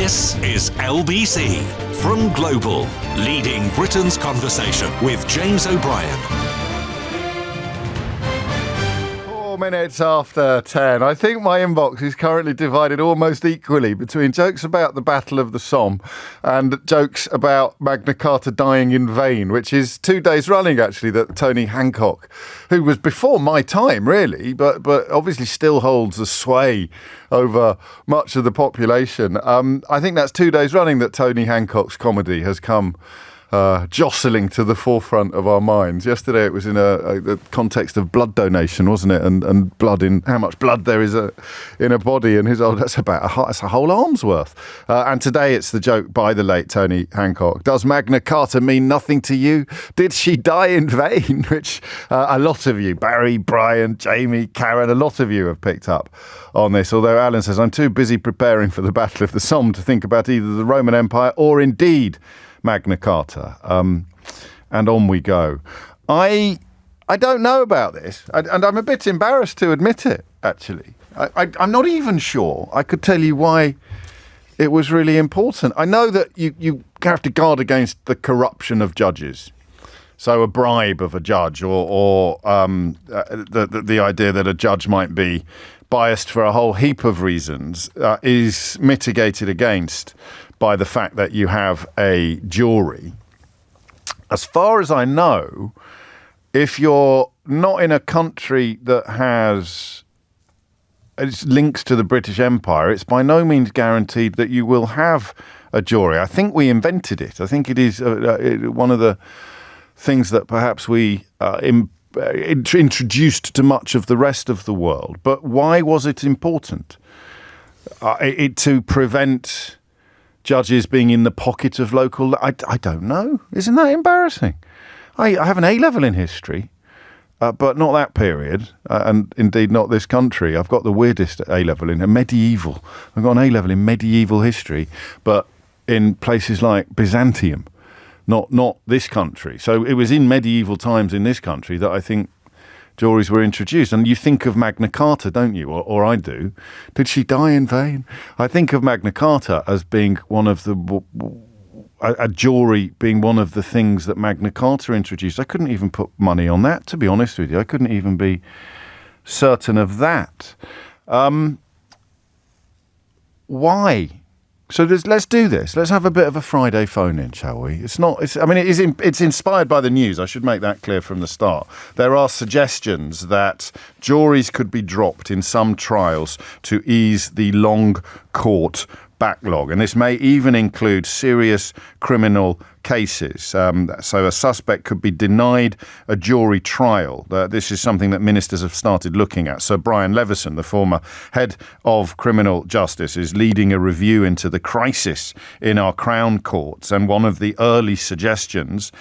This is LBC from Global, leading Britain's conversation with James O'Brien. 4 minutes after 10. I think my inbox is currently divided almost equally between jokes about the Battle of the Somme and jokes about Magna Carta dying in vain, which is 2 days running, actually, that Tony Hancock, who was before my time, really, but obviously still holds a sway over much of the population. I think that's 2 days running that Tony Hancock's comedy has come jostling to the forefront of our minds. Yesterday it was in a context of blood donation, wasn't it? And blood, in how much blood there is in a body, and that's a whole arm's worth. And today it's the joke by the late Tony Hancock. Does Magna Carta mean nothing to you? Did she die in vain? Which a lot of you, Barry, Brian, Jamie, Karen, a lot of you have picked up on this. Although Alan says, I'm too busy preparing for the Battle of the Somme to think about either the Roman Empire or indeed Magna Carta. And on we go. I don't know about this, and I'm a bit embarrassed to admit it, actually. I'm not even sure I could tell you why it was really important. I know that you have to guard against the corruption of judges. So a bribe of a judge or the idea that a judge might be biased for a whole heap of reasons is mitigated against by the fact that you have a jury. As far as I know, if you're not in a country that has links to the British Empire, it's by no means guaranteed that you will have a jury. I think we invented it. I think it is one of the things that perhaps we introduced to much of the rest of the world. But why was it important? To prevent judges being in the pocket of local... I don't know. Isn't that embarrassing? I have an A-level in history, but not that period, and indeed not this country. I've got the weirdest A-level in medieval. I've got an A-level in medieval history, but in places like Byzantium, not this country. So it was in medieval times in this country that I think juries were introduced. And you think of Magna Carta, don't you? Or I do. Did she die in vain? I think of Magna Carta as being one of a jury being one of the things that Magna Carta introduced. I couldn't even put money on that, to be honest with you. I couldn't even be certain of that. Why? So let's do this. Let's have a bit of a Friday phone-in, shall we? It's inspired by the news. I should make that clear from the start. There are suggestions that juries could be dropped in some trials to ease the long court backlog, and this may even include serious criminal cases. So a suspect could be denied a jury trial. This is something that ministers have started looking at. So Brian Leveson, the former head of criminal justice, is leading a review into the crisis in our Crown courts, and one of the early suggestions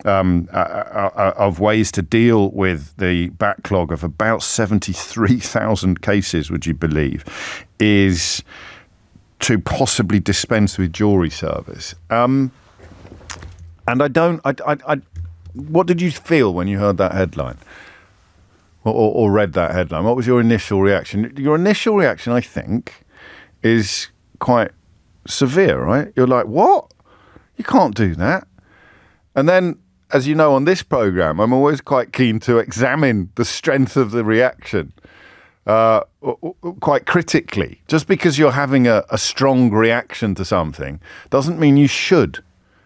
of ways to deal with the backlog of about 73,000 cases, would you believe, is to possibly dispense with jury service. And what did you feel when you heard that headline or read that headline? What was your initial reaction? Your initial reaction, I think, is quite severe, right? You're like, what? You can't do that. And then, as you know, on this programme, I'm always quite keen to examine the strength of the reaction quite critically. Just because you're having a strong reaction to something doesn't mean you should.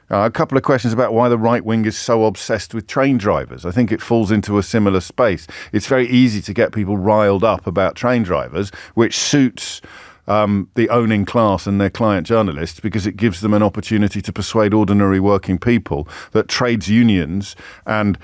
A couple of questions about why the right wing is so obsessed with train drivers. I think it falls into a similar space. It's very easy to get people riled up about train drivers, which suits the owning class and their client journalists, because it gives them an opportunity to persuade ordinary working people that trades unions and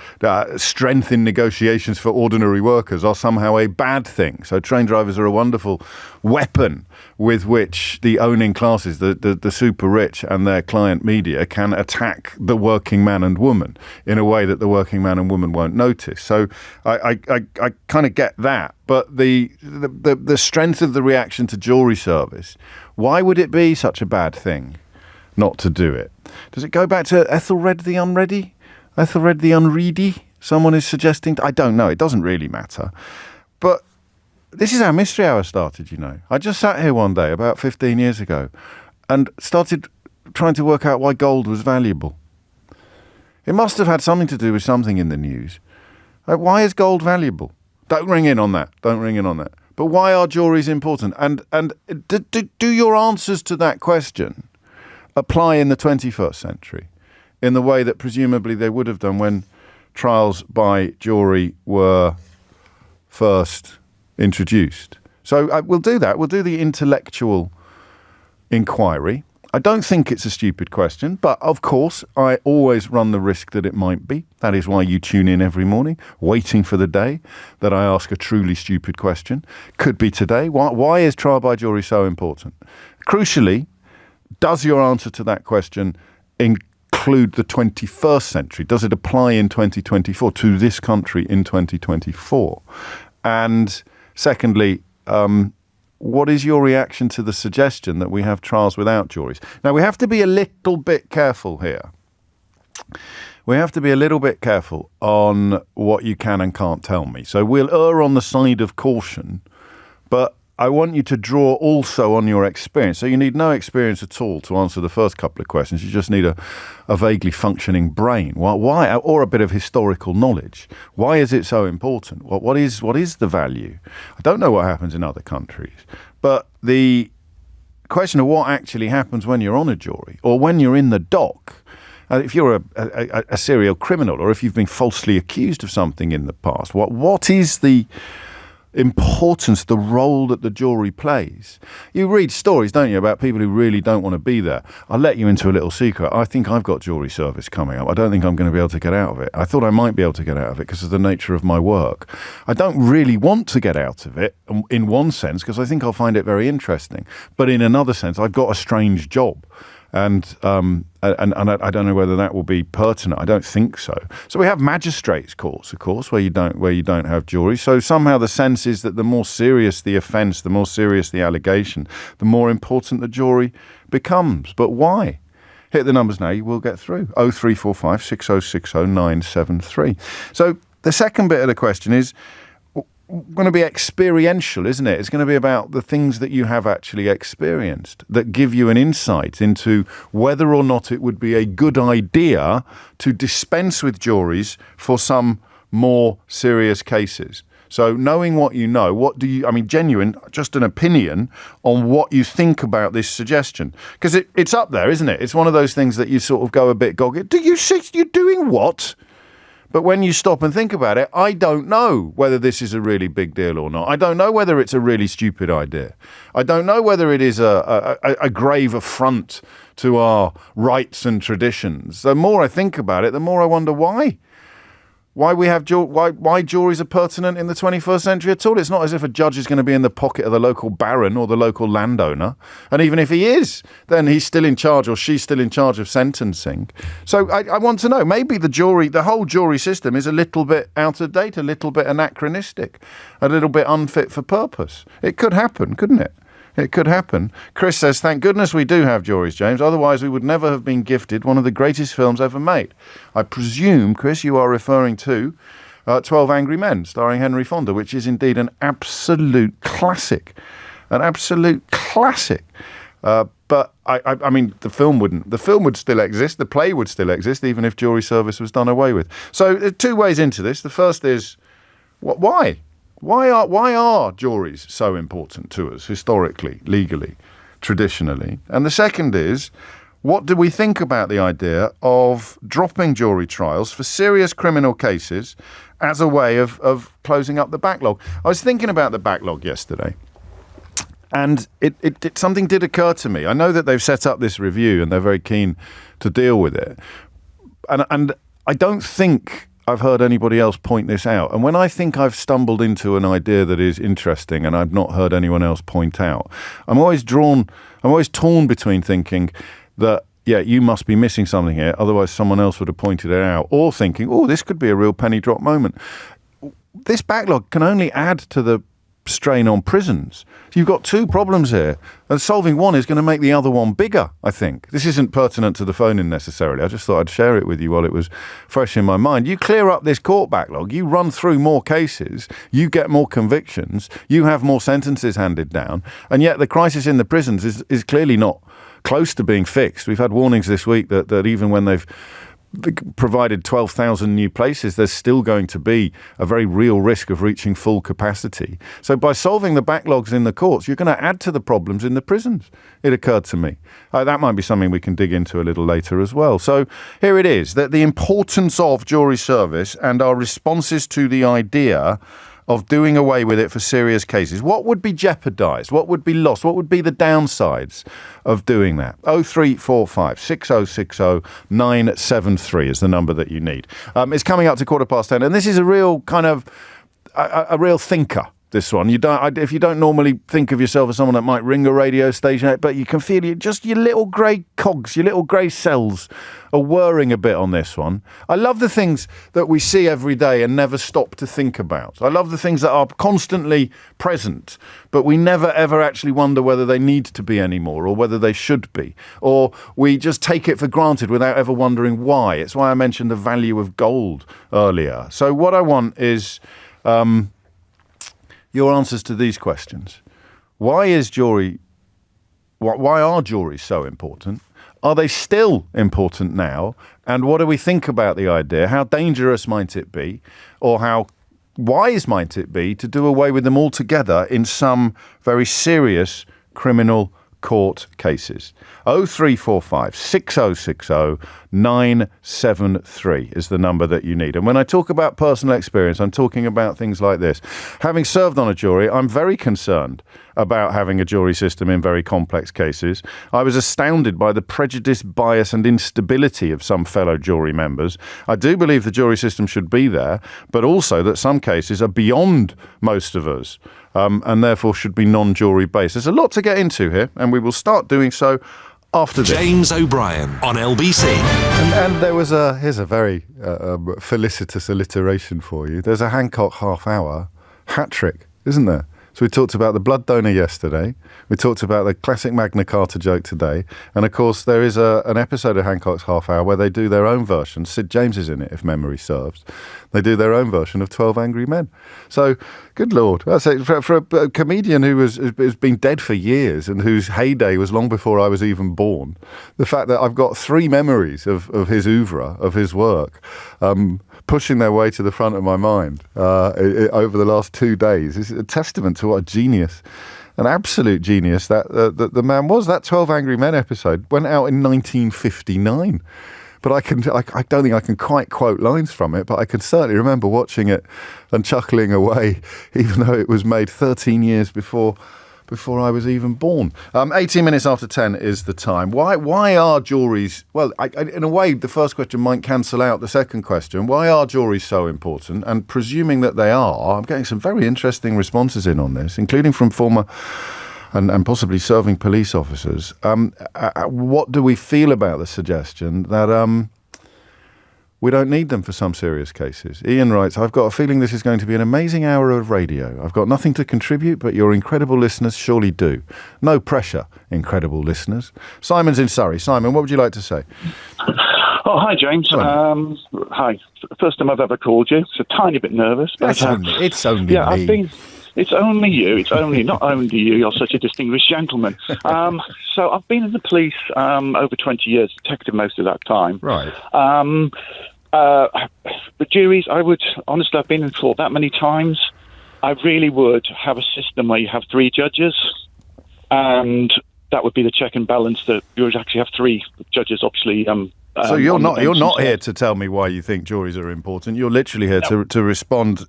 strength in negotiations for ordinary workers are somehow a bad thing. So train drivers are a wonderful weapon with which the owning classes, the super rich and their client media, can attack the working man and woman in a way that the working man and woman won't notice. So I kind of get that. But the strength of the reaction to jury service, why would it be such a bad thing not to do it? Does it go back to Ethelred the Unready? Ethelred the Unready? Someone is suggesting. I don't know. It doesn't really matter. But this is how Mystery Hour started, you know. I just sat here one day about 15 years ago and started trying to work out why gold was valuable. It must have had something to do with something in the news. Why is gold valuable? Don't ring in on that. But why are juries important? And do your answers to that question apply in the 21st century in the way that presumably they would have done when trials by jury were first introduced? So we'll do that. We'll do the intellectual inquiry. I don't think it's a stupid question, but of course I always run the risk that it might be. That is why you tune in every morning, waiting for the day that I ask a truly stupid question. Could be today. Why is trial by jury so important? Crucially, does your answer to that question include the 21st century? Does it apply in 2024 to this country in 2024? And secondly, what is your reaction to the suggestion that we have trials without juries? Now, we have to be a little bit careful here. We have to be a little bit careful on what you can and can't tell me. So we'll err on the side of caution, but I want you to draw also on your experience. So you need no experience at all to answer the first couple of questions. You just need a vaguely functioning brain. Why, or a bit of historical knowledge. Why is it so important? What is the value? I don't know what happens in other countries, but the question of what actually happens when you're on a jury or when you're in the dock, if you're a serial criminal or if you've been falsely accused of something in the past, what is the importance, the role that the jury plays? You read stories, don't you, about people who really don't want to be there. I'll let you into a little secret. I think I've got jury service coming up. I don't think I'm going to be able to get out of it. I thought I might be able to get out of it because of the nature of my work. I don't really want to get out of it in one sense because I think I'll find it very interesting. But in another sense, I've got a strange job. And I don't know whether that will be pertinent. I don't think so. So we have magistrates' courts, of course, where you don't have juries. So somehow the sense is that the more serious the offence, the more serious the allegation, the more important the jury becomes. But why? Hit the numbers now. You will get through. 0345 6060 973. So the second bit of the question is going to be experiential, isn't it? It's going to be about the things that you have actually experienced that give you an insight into whether or not it would be a good idea to dispense with juries for some more serious cases. So knowing what you know, genuine, just an opinion on what you think about this suggestion. Because it's up there, isn't it? It's one of those things that you sort of go a bit goggy. Do you see you're doing what? But when you stop and think about it, I don't know whether this is a really big deal or not. I don't know whether it's a really stupid idea. I don't know whether it is a grave affront to our rights and traditions. The more I think about it, the more I wonder why. Why juries are pertinent in the 21st century at all. It's not as if a judge is going to be in the pocket of the local baron or the local landowner. And even if he is, then he's still in charge or she's still in charge of sentencing. So I want to know, maybe the whole jury system is a little bit out of date, a little bit anachronistic, a little bit unfit for purpose. It could happen, couldn't it? It could happen. Chris says, thank goodness we do have juries, James. Otherwise, we would never have been gifted one of the greatest films ever made. I presume, Chris, you are referring to 12 Angry Men, starring Henry Fonda, which is indeed an absolute classic. An absolute classic. But, I mean, the film wouldn't. The film would still exist. The play would still exist, even if jury service was done away with. So there are two ways into this. The first is, why? Why are juries so important to us, historically, legally, traditionally? And the second is, what do we think about the idea of dropping jury trials for serious criminal cases as a way of closing up the backlog? I was thinking about the backlog yesterday, and something did occur to me. I know that they've set up this review and they're very keen to deal with it. And I don't think I've heard anybody else point this out. And when I think I've stumbled into an idea that is interesting and I've not heard anyone else point out, I'm always torn between thinking that, yeah, you must be missing something here, otherwise someone else would have pointed it out, or thinking, oh, this could be a real penny drop moment. This backlog can only add to the strain on prisons. So you've got two problems here, and solving one is going to make the other one bigger, I think. This isn't pertinent to the phone-in necessarily. I just thought I'd share it with you while it was fresh in my mind. You clear up this court backlog, you run through more cases, you get more convictions, you have more sentences handed down, and yet the crisis in the prisons is clearly not close to being fixed. We've had warnings this week that even when they've provided 12,000 new places, there's still going to be a very real risk of reaching full capacity. So by solving the backlogs in the courts, you're going to add to the problems in the prisons, it occurred to me. That might be something we can dig into a little later as well. So here it is, that the importance of jury service and our responses to the idea of doing away with it for serious cases. What would be jeopardised? What would be lost? What would be the downsides of doing that? 0345 6060 973 is the number that you need. It's coming up to 10:15, and this is a real kind of a real thinker. This one, if you don't normally think of yourself as someone that might ring a radio station, but you can feel just your little grey cogs, your little grey cells are whirring a bit on this one. I love the things that we see every day and never stop to think about. I love the things that are constantly present, but we never ever actually wonder whether they need to be anymore or whether they should be, or we just take it for granted without ever wondering why. It's why I mentioned the value of gold earlier. So what I want is your answers to these questions. Why are juries so important? Are they still important now? And what do we think about the idea? How dangerous might it be? Or how wise might it be to do away with them altogether in some very serious criminal court cases? 0345 6060 973 is the number that you need. And when I talk about personal experience, I'm talking about things like this. Having served on a jury, I'm very concerned about having a jury system in very complex cases. I was astounded by the prejudice, bias and instability of some fellow jury members. I do believe the jury system should be there, but also that some cases are beyond most of us. And therefore should be non-jury based. There's a lot to get into here, and we will start doing so after this. James O'Brien on LBC. And here's a very felicitous alliteration for you. There's a Hancock half hour hat trick, isn't there? So we talked about the blood donor yesterday. We talked about the classic Magna Carta joke today. And of course, there is an episode of Hancock's Half Hour where they do their own version. Sid James is in it, if memory serves. They do their own version of 12 Angry Men. So, good Lord. That's it. For a comedian who has been dead for years and whose heyday was long before I was even born, the fact that I've got 3 memories of his oeuvre, of his work, pushing their way to the front of my mind over the last 2 days is a testament to what a genius, an absolute genius that the man was. That 12 Angry Men episode went out in 1959. But I don't think I can quite quote lines from it, but I can certainly remember watching it and chuckling away, even though it was made 13 years before I was even born. 18 minutes after 10 is the time. Why are juries... Well, in a way, the first question might cancel out the second question. Why are juries so important? And presuming that they are, I'm getting some very interesting responses in on this, including from former and possibly serving police officers. What do we feel about the suggestion that we don't need them for some serious cases? Ian writes, I've got a feeling this is going to be an amazing hour of radio. I've got nothing to contribute, but your incredible listeners surely do. No pressure, incredible listeners. Simon's in Surrey. Simon, what would you like to say? Oh, hi, James. Hi. First time I've ever called you. It's a tiny bit nervous. But, it's only me. It's only you. It's only not only you. You're such a distinguished gentleman. So I've been in the police over 20 years, detective most of that time. Right. The juries, I've been in court that many times. I really would have a system where you have 3 judges, and that would be the check and balance. That you would actually have 3 judges, obviously. So you're not here to tell me why you think juries are important. You're literally here to respond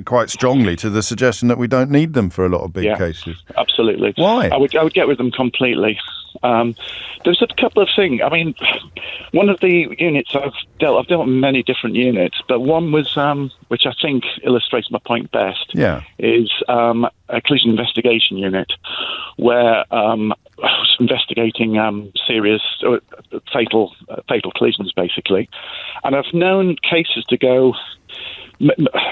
quite strongly to the suggestion that we don't need them for a lot of big cases. Absolutely. Why? I would get with them completely. There's a couple of things. I mean, one of the units I've dealt with many different units, but one was, which I think illustrates my point best, is a collision investigation unit, where I was investigating serious, fatal collisions, basically. And I've known cases to go,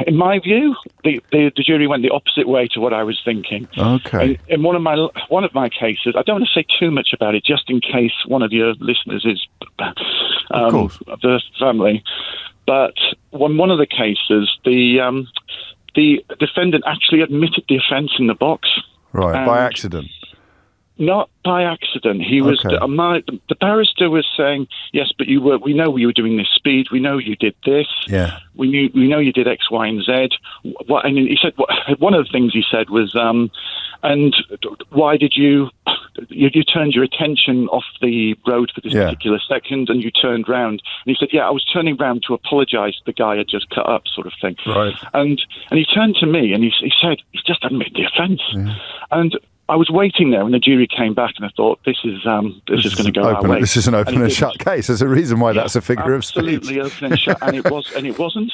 in my view, the jury went the opposite way to what I was thinking. Okay. In one of my cases, I don't want to say too much about it, just in case one of your listeners is the family. But one of the cases, the defendant actually admitted the offence in the box. Right, by accident. Not by accident. He was Okay. the barrister was saying, yes, but we know you were doing this speed. We know you did this. Yeah. We know you did X, Y, and Z. And he said one of the things he said was, and why did you turned your attention off the road for this particular second, and you turned round? And he said, I was turning round to apologise to the guy I just cut up, sort of thing. Right. And he turned to me and he said, he's just admitted the offence. Yeah. And I was waiting there when the jury came back, and I thought, this is going to go our way. This is an open and shut case. There's a reason why that's a figure of speech. Absolutely open and shut, and it wasn't.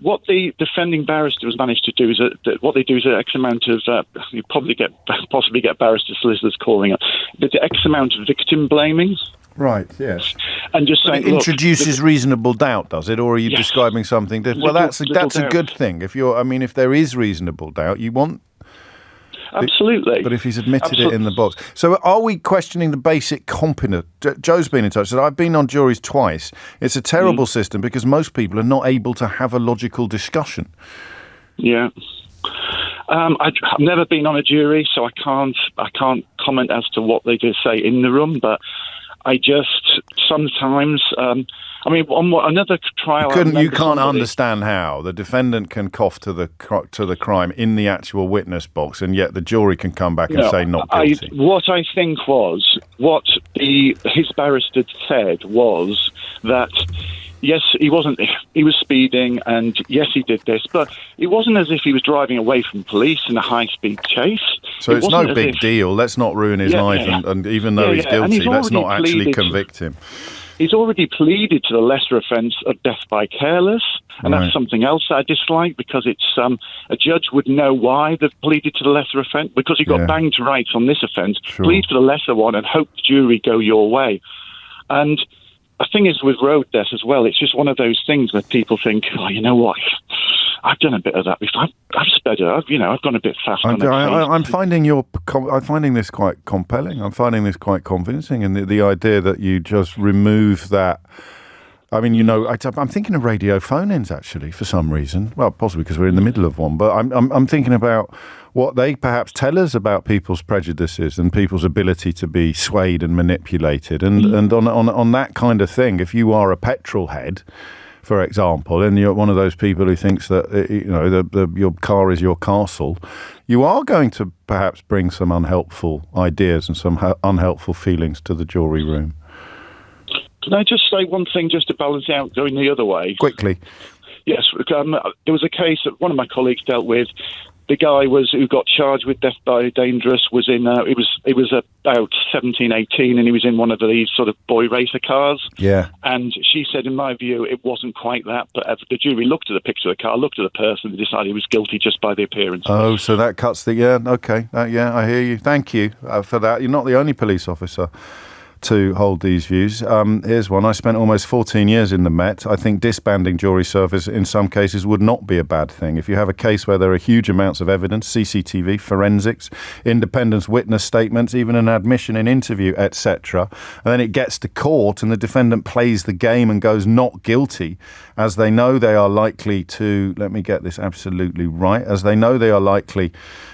What the defending barristers managed to do is what they do is an X amount of you possibly get barrister solicitors calling it, but the X amount of victim blaming. Right, yes. And just saying, it introduces reasonable doubt, does it? Or are you describing something different? Well, that's a good thing. If there is reasonable doubt, you want. Absolutely. But if he's admitted it in the box. So are we questioning the basic competence? Joe's been in touch. Said, I've been on juries twice. It's a terrible system because most people are not able to have a logical discussion. Yeah. I've never been on a jury, so I can't comment as to what they do say in the room, but I just sometimes... on another trial... You can't understand how the defendant can cough to the crime in the actual witness box, and yet the jury can come back and say not guilty. What I think was, his barrister said was that, yes, he was speeding, and yes, he did this, but it wasn't as if he was driving away from police in a high-speed chase. So it's no big deal. Let's not ruin his life, and even though he's guilty, let's not actually convict him. He's already pleaded to the lesser offence of death by careless, and that's something else I dislike, because it's a judge would know why they've pleaded to the lesser offence, because he got banged to rights on this offence. Sure. Plead for the lesser one and hope the jury go your way. And the thing is with road death as well, it's just one of those things where people think, oh, you know what, I've done a bit of that before. I've sped it. I've gone a bit fast. I'm finding this quite compelling. I'm finding this quite convincing, and the idea that you just remove that. I mean, I'm thinking of radio phone-ins actually for some reason. Well, possibly because we're in the middle of one, but I'm thinking about what they perhaps tell us about people's prejudices and people's ability to be swayed and manipulated, and on that kind of thing. If you are a petrol head, for example, and you're one of those people who thinks that your car is your castle, you are going to perhaps bring some unhelpful ideas and some unhelpful feelings to the jury room. Can I just say one thing just to balance out going the other way? Quickly. Yes, there was a case that one of my colleagues dealt with. The guy who got charged with death by dangerous was in. It was about 17, 18, and he was in one of these sort of boy racer cars. Yeah. And she said, in my view, it wasn't quite that. But the jury looked at the picture of the car, looked at the person, and decided he was guilty just by the appearance. Oh, so that cuts the okay. I hear you. Thank you for that. You're not the only police officer to hold these views. Here's one. I spent almost 14 years in the Met. I think disbanding jury service in some cases would not be a bad thing. If you have a case where there are huge amounts of evidence, CCTV, forensics, independent witness statements, even an admission in interview, etc., and then it gets to court and the defendant plays the game and goes not guilty, as they know they are likely to, let me get this absolutely right, as they know they are likely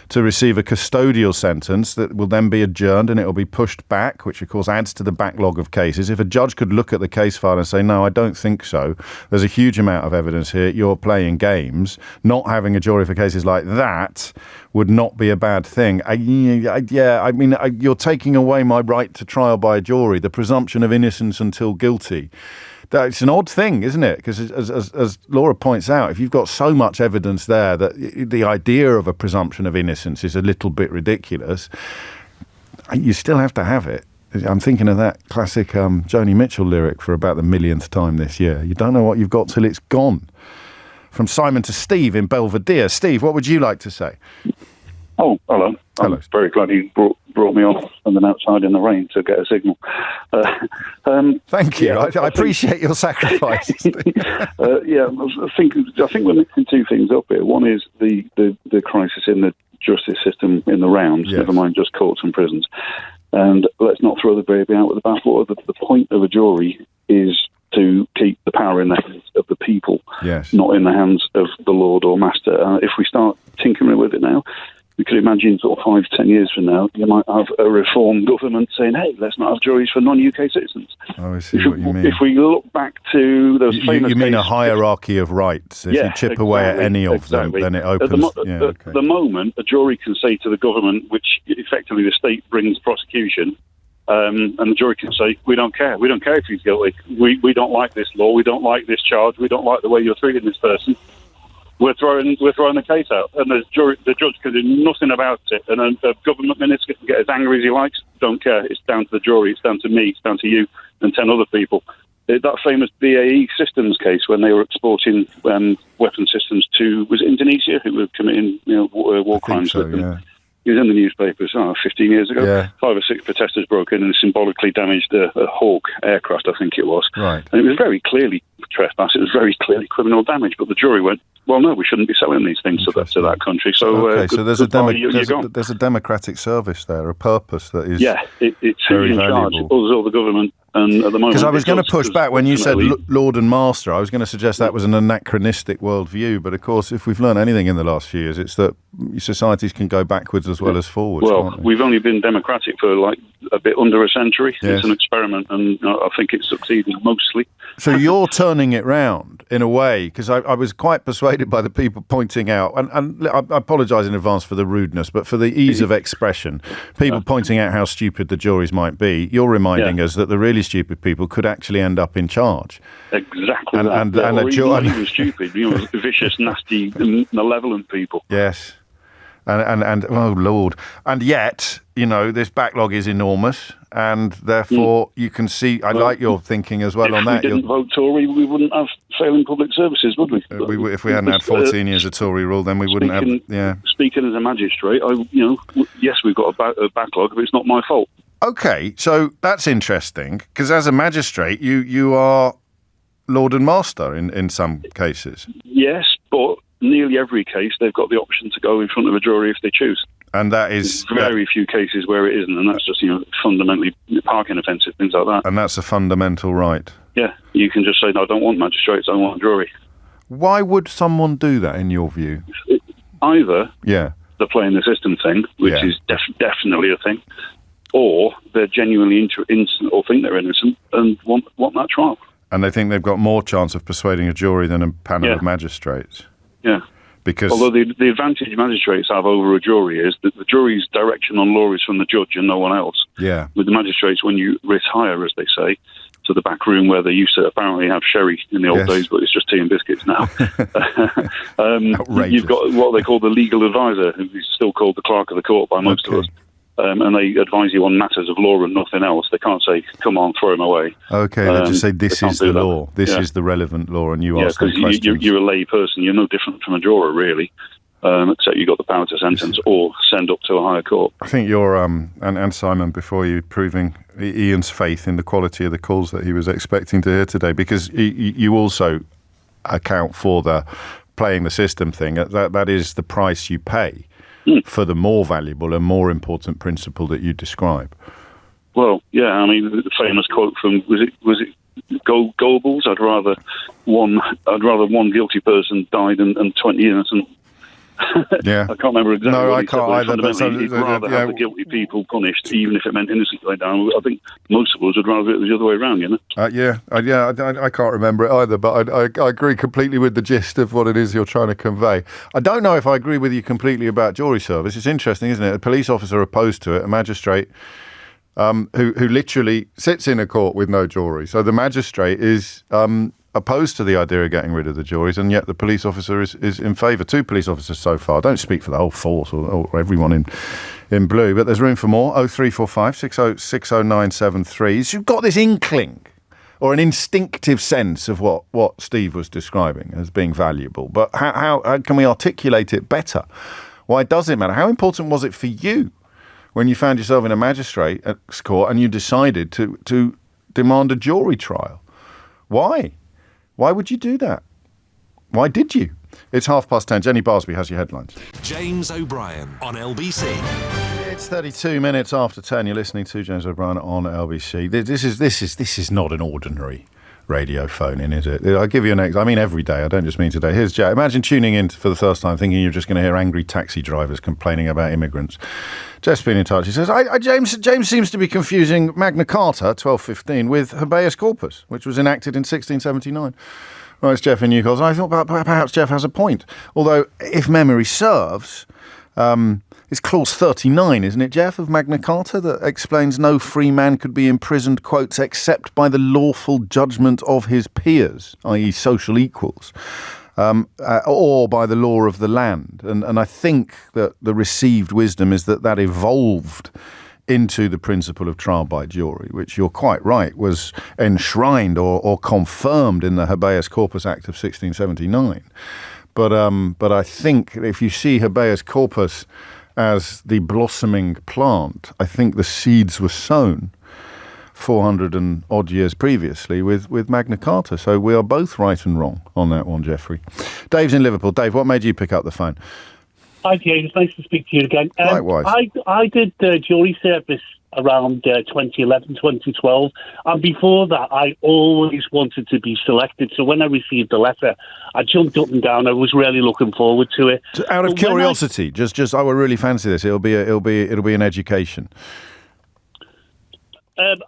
to receive a custodial sentence that will then be adjourned and it will be pushed back, which of course adds to the backlog of cases. If a judge could look at the case file and say, no, I don't think so, there's a huge amount of evidence here, you're playing games, not having a jury for cases like that would not be a bad thing. You're taking away my right to trial by a jury, the presumption of innocence until guilty. It's an odd thing, isn't it? Because as Laura points out, if you've got so much evidence there that the idea of a presumption of innocence is a little bit ridiculous, you still have to have it. I'm thinking of that classic Joni Mitchell lyric for about the millionth time this year. You don't know what you've got till it's gone. From Simon to Steve in Belvedere. Steve, what would you like to say? Oh, hello. Hello. I'm very glad you brought me off and then outside in the rain to get a signal. Thank you. I appreciate your sacrifice. I think we're mixing two things up here. One is the crisis in the justice system in the round, never mind just courts and prisons. And let's not throw the baby out with the bathwater. The point of a jury is to keep the power in the hands of the people, not in the hands of the Lord or Master. If we start tinkering with it now, You could imagine sort of 5-10 years from now, you might have a reform government saying, hey, let's not have juries for non-UK citizens. Oh, I see what you mean. If we look back to those famous You mean cases, a hierarchy of rights. If you chip away at any of them, then it opens... At the moment, a jury can say to the government, which effectively the state brings prosecution, and the jury can say, we don't care. We don't care if he's guilty. We don't like this law. We don't like this charge. We don't like the way you're treating this person. We're throwing the case out, and the judge can do nothing about it. And a government minister can get as angry as he likes. Don't care. It's down to the jury. It's down to me. It's down to you and 10 other people. That famous BAE Systems case when they were exporting weapon systems to, was it Indonesia, who were committing war crimes with them. Yeah. It was in the newspapers 15 years ago. Yeah. 5 or 6 protesters broke in and symbolically damaged a Hawk aircraft, I think it was. Right. And it was very clearly trespass. It was very clearly criminal damage. But the jury went, well, no, we shouldn't be selling these things to that country. So, so there's a democratic service there, a purpose that is it's very in valuable. charge. Us or the government. And at the moment, because I was going to push back when you said Lord and Master. I was going to suggest that was an anachronistic worldview. But of course, if we've learned anything in the last few years, it's that societies can go backwards as well as forwards. Well, we've only been democratic for like a bit under a century. Yes. It's an experiment, and I think it's succeeding mostly. So you're turning it round in a way, because I was quite persuaded by the people pointing out, and I apologise in advance for the rudeness, but for the ease of expression, people pointing out how stupid the juries might be. You're reminding us that the really stupid people could actually end up in charge. Exactly. And even stupid, vicious, nasty, malevolent people. Yes. And oh Lord, and yet this backlog is enormous, and therefore you can see. I like your thinking as well on that. If we didn't vote Tory, we wouldn't have failing public services, would we? If we hadn't had 14 years of Tory rule, then we wouldn't have. Yeah. Speaking as a magistrate, yes, we've got a backlog, but it's not my fault. Okay, so that's interesting, because as a magistrate, you are Lord and Master in some cases. Yes, but nearly every case, they've got the option to go in front of a jury if they choose. And that is... There's very few cases where it isn't, and that's just, fundamentally parking offences, things like that. And that's a fundamental right. Yeah, you can just say, no, I don't want magistrates, I want a jury. Why would someone do that, in your view? Either they're playing the system thing, which is definitely a thing, or they're genuinely innocent or think they're innocent and want that trial. And they think they've got more chance of persuading a jury than a panel of magistrates. Yeah. Because although the advantage magistrates have over a jury is that the jury's direction on law is from the judge and no one else. Yeah. With the magistrates, when you retire, as they say, to the back room where they used to apparently have sherry in the old days, but it's just tea and biscuits now. You've got what they call the legal advisor, who's still called the clerk of the court by most of us. And they advise you on matters of law and nothing else. They can't say, come on, throw him away. Okay, they just say, this is the law. This is the relevant law, and you ask them questions. Because you're a lay person. You're no different from a juror, really, except you've got the power to sentence or send up to a higher court. I think you're, and Simon, before you, proving Ian's faith in the quality of the calls that he was expecting to hear today, because you also account for the playing the system thing. That is the price you pay for the more valuable and more important principle that you describe. Well, yeah, I mean, the famous quote from was it Goebbels? I'd rather one guilty person died and 20 innocent. Yeah, I can't remember exactly. No, what I he can't said, either. He'd rather have the guilty people punished, even if it meant innocent going down. I think most of us would rather it was the other way around, I can't remember it either, but I agree completely with the gist of what it is you're trying to convey. I don't know if I agree with you completely about jury service. It's interesting, isn't it? A police officer opposed to it, a magistrate who literally sits in a court with no jury. So the magistrate is opposed to the idea of getting rid of the juries, and yet the police officer is in favour. 2 police officers so far. Don't speak for the whole force or everyone in blue, but there's room for more. 0345 60973. So you've got this inkling or an instinctive sense of what Steve was describing as being valuable. But how can we articulate it better? Why does it matter? How important was it for you when you found yourself in a magistrate's court and you decided to demand a jury trial? Why? Why would you do that? Why did you? It's 10:30. Jenny Barsby has your headlines. James O'Brien on LBC. It's 32 minutes after 10. You're listening to James O'Brien on LBC. This is not an ordinary radio phone-in, is it? I'll give you every day. I don't just mean today. Here's Jack. Imagine tuning in for the first time thinking you're just going to hear angry taxi drivers complaining about immigrants. Jeff's been in touch. He says, James seems to be confusing Magna Carta, 1215, with habeas corpus, which was enacted in 1679. Right, it's Jeff in Newcastle. I thought perhaps Jeff has a point. Although, if memory serves... it's clause 39, isn't it, Jeff, of Magna Carta that explains no free man could be imprisoned, quotes, except by the lawful judgment of his peers, i.e. social equals, or by the law of the land. And I think that the received wisdom is that evolved into the principle of trial by jury, which you're quite right, was enshrined or confirmed in the Habeas Corpus Act of 1679. But I think if you see habeas corpus as the blossoming plant, I think the seeds were sown 400 and odd years previously with Magna Carta. So we are both right and wrong on that one, Jeffrey. Dave's in Liverpool. Dave, what made you pick up the phone? Hi, James. Nice to speak to you again. Likewise. I did jury service around 2011, 2012. And before that, I always wanted to be selected. So when I received the letter, I jumped up and down. I was really looking forward to it. So out of curiosity, just I would really fancy this. It'll be an education.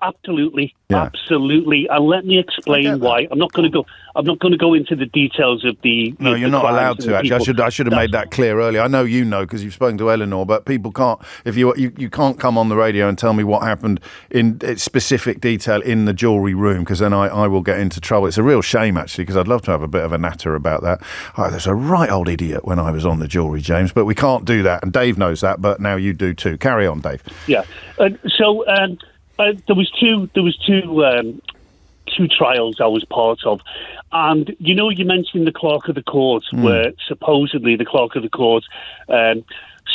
Absolutely, yeah. Absolutely. And let me explain why. I'm not going to go into the details of the. No, you're not allowed to. Actually, I should have made that clear earlier. I know you know because you've spoken to Eleanor, but people can't. If you can't come on the radio and tell me what happened in specific detail in the jewellery room, because then I will get into trouble. It's a real shame actually, because I'd love to have a bit of a natter about that. Oh, there's a right old idiot when I was on the jewellery, James, but we can't do that, and Dave knows that. But now you do too. Carry on, Dave. Yeah. There was two trials I was part of, and you mentioned the clerk of the court, where supposedly the clerk of the court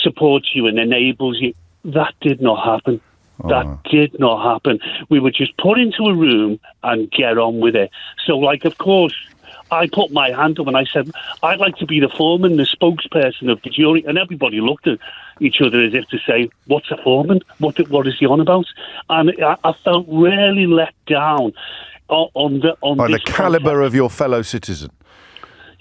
supports you and enables you. That did not happen. That did not happen. We were just put into a room and get on with it. So, of course, I put my hand up and I said, I'd like to be the foreman, the spokesperson of the jury. And everybody looked at each other as if to say, what's a foreman? What is he on about? And I felt really let down on the calibre of your fellow citizen.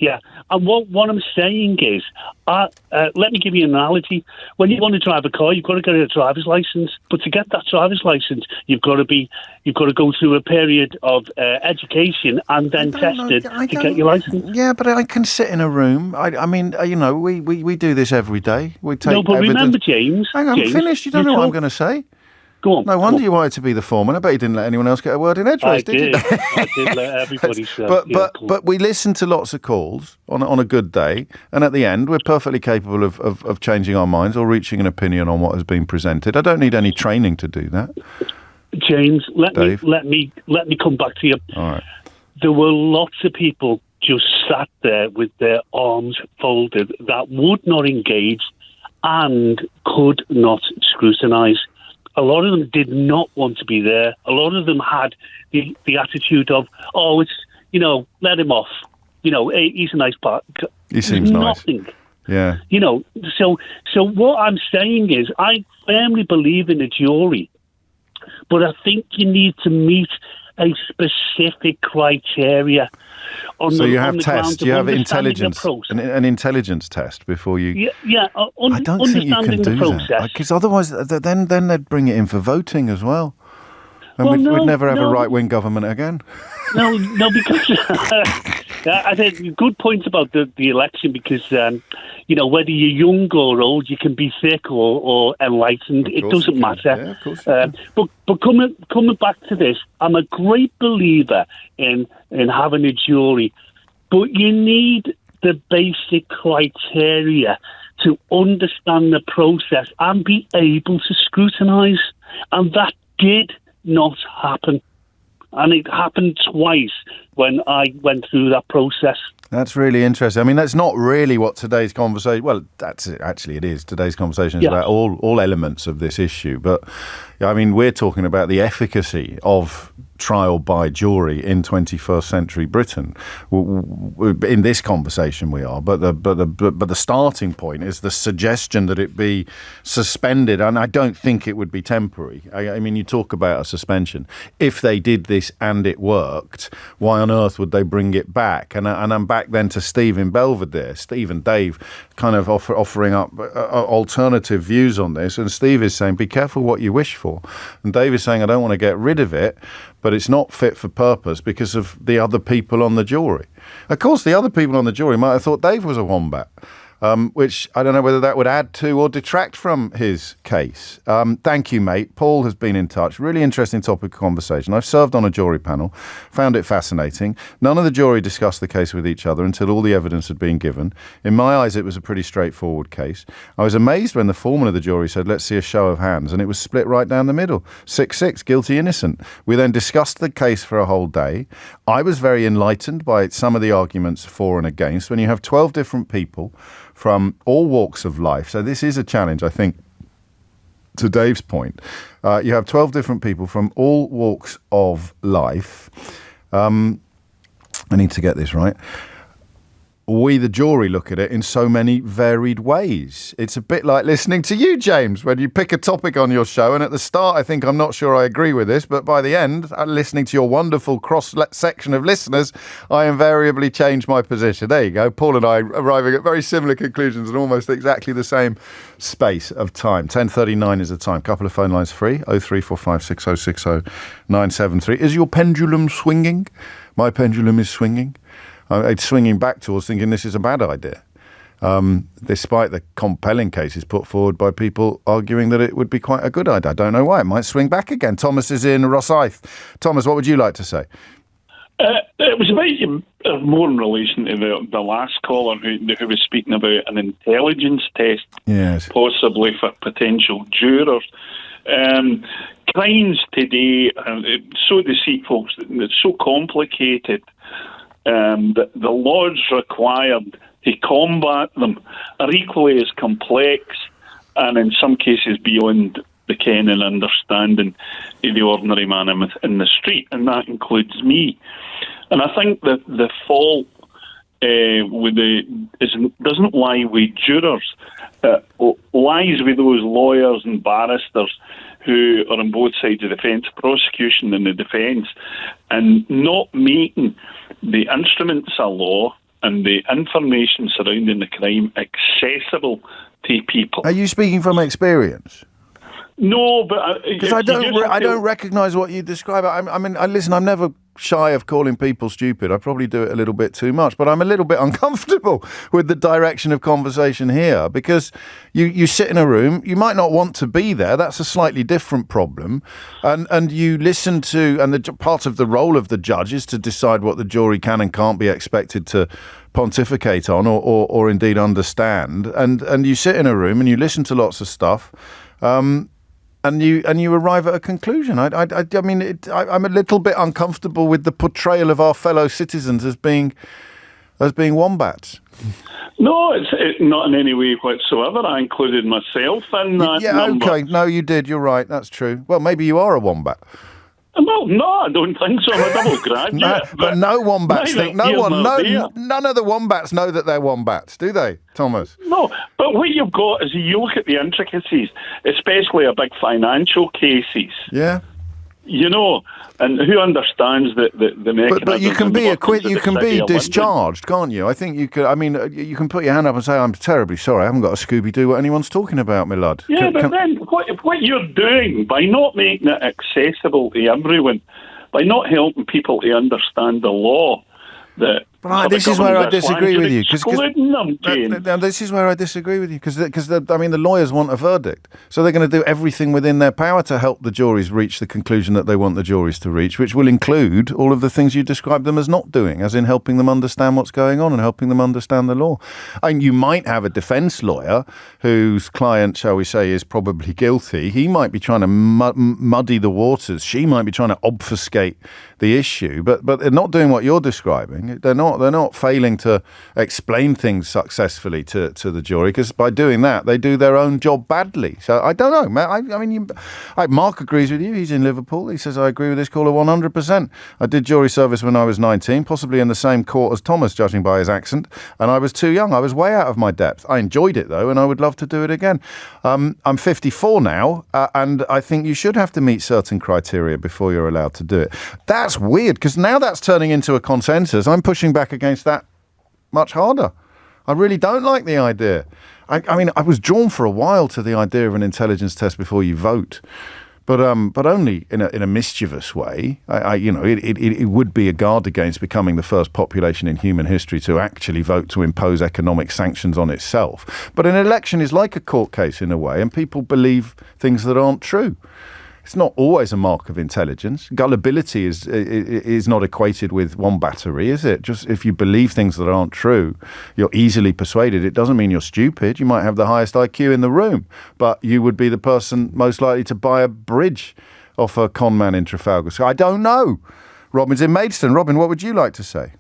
Yeah, and what I'm saying is, let me give you an analogy. When you want to drive a car, you've got to get a driver's license. But to get that driver's license, you've got to go through a period of education and then tested to get your license. Yeah, but I can sit in a room. I mean, we do this every day. We take no, but evidence. Remember, James. Hang on, I'm finished. You don't know what I'm going to say. Go on. No wonder you wanted to be the foreman. I bet you didn't let anyone else get a word in edgeways, did you? I did let everybody say. But we listen to lots of calls on a good day, and at the end, we're perfectly capable of changing our minds or reaching an opinion on what has been presented. I don't need any training to do that. James, let me come back to you. All right. There were lots of people just sat there with their arms folded that would not engage and could not scrutinise. A lot of them did not want to be there. A lot of them had the attitude of, it's, let him off. He's a nice part. He seems nothing. Nice. Yeah. So what I'm saying is I firmly believe in a jury, but I think you need to meet a specific criteria. So you have tests, you have intelligence, an intelligence test before you... I don't think you can do that, because otherwise then they'd bring it in for voting as well. And we'd never have a right-wing government again. No, because I think good point about the election, because whether you're young or old, you can be thick or enlightened. It doesn't matter. Yeah, of course. But coming back to this, I'm a great believer in having a jury, but you need the basic criteria to understand the process and be able to scrutinise, and that did not happen. And it happened twice when I went through that process. That's really interesting. I mean, that's not really what today's conversation... Well, it is. Today's conversation is about all elements of this issue. But, I mean, we're talking about the efficacy of trial by jury in 21st century Britain. In this conversation we are, but the starting point is the suggestion that it be suspended, and I don't think it would be temporary. I mean, you talk about a suspension. If they did this and it worked, why on earth would they bring it back? And I'm back then to Steve in Belvedere. Steve and Dave kind of offering up alternative views on this, and Steve is saying, be careful what you wish for. And Dave is saying, I don't want to get rid of it, but it's not fit for purpose because of the other people on the jury. Of course, the other people on the jury might have thought Dave was a wombat, which I don't know whether that would add to or detract from his case. Thank you, mate. Paul has been in touch. Really interesting topic of conversation. I've served on a jury panel, found it fascinating. None of the jury discussed the case with each other until all the evidence had been given. In my eyes, it was a pretty straightforward case. I was amazed when the foreman of the jury said, let's see a show of hands, and it was split right down the middle. 6-6, guilty, innocent. We then discussed the case for a whole day. I was very enlightened by some of the arguments for and against. When you have 12 different people from all walks of life. So this is a challenge, I think, to Dave's point. You have 12 different people from all walks of life. I need to get this right. We, the jury, look at it in so many varied ways. It's a bit like listening to you, James, when you pick a topic on your show, and at the start I think I'm not sure I agree with this, but by the end, listening to your wonderful cross-section of listeners, I invariably change my position. There you go. Paul and I arriving at very similar conclusions in almost exactly the same space of time. 10:39 is the time. Couple of phone lines free, 0345 6060 973. Is your pendulum swinging? My pendulum is swinging. It's swinging back towards thinking this is a bad idea, despite the compelling cases put forward by people arguing that it would be quite a good idea. I don't know why. It might swing back again. Thomas is in Rosyth. Thomas, what would you like to say? It was about more in relation to the last caller who was speaking about an intelligence test, yes, possibly for potential jurors. Crimes today are so deceitful, it's so complicated. That the laws required to combat them are equally as complex and in some cases beyond the ken and understanding of the ordinary man in the street, and that includes me. And I think that the fault doesn't lie with jurors, lies with those lawyers and barristers who are on both sides of the fence, prosecution and the defence, and not making the instruments of law and the information surrounding the crime accessible to people. Are you speaking from experience? No, but because I don't recognise what you describe. I mean, listen, I'm never shy of calling people stupid. I probably do it a little bit too much, but I'm a little bit uncomfortable with the direction of conversation here because you sit in a room, you might not want to be there. That's a slightly different problem, and you listen to, and the part of the role of the judge is to decide what the jury can and can't be expected to pontificate on or indeed understand. And you sit in a room and you listen to lots of stuff. And you arrive at a conclusion. I mean, I'm a little bit uncomfortable with the portrayal of our fellow citizens as being wombats. No, it's not in any way whatsoever. I included myself in that number. Okay. No, you did. You're right. That's true. Well, maybe you are a wombat. Well, no, I don't think so. I'm a double graduate. but no wombats think. None of the wombats know that they're wombats, do they, Thomas? No, but what you've got is you look at the intricacies, especially a big financial cases. Yeah. You know, and who understands the mechanism? But you can be acquitted. You can be discharged, can't you? I think you could. I mean, you can put your hand up and say, "I'm terribly sorry. I haven't got a Scooby-Doo what anyone's talking about, my lad." Yeah, then what you're doing by not making it accessible to everyone, by not helping people to understand the law, But this is where I disagree with you. This is where I disagree with you because the lawyers want a verdict, so they're going to do everything within their power to help the juries reach the conclusion that they want the juries to reach, which will include all of the things you describe them as not doing, as in helping them understand what's going on and helping them understand the law. And you might have a defence lawyer whose client, shall we say, is probably guilty. He might be trying to muddy the waters. She might be trying to obfuscate the issue, but they're not doing what you're describing. They're not not failing to explain things successfully to the jury, because by doing that, they do their own job badly. So I don't know, Matt. I mean, Mark agrees with you. He's in Liverpool. He says, I agree with this caller 100%. I did jury service when I was 19, possibly in the same court as Thomas, judging by his accent, and I was too young. I was way out of my depth. I enjoyed it, though, and I would love to do it again. I'm 54 now, and I think you should have to meet certain criteria before you're allowed to do it. That's weird, because now that's turning into a consensus. I'm pushing back against that much harder. I really don't like the idea. I mean, I was drawn for a while to the idea of an intelligence test before you vote, but only in a mischievous way. It would be a guard against becoming the first population in human history to actually vote to impose economic sanctions on itself. But an election is like a court case in a way, and people believe things that aren't true. It's not always a mark of intelligence. Gullibility is not equated with one battery, is it? Just if you believe things that aren't true, you're easily persuaded. It doesn't mean you're stupid. You might have the highest IQ in the room, but you would be the person most likely to buy a bridge off a con man in Trafalgar Square. I don't know. Robin's in Maidstone. Robin, what would you like to say?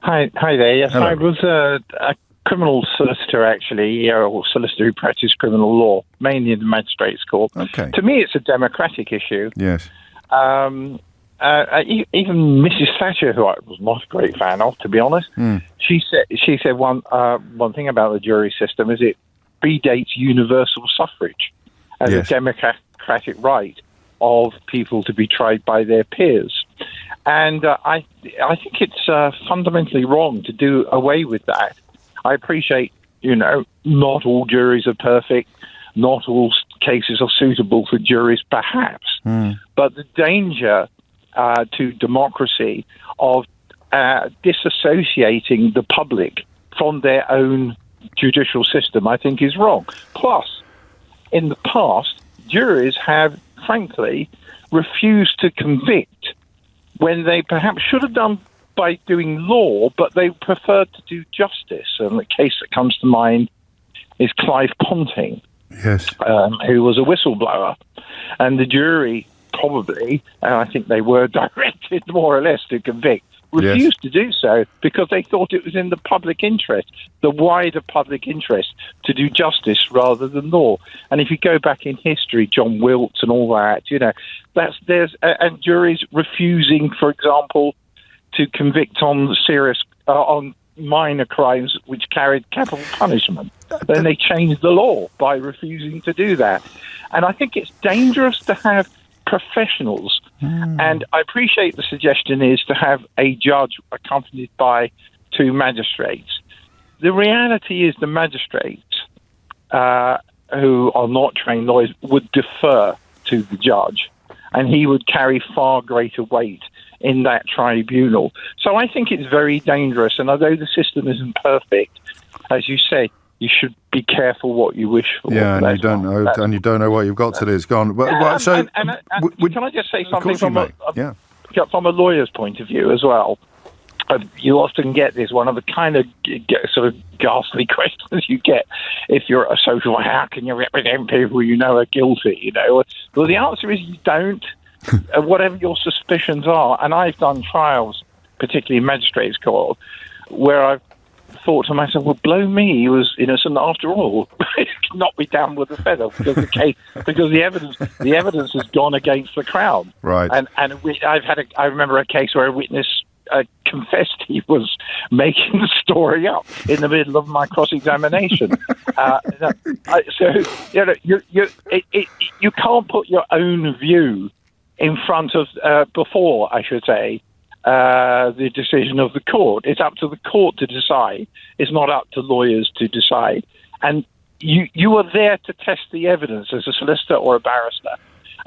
Hi there. Yes, Hello. I was a criminal solicitor, actually, or solicitor who practiced criminal law, mainly in the magistrates' court. Okay. To me, it's a democratic issue. Yes. Even Mrs. Thatcher, who I was not a great fan of, to be honest, she said one thing about the jury system is it predates universal suffrage as a democratic right of people to be tried by their peers. And I think it's fundamentally wrong to do away with that. I appreciate, not all juries are perfect, not all cases are suitable for juries, perhaps. But the danger to democracy of disassociating the public from their own judicial system, I think, is wrong. Plus, in the past, juries have, frankly, refused to convict when they perhaps should have done by doing law, but they preferred to do justice. And the case that comes to mind is Clive Ponting, Yes. Who was a whistleblower. And the jury probably, and I think they were directed more or less to convict, refused to do so because they thought it was in the public interest, the wider public interest, to do justice rather than law. And if you go back in history, John Wilkes and all that, and juries refusing, for example, to convict on on minor crimes which carried capital punishment. Then they changed the law by refusing to do that. And I think it's dangerous to have professionals. And I appreciate the suggestion is to have a judge accompanied by two magistrates. The reality is the magistrates, who are not trained lawyers, would defer to the judge, and he would carry far greater weight in that tribunal. So I think it's very dangerous, and although the system isn't perfect, as you say, you should be careful what you wish for. Yeah, and you don't know what you've got to do. It's gone. Can I just say something from a lawyer's point of view as well? You often get this, one of the kind of sort of ghastly questions you get if you're a social worker: how can you represent people you know are guilty? Well, the answer is you don't. Whatever your suspicions are, and I've done trials, particularly in magistrates' court, where I've thought to myself, well, blow me, he was innocent after all. Knock me down with a feather because the evidence has gone against the Crown. Right. And I remember a case where a witness confessed he was making the story up in the middle of my cross-examination. You can't put your own view in front of, before, I should say, the decision of the court. It's up to the court to decide. It's not up to lawyers to decide. And you are there to test the evidence as a solicitor or a barrister,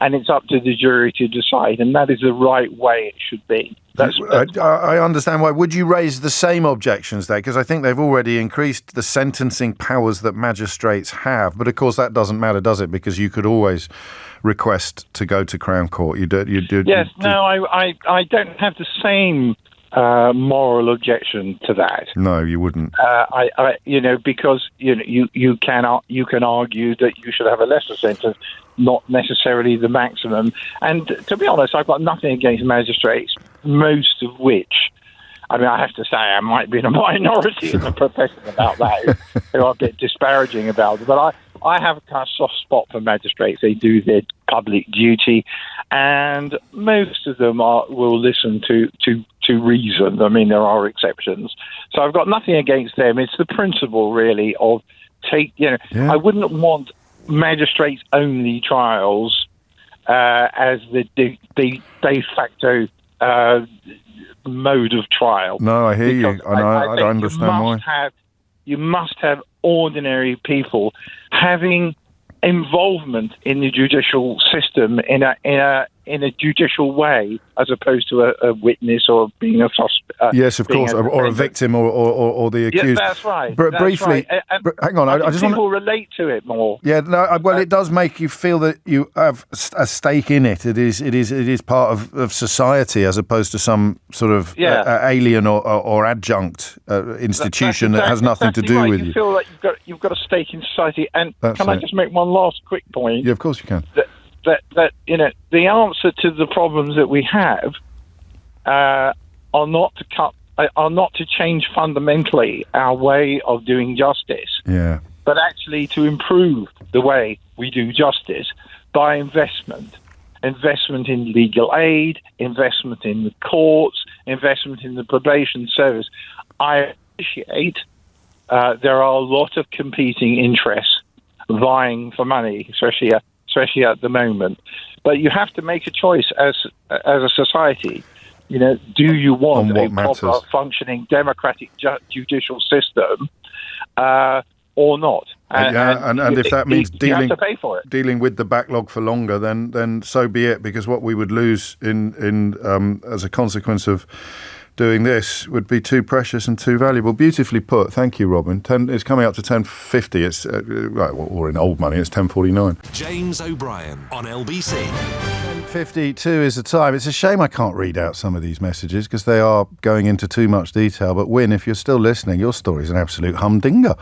and it's up to the jury to decide, and that is the right way it should be. I understand why. Would you raise the same objections there? Because I think they've already increased the sentencing powers that magistrates have. But of course, that doesn't matter, does it? Because you could always request to go to Crown Court. I don't have the same moral objection to that. No, you wouldn't. Because you can argue that you should have a lesser sentence, not necessarily the maximum. And to be honest, I've got nothing against magistrates, most of which I mean, I have to say I might be in a minority in the profession about that, who are a bit disparaging about it. But I have a kind of soft spot for magistrates. They do their public duty, and most of them will listen to reason. I mean, there are exceptions. So I've got nothing against them. It's the principle, really, of I wouldn't want magistrates-only trials as the de facto mode of trial. No, I hear you. I don't understand why. You must have ordinary people having involvement in the judicial system in a judicial way, as opposed to a witness or being a suspect. Yes, of course, or a victim or the accused. Yeah, that's right. Briefly, right. Hang on. I just want people relate to it more. Yeah, no. Well, it does make you feel that you have a stake in it. It is part of society, as opposed to some sort of alien or adjunct institution that has nothing to do with you. You feel like you've got a stake in society. And can I just make one last quick point? Yeah, of course you can. That the answer to the problems that we have are not to change fundamentally our way of doing justice. Yeah. But actually to improve the way we do justice by investment in legal aid, investment in the courts, investment in the probation service. I appreciate there are a lot of competing interests vying for money, especially at the moment. But you have to make a choice as a society. Do you want a proper functioning democratic judicial system or not? And if that means you have to pay for it. dealing with the backlog for longer, then so be it. Because what we would lose in as a consequence of doing this would be too precious and too valuable. Beautifully put. Thank you, Robin. It's coming up to 10:50. It's or in old money, it's 10:49. James O'Brien on LBC. 10:52 is the time. It's a shame I can't read out some of these messages because they are going into too much detail. But Win, if you're still listening, your story is an absolute humdinger.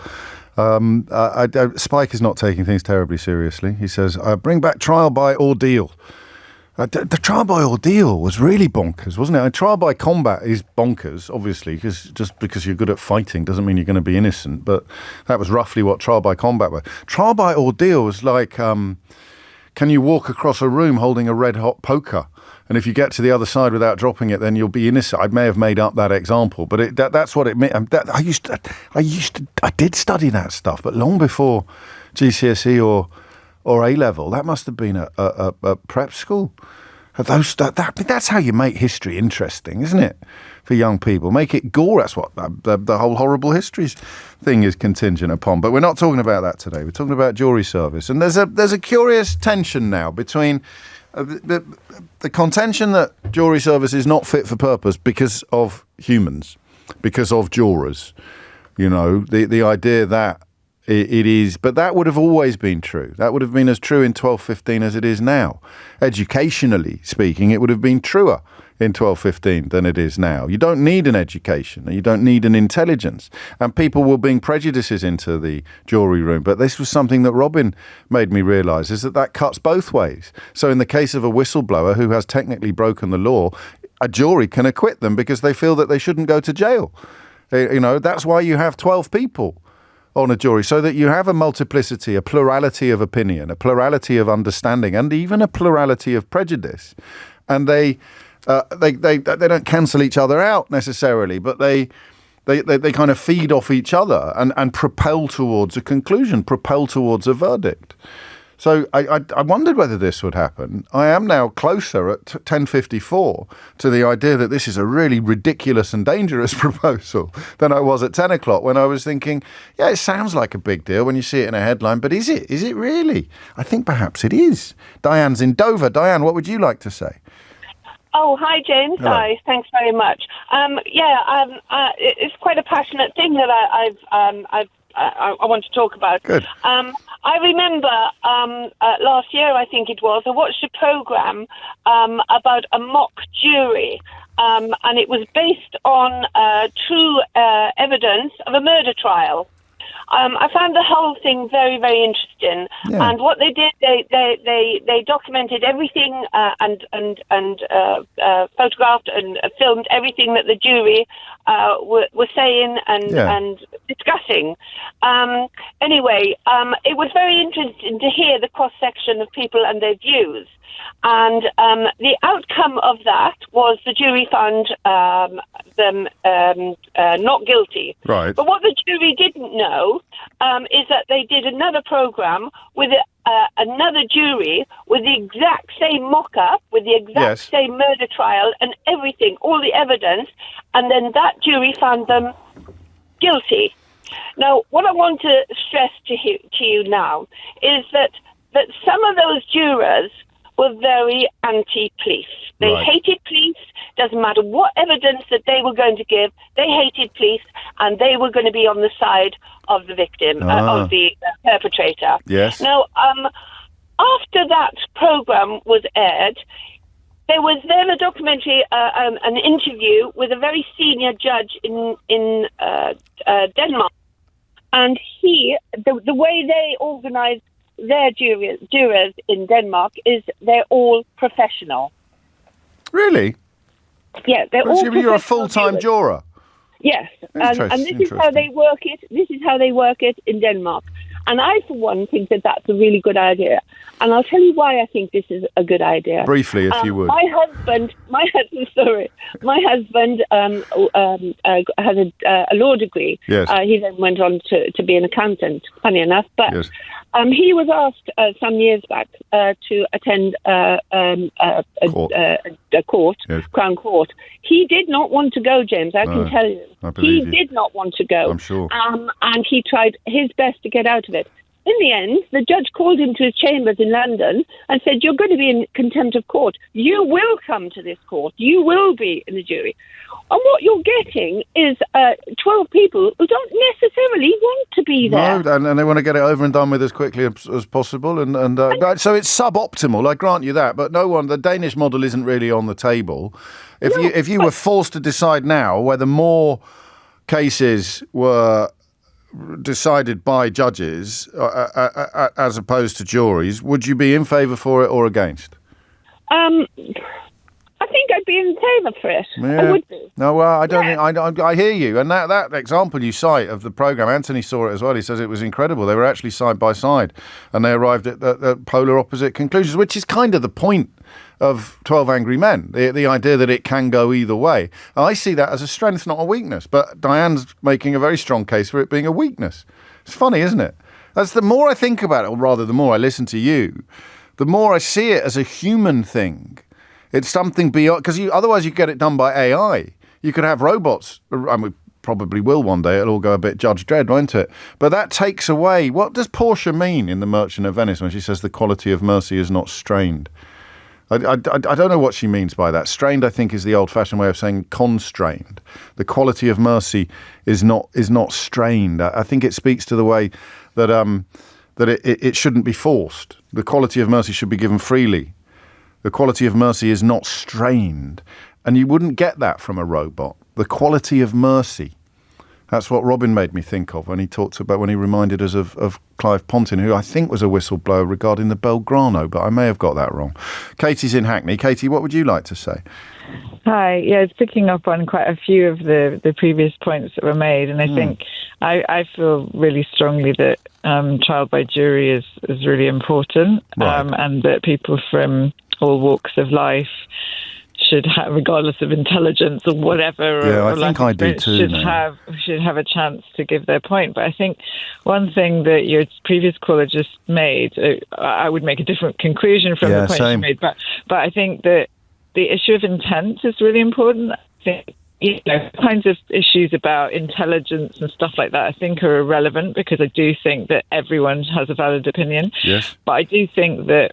Spike is not taking things terribly seriously. He says, bring back trial by ordeal. The trial by ordeal was really bonkers, wasn't it? Trial by combat is bonkers, obviously, because just because you're good at fighting doesn't mean you're going to be innocent. But that was roughly what trial by combat was. Trial by ordeal was like, can you walk across a room holding a red-hot poker? And if you get to the other side without dropping it, then you'll be innocent. I may have made up that example, but that's what it meant. I did study that stuff, but long before GCSE or A-level. That must have been a prep school. That's how you make history interesting, isn't it? For young people. Make it gore. That's what the whole horrible histories thing is contingent upon. But we're not talking about that today. We're talking about jury service. And there's a curious tension now between the contention that jury service is not fit for purpose because of humans, because of jurors. The idea that it is, but that would have always been true. That would have been as true in 1215 as it is now. Educationally speaking, it would have been truer in 1215 than it is now. You don't need an education, and you don't need an intelligence. And people will bring prejudices into the jury room. But this was something that Robin made me realise, is that cuts both ways. So in the case of a whistleblower who has technically broken the law, a jury can acquit them because they feel that they shouldn't go to jail. That's why you have 12 people on a jury, so that you have a multiplicity, a plurality of opinion, a plurality of understanding, and even a plurality of prejudice. And they don't cancel each other out necessarily, but they kind of feed off each other and propel towards a conclusion, propel towards a verdict. So I wondered whether this would happen. I am now closer at 10:54 to the idea that this is a really ridiculous and dangerous proposal than I was at 10 o'clock when I was thinking, yeah, it sounds like a big deal when you see it in a headline, but is it? Is it really? I think perhaps it is. Diane's in Dover. Diane, what would you like to say? Oh, hi, James. Hello. Hi. Thanks very much. It's quite a passionate thing that I want to talk about. Good. I remember last year, I think it was, I watched a program about a mock jury, and it was based on true evidence of a murder trial. I found the whole thing very, very interesting. Yeah. And what they did, they documented everything and photographed and filmed everything that the jury were saying and discussing. Anyway, it was very interesting to hear the cross-section of people and their views. And the outcome of that was the jury found them not guilty. Right. But what the jury didn't know is that they did another programme with another jury with the exact same mock-up, with the exact same murder trial and everything, all the evidence, and then that jury found them guilty. Now, what I want to stress to you now is that some of those jurors were very anti-police. They hated police. Doesn't matter what evidence that they were going to give. They hated police, and they were going to be on the side of the victim, of the perpetrator. Yes. Now, after that programme was aired, there was then a documentary, an interview with a very senior judge in Denmark, and the way they organised their jurors in Denmark is they're all professional. Really? Yeah, they're all professional. You're a full-time juror? Yes, and this is how they work it. This is how they work it in Denmark. And I, for one, think that that's a really good idea. And I'll tell you why I think this is a good idea. Briefly, if you would. My husband has a law degree. Yes. He then went on to be an accountant, funny enough. But he was asked some years back to attend a court, Crown Court. He did not want to go, James, I can tell you. He did not want to go. I'm sure. And he tried his best to get out of it. In the end, the judge called him to his chambers in London and said, you're going to be in contempt of court. You will come to this court. You will be in the jury. And what you're getting is 12 people who don't necessarily want to be there. No, and they want to get it over and done with as quickly as possible. So it's suboptimal, I grant you that. But the Danish model isn't really on the table. If you were forced to decide now whether more cases were decided by judges as opposed to juries, would you be in favour for it or against? I think I'd be in favour for it. Yeah. I would be. No, well, I don't think... I hear you. And that example you cite of the programme, Anthony saw it as well. He says it was incredible. They were actually side by side and they arrived at the polar opposite conclusions, which is kind of the point of 12 Angry Men, the idea that it can go either way. And I see that as a strength, not a weakness. But Diane's making a very strong case for it being a weakness. It's funny, isn't it? That's the more I think about it, or rather the more I listen to you, the more I see it as a human thing. It's something beyond, because otherwise you get it done by AI. You could have robots, and we probably will one day, it'll all go a bit Judge Dredd, won't it? But that takes away, what does Portia mean in The Merchant of Venice when she says the quality of mercy is not strained? I don't know what she means by that. Strained, I think, is the old-fashioned way of saying constrained. The quality of mercy is not strained. I think it speaks to the way that it shouldn't be forced. The quality of mercy should be given freely. The quality of mercy is not strained. And you wouldn't get that from a robot. The quality of mercy. That's what Robin made me think of when he reminded us of Clive Pontin, who I think was a whistleblower regarding the Belgrano, but I may have got that wrong. Katie's in Hackney. Katie, what would you like to say? Hi. Yeah, it's picking up on quite a few of the previous points that were made, and I think I feel really strongly that trial by jury is really important, and that people from all walks of life should have, regardless of intelligence or whatever, I think I do too, should have a chance to give their point. But I think one thing that your previous caller just made, I would make a different conclusion from the point she made. But I think that the issue of intent is really important. I think kinds of issues about intelligence and stuff like that I think are irrelevant, because I do think that everyone has a valid opinion. Yes. But I do think that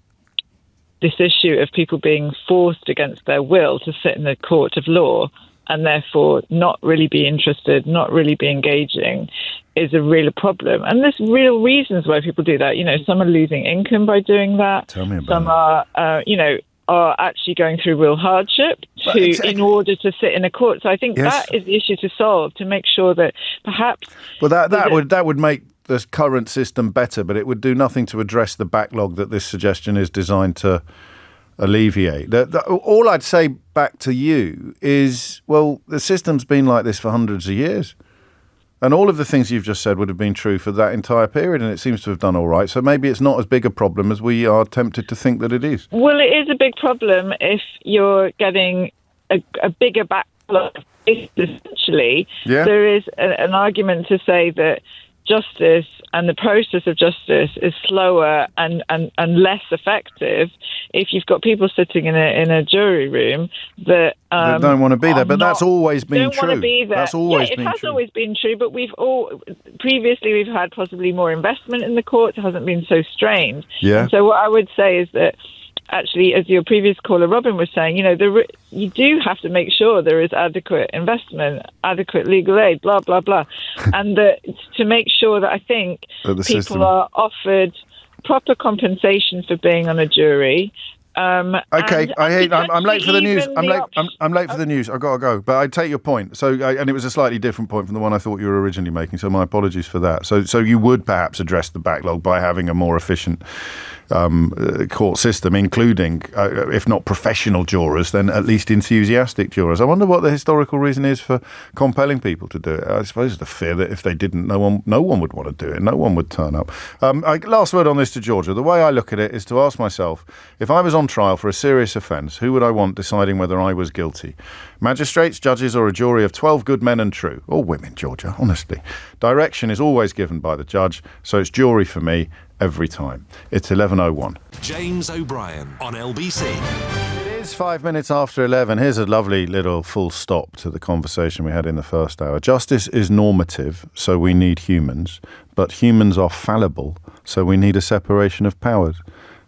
this issue of people being forced against their will to sit in the court of law and therefore not really be interested, not really be engaging, is a real problem. And there's real reasons why people do that. Some are losing income by doing that. Tell me about Some are, are actually going through real hardship in order to sit in a court. So I think that is the issue to solve, to make sure that perhaps... Well, that would make the current system better, but it would do nothing to address the backlog that this suggestion is designed to alleviate. All I'd say back to you is, well, the system's been like this for hundreds of years. And all of the things you've just said would have been true for that entire period, and it seems to have done all right. So maybe it's not as big a problem as we are tempted to think that it is. Well, it is a big problem if you're getting a bigger backlog. Essentially, there is an argument to say that justice and the process of justice is slower and less effective if you've got people sitting in a jury room that don't want to be there. But that's always been true. Want to be there. That's always been true. It has always been true, but we've had possibly more investment in the courts. It hasn't been so strained. Yeah. And so what I would say is that, actually, as your previous caller Robin was saying, you do have to make sure there is adequate investment, adequate legal aid, blah blah blah, and to make sure that I think people are offered proper compensation for being on a jury. I'm late for the news. I'm late for the news. I've got to go. But I take your point. So, and it was a slightly different point from the one I thought you were originally making. So my apologies for that. So you would perhaps address the backlog by having a more efficient court system, including, if not professional jurors, then at least enthusiastic jurors. I wonder what the historical reason is for compelling people to do it. I suppose the fear that if they didn't, no one would want to do it. No one would turn up. Last word on this to Georgia. The way I look at it is to ask myself, if I was on trial for a serious offence, who would I want deciding whether I was guilty? Magistrates, judges, or a jury of 12 good men and true? Or women, Georgia, honestly. Direction is always given by the judge, so it's jury for me every time. It's 11:01. James O'Brien on LBC. It is 5 minutes after 11. Here's a lovely little full stop to the conversation we had in the first hour. Justice is normative, so we need humans, but humans are fallible, so we need a separation of powers.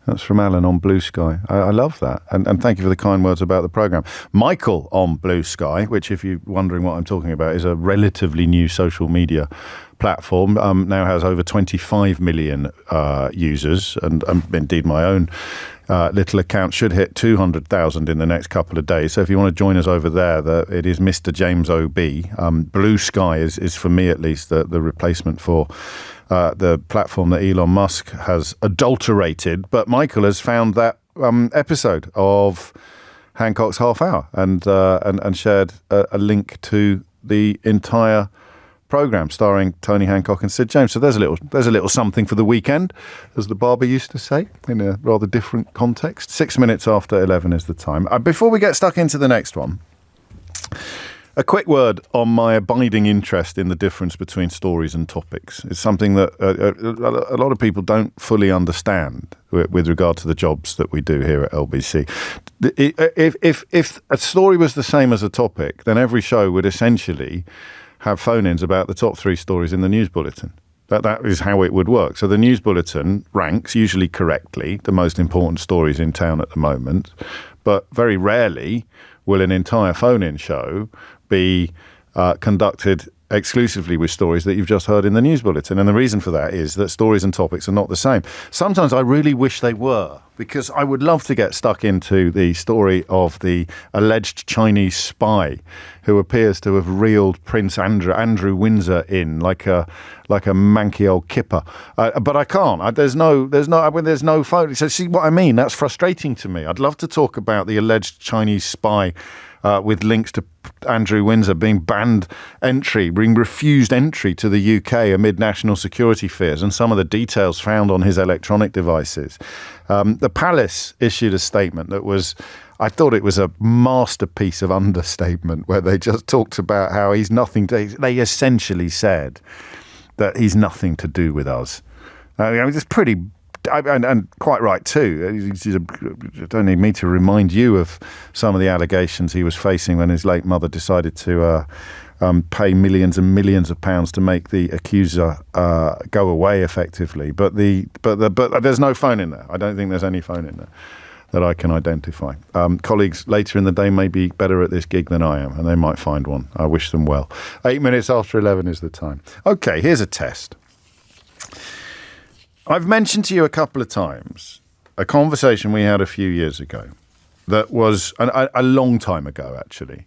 That's from Alan on Blue Sky. I love that. And thank you for the kind words about the programme. Michael on Blue Sky, which, if you're wondering what I'm talking about, is a relatively new social media platform, now has over 25 million users. And indeed, my own little account should hit 200,000 in the next couple of days. So if you want to join us over there, it is Mr. James O.B. Blue Sky is, for me at least, the replacement for the platform that Elon Musk has adulterated. But Michael has found that episode of Hancock's Half Hour and shared a link to the entire programme starring Tony Hancock and Sid James. So there's a little something for the weekend, as the barber used to say, in a rather different context. 6 minutes after 11 is the time. Before we get stuck into the next one, a quick word on my abiding interest in the difference between stories and topics. It's something that a lot of people don't fully understand with regard to the jobs that we do here at LBC. If a story was the same as a topic, then every show would essentially have phone-ins about the top 3 stories in the news bulletin. That is how it would work. So the news bulletin ranks, usually correctly, the most important stories in town at the moment, but very rarely will an entire phone-in show be conducted exclusively with stories that you've just heard in the news bulletin. And the reason for that is that stories and topics are not the same. Sometimes I really wish they were, because I would love to get stuck into the story of the alleged Chinese spy who appears to have reeled Prince Andrew Windsor in like a manky old kipper. But I can't. There's no phone. So see what I mean? That's frustrating to me. I'd love to talk about the alleged Chinese spy with links to Andrew Windsor being refused entry to the UK amid national security fears, and some of the details found on his electronic devices. The Palace issued a statement that I thought it was a masterpiece of understatement, where they just talked about how he's nothing to... They essentially said that he's nothing to do with us. It's pretty... And quite right too. You don't need me to remind you of some of the allegations he was facing when his late mother decided to pay millions and millions of pounds to make the accuser go away effectively. But there's no phone in there. I don't think there's any phone in there that I can identify. Colleagues later in the day may be better at this gig than I am, and they might find one. I wish them well. 8 minutes after 11 is the time. Okay, here's a test. I've mentioned to you a couple of times a conversation we had a few years ago that was a long time ago, actually.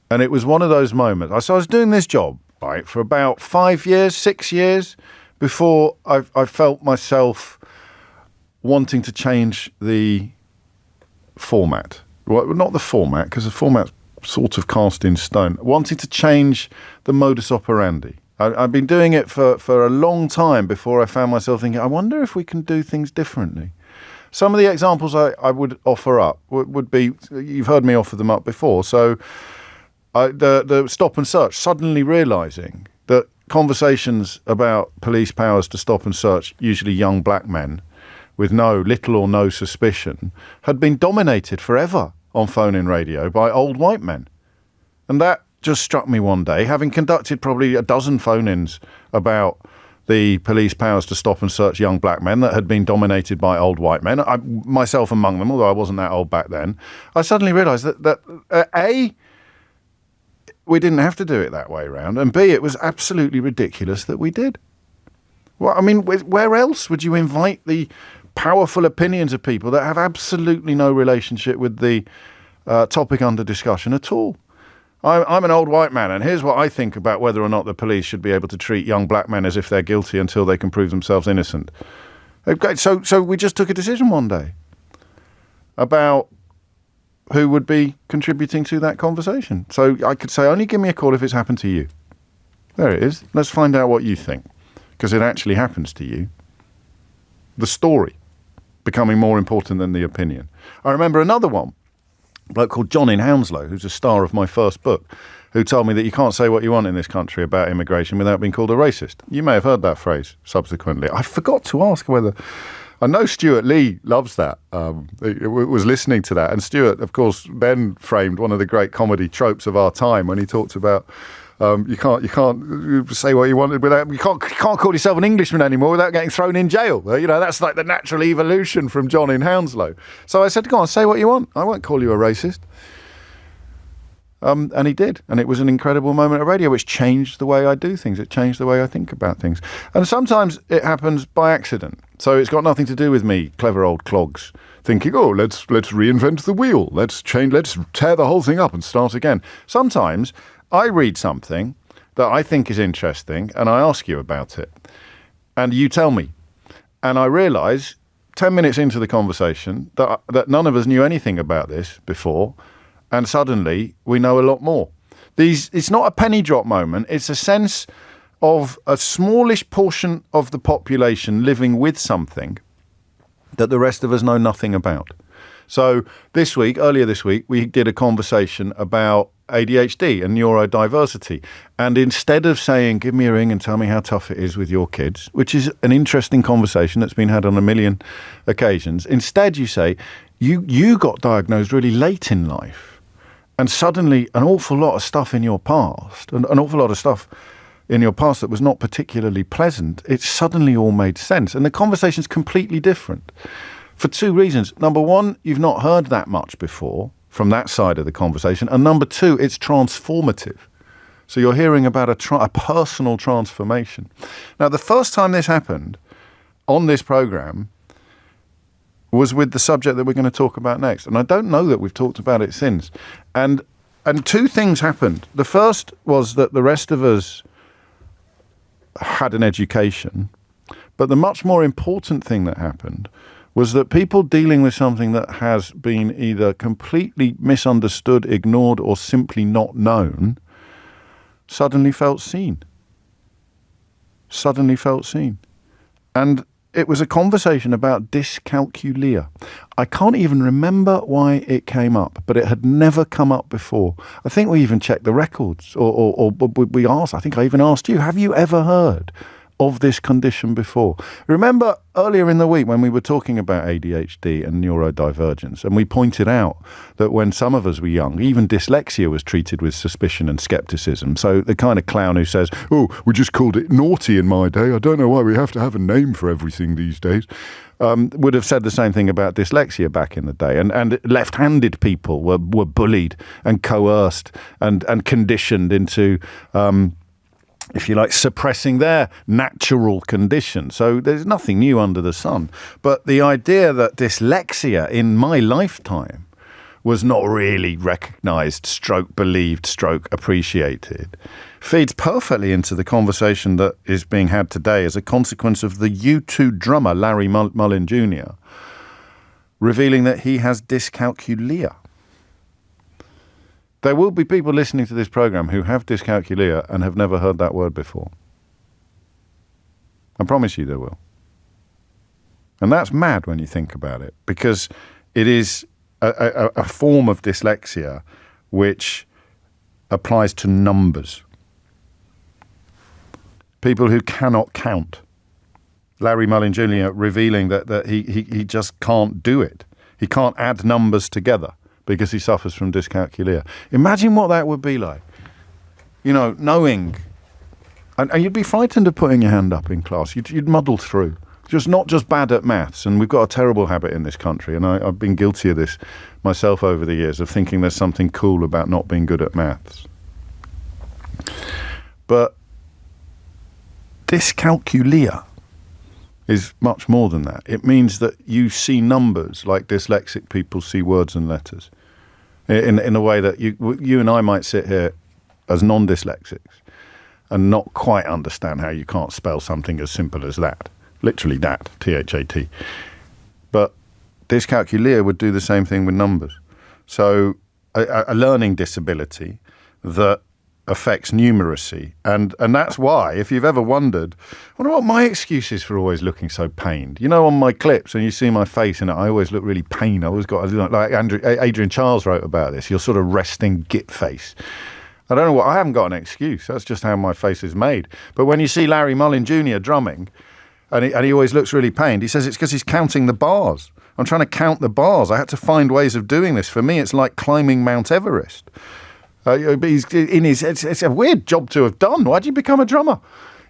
And it was one of those moments. So I was doing this job, right, for about 5 years, 6 years, before I felt myself wanting to change the format. Well, not the format, because the format's sort of cast in stone. Wanting to change the modus operandi. I've been doing it for a long time before I found myself thinking, I wonder if we can do things differently. Some of the examples I would offer up would be, you've heard me offer them up before, so the stop and search, suddenly realising that conversations about police powers to stop and search usually young black men with little or no suspicion had been dominated forever on phone-in radio by old white men. And that just struck me one day, having conducted probably a dozen phone-ins about the police powers to stop and search young black men that had been dominated by old white men, myself among them, although I wasn't that old back then. I suddenly realised that A, we didn't have to do it that way around, and B, it was absolutely ridiculous that we did. Well, I mean, where else would you invite the powerful opinions of people that have absolutely no relationship with the topic under discussion at all? I'm an old white man, and here's what I think about whether or not the police should be able to treat young black men as if they're guilty until they can prove themselves innocent. Okay, so we just took a decision one day about who would be contributing to that conversation. So I could say, only give me a call if it's happened to you. There it is. Let's find out what you think, because it actually happens to you. The story becoming more important than the opinion. I remember another one, a bloke called John in Hounslow, who's a star of my first book, who told me that you can't say what you want in this country about immigration without being called a racist. You may have heard that phrase subsequently. I forgot to ask whether... I know Stuart Lee loves that. He was listening to that. And Stuart, of course, Ben framed one of the great comedy tropes of our time when he talked about you can't say what you wanted without... You can't call yourself an Englishman anymore without getting thrown in jail. You know, that's like the natural evolution from John in Hounslow. So I said, go on, say what you want. I won't call you a racist. And he did. And it was an incredible moment of radio which changed the way I do things. It changed the way I think about things. And sometimes it happens by accident. So it's got nothing to do with me, clever old clogs, thinking, oh, let's reinvent the wheel. Let's tear the whole thing up and start again. Sometimes I read something that I think is interesting and I ask you about it. And you tell me. And I realise 10 minutes into the conversation that none of us knew anything about this before. And suddenly we know a lot more. It's not a penny drop moment. It's a sense of a smallish portion of the population living with something that the rest of us know nothing about. So earlier this week, we did a conversation about ADHD and neurodiversity. And instead of saying, give me a ring and tell me how tough it is with your kids, which is an interesting conversation that's been had on a million occasions, instead you say, you got diagnosed really late in life. And suddenly an awful lot of stuff in your past, an awful lot of stuff in your past that was not particularly pleasant, it suddenly all made sense. And the conversation's completely different for two reasons. Number one, you've not heard that much before from that side of the conversation. And number two, it's transformative. So you're hearing about a personal transformation. Now, the first time this happened on this programme was with the subject that we're going to talk about next. And I don't know that we've talked about it since. And two things happened. The first was that the rest of us had an education. But the much more important thing that happened was that people dealing with something that has been either completely misunderstood, ignored, or simply not known suddenly felt seen. And it was a conversation about dyscalculia. I can't even remember why it came up, but it had never come up before. I think we even checked the records, or we asked, I think I even asked you, have you ever heard of this condition before? Remember earlier in the week when we were talking about ADHD and neurodivergence, and we pointed out that when some of us were young, even dyslexia was treated with suspicion and skepticism. So the kind of clown who says, oh, we just called it naughty in my day, I don't know why we have to have a name for everything these days, would have said the same thing about dyslexia back in the day. And left-handed people were bullied and coerced and conditioned into if you like, suppressing their natural condition. So there's nothing new under the sun. But the idea that dyslexia in my lifetime was not really recognised, stroke believed, stroke appreciated, feeds perfectly into the conversation that is being had today as a consequence of the U2 drummer Larry Mullen Jr. revealing that he has dyscalculia. There will be people listening to this programme who have dyscalculia and have never heard that word before. I promise you there will. And that's mad when you think about it, because it is a form of dyslexia which applies to numbers. People who cannot count. Larry Mullen Jr. revealing that he just can't do it. He can't add numbers together because he suffers from dyscalculia. Imagine what that would be like. You know, knowing, and you'd be frightened of putting your hand up in class. You'd muddle through. Not just bad at maths, and we've got a terrible habit in this country, and I've been guilty of this myself over the years, of thinking there's something cool about not being good at maths. But dyscalculia is much more than that. It means that you see numbers like dyslexic people see words and letters, in a way that you and I might sit here as non-dyslexics and not quite understand how you can't spell something as simple as that. Literally that, T-H-A-T. But dyscalculia would do the same thing with numbers. So a learning disability that affects numeracy. And that's why, if you've ever wondered, I wonder what my excuse is for always looking so pained. You know, on my clips, when you see my face in it, I always look really pained. I always got, like Adrian Charles wrote about this, your sort of resting git face. I don't know what, I haven't got an excuse. That's just how my face is made. But when you see Larry Mullen Jr. drumming, and he always looks really pained. He says it's because he's counting the bars. I'm trying to count the bars. I had to find ways of doing this. For me, it's like climbing Mount Everest. It's a weird job to have done. Why'd you become a drummer?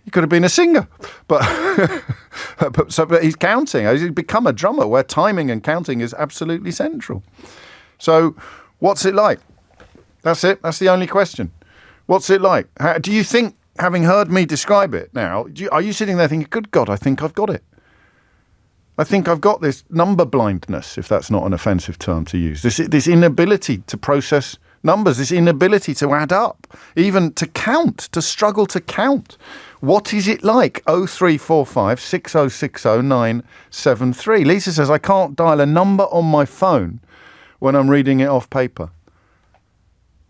You could have been a singer. But he's counting. He's become a drummer where timing and counting is absolutely central. So what's it like? That's it. That's the only question. What's it like? Do you think, having heard me describe it now, are you sitting there thinking, good God, I think I've got it. I think I've got this number blindness, if that's not an offensive term to use. This inability to process numbers, this inability to add up, even to count, to struggle to count. What is it like? 0345 6060 973. Lisa says, I can't dial a number on my phone when I'm reading it off paper.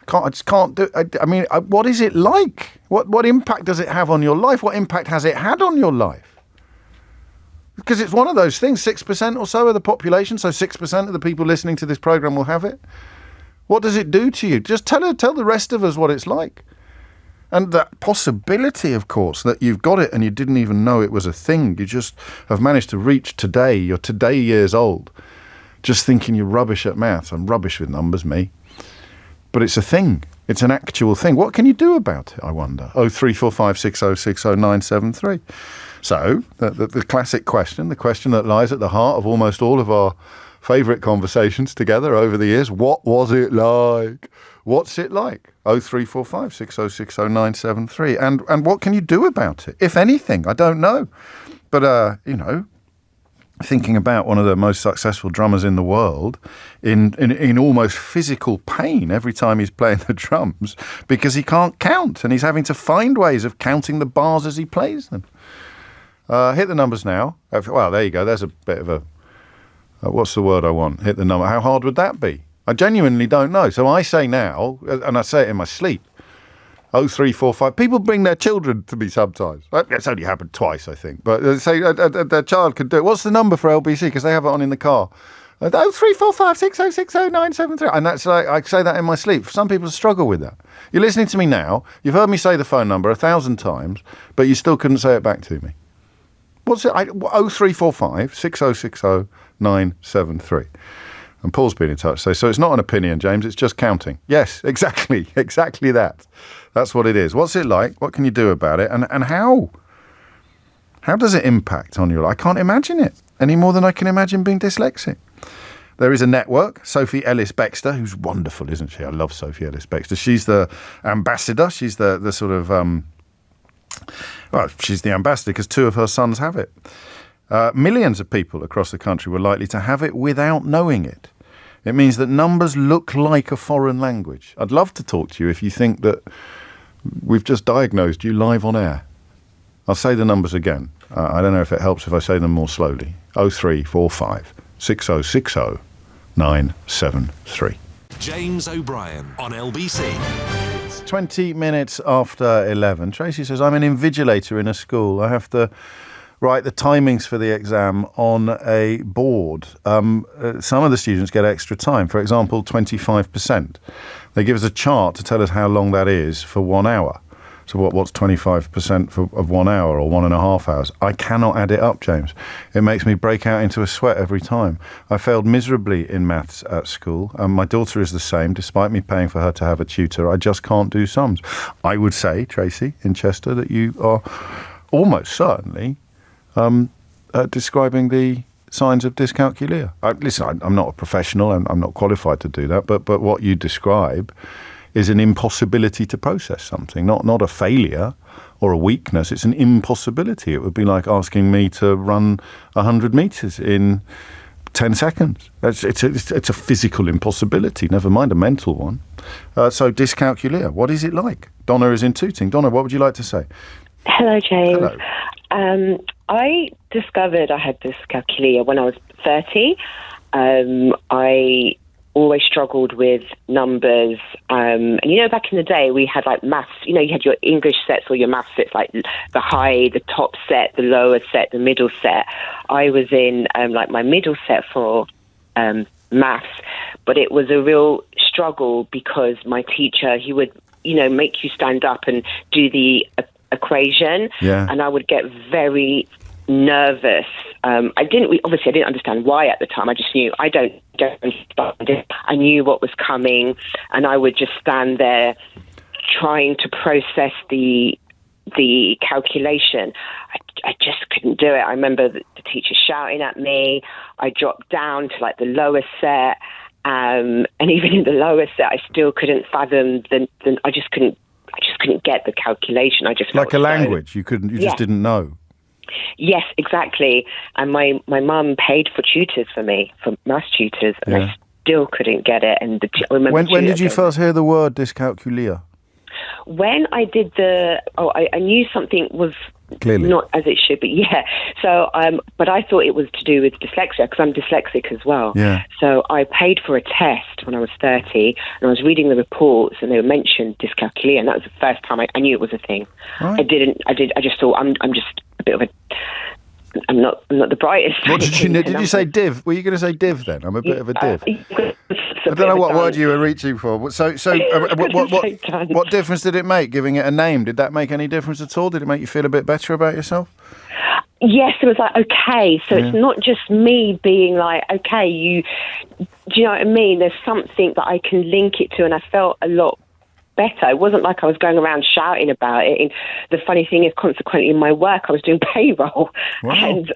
I just can't do. I mean, what is it like? What impact does it have on your life? What impact has it had on your life? Because it's one of those things. 6% or so of the population, so 6% of the people listening to this program will have it. What does it do to you? Just tell the rest of us what it's like. And that possibility, of course, that you've got it and you didn't even know it was a thing. You just have managed to reach today. You're today years old, just thinking you're rubbish at maths. I'm rubbish with numbers, me. But it's a thing. It's an actual thing. What can you do about it, I wonder? 0345 6060 973. So, the classic question, the question that lies at the heart of almost all of our favourite conversations together over the years, what was it like? What's it like? 0345 6060 973. And what can you do about it? If anything, I don't know. But, thinking about one of the most successful drummers in the world in almost physical pain every time he's playing the drums because he can't count and he's having to find ways of counting the bars as he plays them. Hit the numbers now. Well, there you go. There's a bit of a... what's the word I want? Hit the number. How hard would that be? I genuinely don't know. So I say now, and I say it in my sleep, 0345. People bring their children to me sometimes. It's only happened twice, I think. But they say their child could do it. What's the number for LBC? Because they have it on in the car. 0345 6060 973. And that's like, I say that in my sleep. Some people struggle with that. You're listening to me now. You've heard me say the phone number 1,000 times, but you still couldn't say it back to me. What's it? 0345 6060 973. And Paul's been in touch. So it's not an opinion, James. It's just counting. Yes, exactly that. That's what it is. What's it like? What can you do about it? And how? How does it impact on your life? I can't imagine it any more than I can imagine being dyslexic. There is a network, Sophie Ellis-Bextor, who's wonderful, isn't she? I love Sophie Ellis-Bextor. She's the ambassador. She's the sort of... she's the ambassador because 2 of her sons have it. Millions of people across the country were likely to have it without knowing it. It means that numbers look like a foreign language. I'd love to talk to you if you think that we've just diagnosed you live on air. I'll say the numbers again. I don't know if it helps if I say them more slowly. 0345 6060 973. James O'Brien on LBC. It's 20 minutes after 11. Tracy says, I'm an invigilator in a school. I have to write the timings for the exam on a board. Some of the students get extra time. For example, 25%. They give us a chart to tell us how long that is for 1 hour. So what's 25% of 1 hour or 1.5 hours? I cannot add it up, James. It makes me break out into a sweat every time. I failed miserably in maths at school. My daughter is the same. Despite me paying for her to have a tutor, I just can't do sums. I would say, Tracy, in Chester, that you are almost certainly describing the signs of dyscalculia. Listen, I'm not a professional. I'm not qualified to do that. But what you describe is an impossibility to process something, not a failure or a weakness. It's an impossibility. It would be like asking me to run 100 metres in 10 seconds. It's a physical impossibility, never mind a mental one. So dyscalculia, what is it like? Donna is in Tooting. Donna, what would you like to say? Hello, James. Hello. I discovered I had dyscalculia when I was 30. I always struggled with numbers. And, back in the day, we had, maths. You had your English sets or your maths sets, like the high, the top set, the lower set, the middle set. I was in, my middle set for maths, but it was a real struggle because my teacher, he would, make you stand up and do the equation, and I would get very nervous. I didn't understand why at the time. I just knew I don't understand it. I knew what was coming, and I would just stand there trying to process the calculation. I just couldn't do it. I remember the teacher shouting at me. I dropped down to the lowest set, and even in the lowest set, I still couldn't fathom I just couldn't get the calculation. I just like a language. You just didn't know. Yes, exactly. And my mum paid for tutors for me, for maths tutors, and I still couldn't get it. And when did you first hear the word dyscalculia? When I did I knew something was clearly not as it should be. Yeah. So, but I thought it was to do with dyslexia because I'm dyslexic as well. Yeah. So I paid for a test when I was 30, and I was reading the reports, and they mentioned dyscalculia, and that was the first time I knew it was a thing. Right. I just thought I'm just a bit of a. I'm not the brightest. What did you say? Div? Were you going to say div then? I'm a bit of a div. I don't know what word you were reaching for. So what difference did it make giving it a name? Did that make any difference at all? Did it make you feel a bit better about yourself? Yes, it was okay. So it's not just me being okay. Do you know what I mean? There's something that I can link it to, and I felt a lot better. It wasn't like I was going around shouting about it. And the funny thing is, consequently, in my work, I was doing payroll, and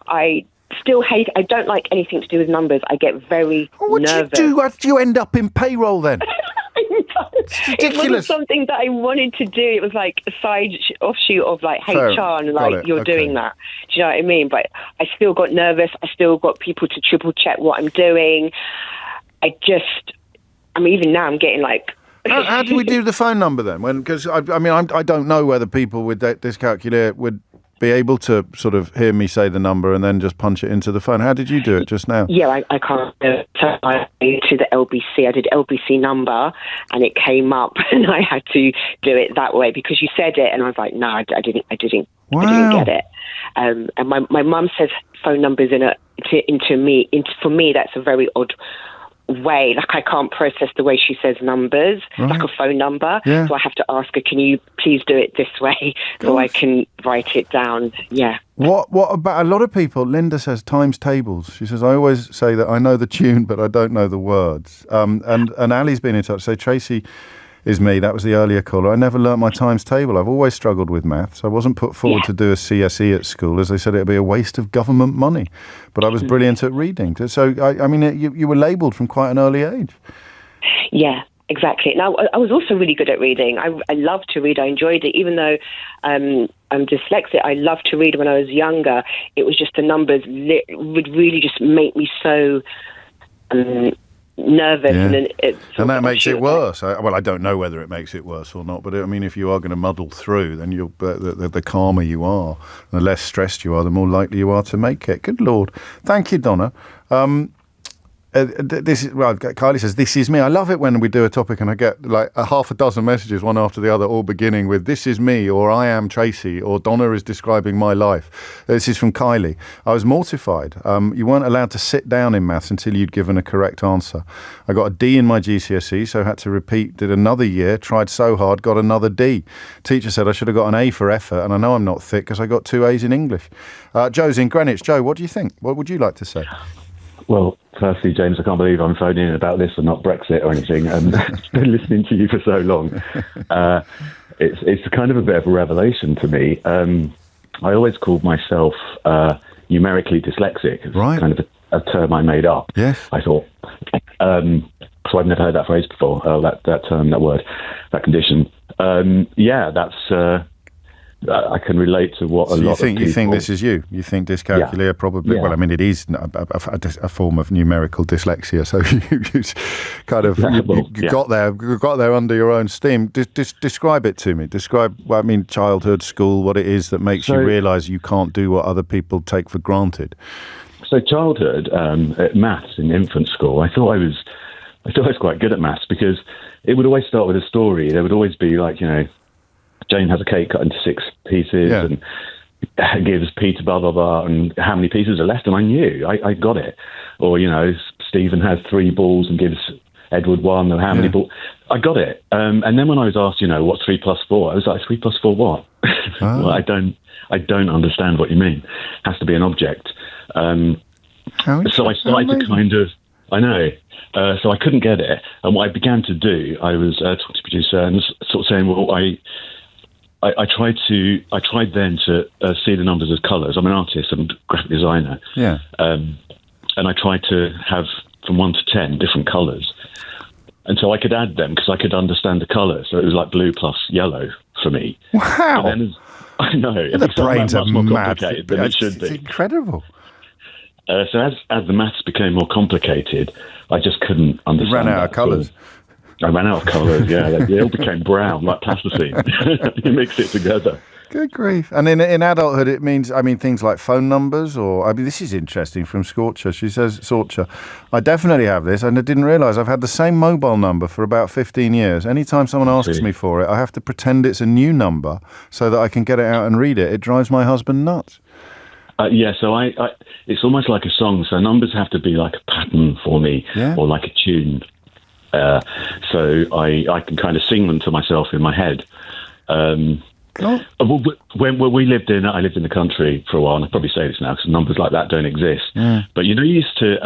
I still I don't like anything to do with numbers. I get very nervous. What did you do? How did you end up in payroll then? It's ridiculous. It wasn't something that I wanted to do. It was like a side offshoot of HR, and you're doing that. Do you know what I mean? But I still got nervous. I still got people to triple check what I'm doing. Even now I'm getting How do we do the phone number then? Because I don't know whether people with dyscalculia would be able to sort of hear me say the number and then just punch it into the phone. How did you do it just now? Yeah, I can't do it. So I went to the LBC. I did LBC number, and it came up, and I had to do it that way because you said it, and I was like, no, I didn't get it. And my mum says phone numbers for me that's a very odd way. I can't process the way she says numbers, like a phone number. Yeah. So I have to ask her, can you please do it this way so I can write it down? Yeah. What about a lot of people? Linda says times tables. She says, I always say that I know the tune, but I don't know the words. And Ali's been in touch. So Tracy is me. That was the earlier caller. I never learnt my times table. I've always struggled with maths. I wasn't put forward to do a CSE at school, as they said it would be a waste of government money. But I was brilliant at reading. So, you were labelled from quite an early age. Yeah, exactly. Now, I was also really good at reading. I loved to read. I enjoyed it. Even though I'm dyslexic, I loved to read when I was younger. It was just the numbers would really just make me so nervous, and that makes it worse. I don't know whether it makes it worse or not, but I mean, if you are going to muddle through, then the calmer you are, the less stressed you are, the more likely you are to make it. Good Lord. Thank you, Donna. Kylie says, this is me. I love it when we do a topic and I get like a half a dozen messages, one after the other, all beginning with this is me, or I am Tracy, or Donna is describing my life. This is from Kylie. I was mortified. You weren't allowed to sit down in maths until you'd given a correct answer. I got a D in my GCSE, so had to repeat, did another year, tried so hard, got another D. Teacher said I should have got an A for effort, and I know I'm not thick because I got 2 A's in English. Joe's in Greenwich. Joe, what do you think? What would you like to say? Well, firstly, James, I can't believe I'm phoning in about this and not Brexit or anything. And been listening to you for so long. It's kind of a bit of a revelation to me. I always called myself numerically dyslexic. It's kind of a term I made up. Yes. I thought. So I've never heard that phrase before. That term, that word, that condition. That's. I can relate to what a lot of people... You think this is you? You think dyscalculia probably... Yeah. Well, I mean, it is a form of numerical dyslexia, so you got there under your own steam. Describe it to me. Describe, childhood, school, what it is that makes you realise you can't do what other people take for granted. So childhood, at maths in infant school, I thought I was quite good at maths because it would always start with a story. There would always be Jane has a cake cut into 6 pieces and gives Peter blah, blah, blah, and how many pieces are left? And I knew, I got it. Or, Stephen has 3 balls and gives Edward 1, or how many balls? I got it. And then when I was asked, what's 3 plus 4? I was like, 3 plus 4 what? Well, I don't understand what you mean. It has to be an object. So I started to kind of, I know. So I couldn't get it. And what I began to do, I was talking to producer and sort of saying, well, I tried then to see the numbers as colours. I'm an artist, I'm a graphic designer. Yeah. And I tried to have from 1 to 10 different colours. And so I could add them because I could understand the colours. So it was like blue plus yellow for me. Wow. I know. The brains are more mad. Complicated than it should be. It's incredible. So as the maths became more complicated, I just couldn't understand. You ran out of colours. I ran out of colours, yeah. They all became brown, like plasticine. You mixed it together. Good grief. And in adulthood, it means, things like phone numbers this is interesting from Scorcher. She says, Sorcher, I definitely have this, and I didn't realise I've had the same mobile number for about 15 years. Anytime someone asks me for it, I have to pretend it's a new number so that I can get it out and read it. It drives my husband nuts. So it's almost like a song. So numbers have to be like a pattern for me, or like a tune. So I can kind of sing them to myself in my head. When I lived in the country for a while, and I probably say this now because numbers like that don't exist. Yeah. But you used to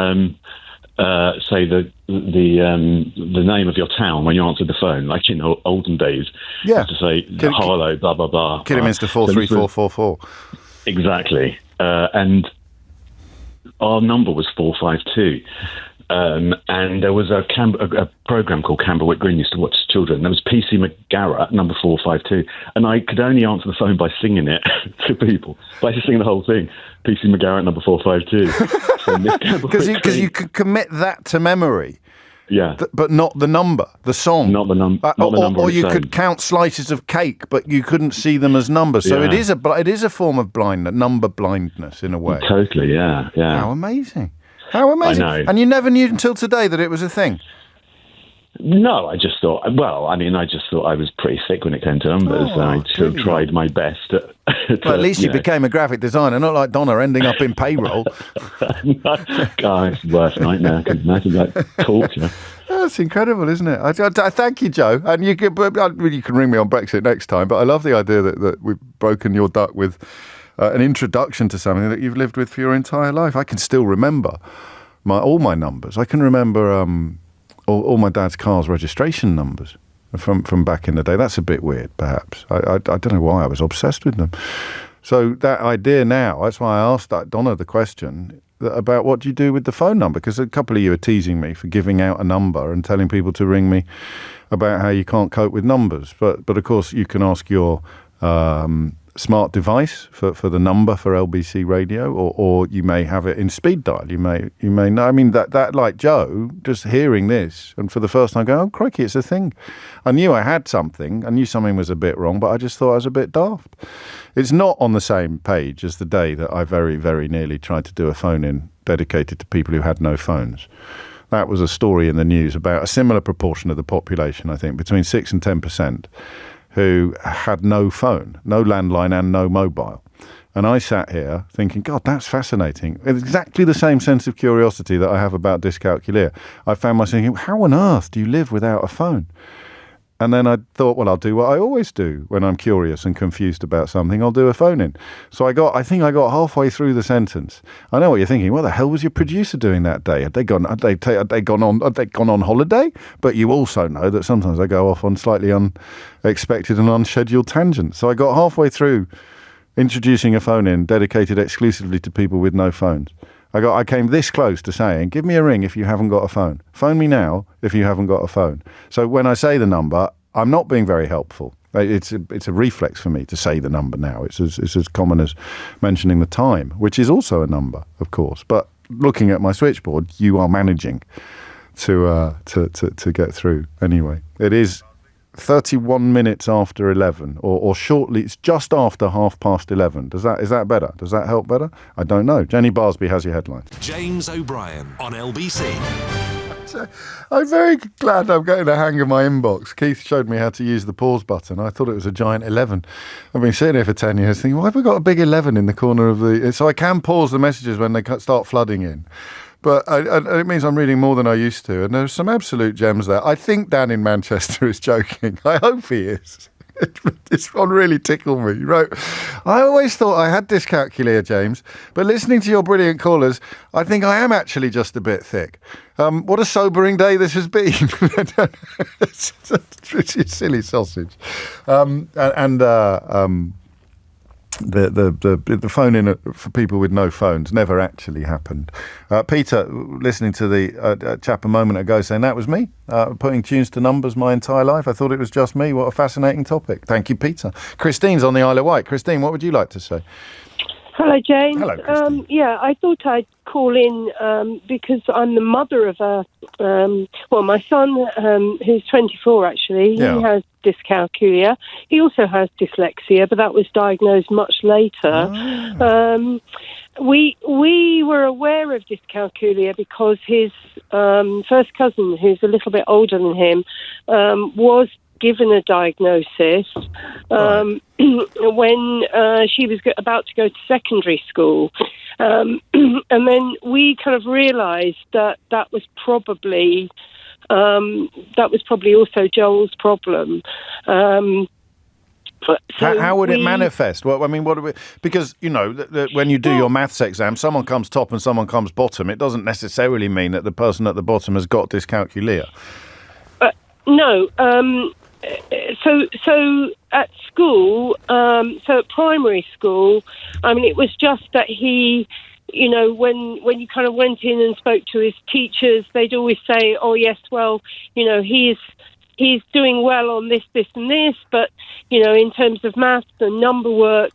say the name of your town when you answered the phone, like in olden days. Yeah. To say Harlow, blah blah blah. Kidderminster 43444. Exactly. And our number was 452. And there was a program called Camberwick Green used to watch children. There was PC McGarrett, number 452. And I could only answer the phone by singing it to people. By just singing the whole thing. PC McGarrett, number 452. Because you could commit that to memory. Yeah. But not the number, the song. Not the number. Or you could count slices of cake, but you couldn't see them as numbers. So it is a form of blindness, number blindness in a way. Totally, yeah. How amazing. How amazing. I know. And you never knew until today that it was a thing? No, I just thought I was pretty thick when it came to numbers. I sort of tried my best. Well, at least you became a graphic designer, not like Donna ending up in payroll. God, it's the worst nightmare. I can imagine that torture. That's incredible, isn't it? I thank you, Joe. And you can ring me on Brexit next time, but I love the idea that we've broken your duck with an introduction to something that you've lived with for your entire life. I can still remember all my numbers. I can remember all my dad's car's registration numbers from back in the day. That's a bit weird, perhaps. I don't know why I was obsessed with them. So that idea now, that's why I asked Donna the question about what do you do with the phone number? Because a couple of you are teasing me for giving out a number and telling people to ring me about how you can't cope with numbers. But of course, you can ask your smart device for the number for LBC Radio, or you may have it in speed dial. You may know. I mean, that like Joe, just hearing this, and for the first time going, oh, crikey, it's a thing. I knew I had something. I knew something was a bit wrong, but I just thought I was a bit daft. It's not on the same page as the day that I very, very nearly tried to do a phone-in dedicated to people who had no phones. That was a story in the news about a similar proportion of the population, I think, between 6 and 10%, who had no phone, no landline and no mobile. And I sat here thinking, God, that's fascinating. It's exactly the same sense of curiosity that I have about dyscalculia. I found myself thinking, how on earth do you live without a phone? And then I thought, well, I'll do what I always do when I'm curious and confused about something. I'll do a phone-in. So I think I got halfway through the sentence. I know what you're thinking. What the hell was your producer doing that day? Had they gone on holiday? But you also know that sometimes they go off on slightly unexpected and unscheduled tangents. So I got halfway through introducing a phone-in dedicated exclusively to people with no phones. I came this close to saying, give me a ring if you haven't got a phone. Phone me now if you haven't got a phone. So when I say the number, I'm not being very helpful. It's a reflex for me to say the number now. It's as common as mentioning the time, which is also a number, of course. But looking at my switchboard, you are managing to get through. Anyway, it is 31 minutes after 11, or shortly, it's just after 11:30. Is that better? Does that help better? I don't know. Jenny Barsby has your headlines. James O'Brien on LBC. So, I'm very glad I'm getting a hang of my inbox. Keith showed me how to use the pause button. I thought it was a giant 11. I've been sitting here for 10 years thinking, why have we got a big 11 in the corner of the... So I can pause the messages when they start flooding in. But it means I'm reading more than I used to. And there's some absolute gems there. I think Dan in Manchester is joking. I hope he is. This one really tickled me. He wrote, I always thought I had dyscalculia, James, but listening to your brilliant callers, I think I am actually just a bit thick. What a sobering day this has been. It's a silly sausage. The phone in for people with no phones never actually happened. Peter, listening to the chap a moment ago saying that was me, putting tunes to numbers my entire life. I thought it was just me. What a fascinating topic. Thank you, Peter. Christine's on the Isle of Wight. Christine, what would you like to say? Hello, James. Hello, Christine. I thought I'd call in because I'm the mother of my son, who's 24, actually. Yeah. He has dyscalculia. He also has dyslexia, but that was diagnosed much later. Oh. We were aware of dyscalculia because his first cousin, who's a little bit older than him, was given a diagnosis when she was about to go to secondary school. And then we kind of realised that was probably also Joel's problem. How would it manifest? Well, I mean, because, you know, when you do your maths exam, someone comes top and someone comes bottom. It doesn't necessarily mean that the person at the bottom has got dyscalculia. No. So at school, so at primary school, I mean, it was just that he, you know, when you kind of went in and spoke to his teachers, they'd always say, oh, yes, well, you know, he's doing well on this, and this, but, you know, in terms of maths and number work,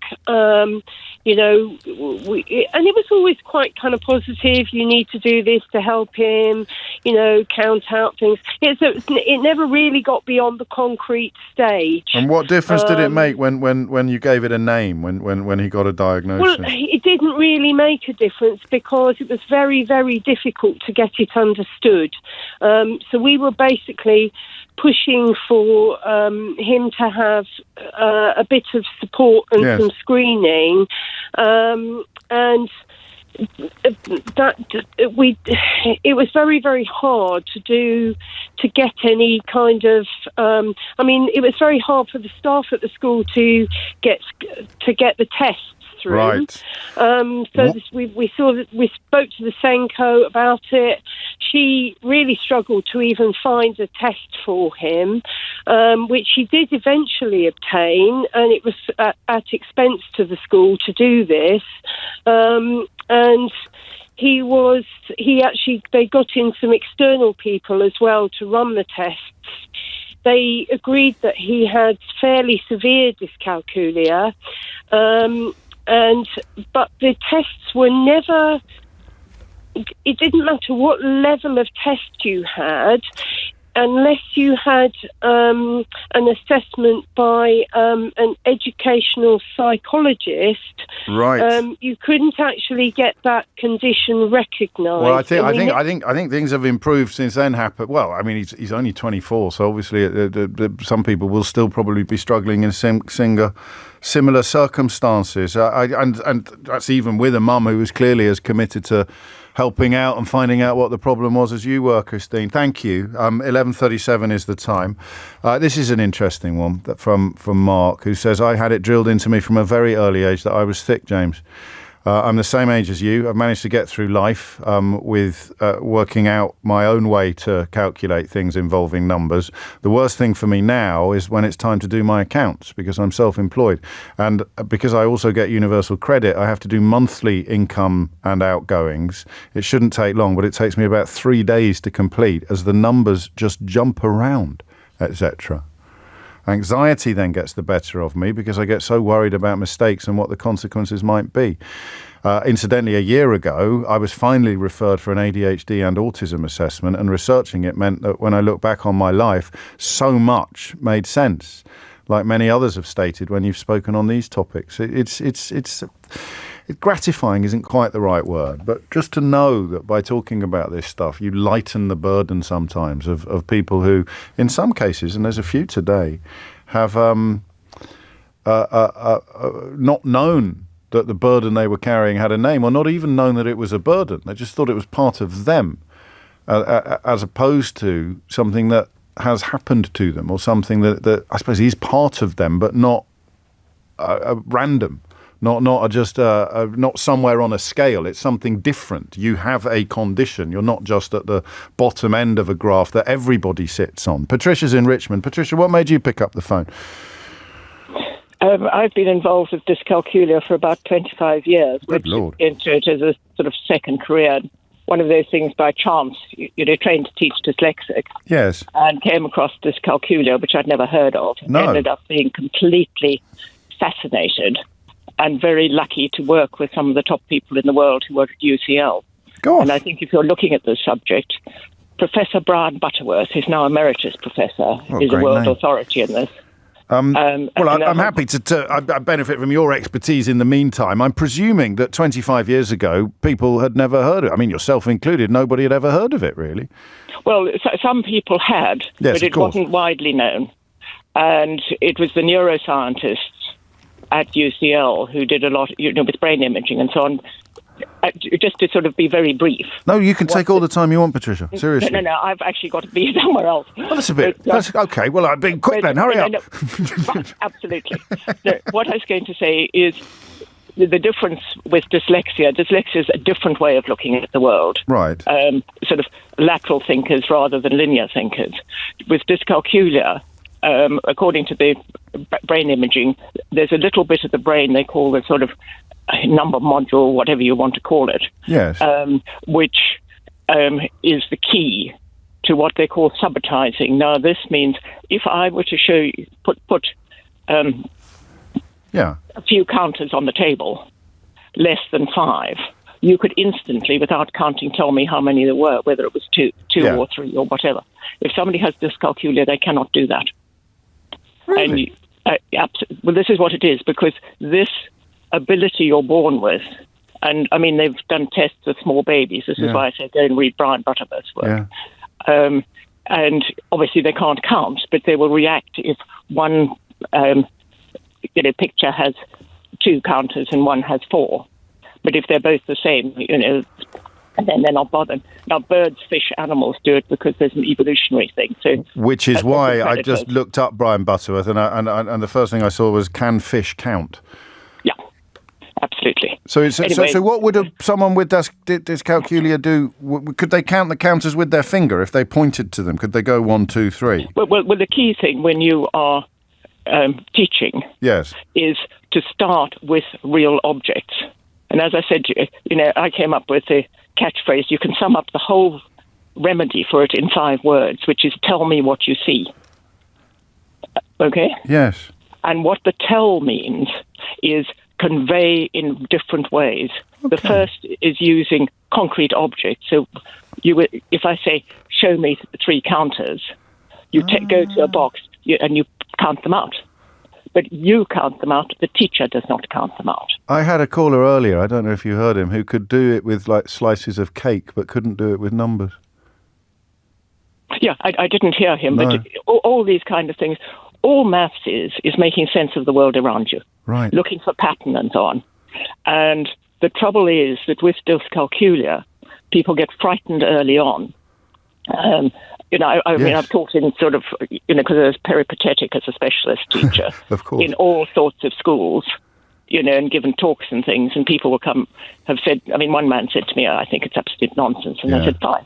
you know, and it was always quite kind of positive. You need to do this to help him, you know, count out things. It never really got beyond the concrete stage. And what difference did it make when you gave it a name, when he got a diagnosis? Well, it didn't really make a difference because it was very, very difficult to get it understood. So we were basically pushing for him to have a bit of support and some screening, and it was very, very hard to get any kind of I mean, it was very hard for the staff at the school to get the tests through. Right. We saw that, we spoke to the Senko about it. She really struggled to even find a test for him, which she did eventually obtain, and it was at expense to the school to do this. And they got in some external people as well to run the tests. they agreed that he had fairly severe dyscalculia, but the tests were never. It didn't matter what level of test you had, unless you had an assessment by an educational psychologist. Right. You couldn't actually get that condition recognised. Well, I think things have improved since then. Well, I mean, he's only 24, so obviously some people will still probably be struggling in similar circumstances. And that's even with a mum who was clearly as committed to helping out and finding out what the problem was as you were, Christine. Thank you. 11:37 is the time. This is an interesting one from Mark, who says, I had it drilled into me from a very early age that I was thick, James. I'm the same age as you. I've managed to get through life with working out my own way to calculate things involving numbers. The worst thing for me now is when it's time to do my accounts, because I'm self-employed. And because I also get universal credit, I have to do monthly income and outgoings. It shouldn't take long, but it takes me about 3 days to complete as the numbers just jump around, etc. Anxiety then gets the better of me because I get so worried about mistakes and what the consequences might be. Incidentally, a year ago, I was finally referred for an ADHD and autism assessment, and researching it meant that when I look back on my life, so much made sense, like many others have stated when you've spoken on these topics. It's gratifying isn't quite the right word, but just to know that by talking about this stuff, you lighten the burden sometimes of people who, in some cases, and there's a few today, have not known that the burden they were carrying had a name, or not even known that it was a burden. They just thought it was part of them, as opposed to something that has happened to them, or something that I suppose is part of them, but not random. Not somewhere on a scale. It's something different. You have a condition. You're not just at the bottom end of a graph that everybody sits on. Patricia's in Richmond. Patricia, what made you pick up the phone? I've been involved with dyscalculia for about 25 years. Good Lord. Into it as a sort of second career. One of those things by chance. You're trained to teach dyslexic. Yes. And came across dyscalculia, which I'd never heard of. No. Ended up being completely fascinated and very lucky to work with some of the top people in the world who work at UCL. Gosh. And I think if you're looking at this subject, Professor Brian Butterworth, who's now emeritus professor, is a world authority in this. I'm happy to benefit from your expertise in the meantime. I'm presuming that 25 years ago, people had never heard of it. I mean, yourself included, nobody had ever heard of it, really. Well, some people had, yes, but it wasn't widely known. And it was the neuroscientists at UCL who did a lot, with brain imaging and so on. Just to sort of be very brief. No, you can take all the time you want, Patricia. Seriously. No, I've actually got to be somewhere else. Well, that's a bit... okay, well, I've been quick then. Hurry up. No, absolutely. What I was going to say is the difference with dyslexia. Dyslexia is a different way of looking at the world. Right. Sort of lateral thinkers rather than linear thinkers. With dyscalculia, according to the brain imaging, there's a little bit of the brain they call the sort of number module, whatever you want to call it, yes, which is the key to what they call subitizing. Now, this means if I were to show you, put a few counters on the table, less than 5, you could instantly, without counting, tell me how many there were, whether it was two or 3 or whatever. If somebody has dyscalculia, they cannot do that. Really? And well, this is what it is, because this ability you're born with, and I mean they've done tests with small babies. This is why I say go and read Brian Butterworth's work. Yeah. And obviously they can't count, but they will react if one picture has 2 counters and one has 4. But if they're both the same, and then they're not bothered. Now, birds, fish, animals do it because there's an evolutionary thing. So, which is why I just looked up Brian Butterworth, and the first thing I saw was, can fish count? Yeah, absolutely. So what would someone with dyscalculia do? Could they count the counters with their finger if they pointed to them? Could they go 1, 2, 3? Well, the key thing when you are teaching, yes, is to start with real objects. And as I said, I came up with the catchphrase, you can sum up the whole remedy for it in 5 words, which is tell me what you see. Okay? Yes. And what the tell means is convey in different ways. Okay. The first is using concrete objects. So if I say, show me 3 counters, you go to a box and you count them out. But you count them out. The teacher does not count them out. I had a caller earlier, I don't know if you heard him, who could do it with like slices of cake, but couldn't do it with numbers. Yeah, I didn't hear him, No. but all these kind of things. All maths is making sense of the world around you. Right. Looking for pattern and so on. And the trouble is that with dyscalculia, people get frightened early on. I mean, I've taught in sort of, because I was peripatetic as a specialist teacher of course. in all sorts of schools, and given talks and things, and people have said, I mean, one man said to me, I think it's absolute nonsense, and I said, fine.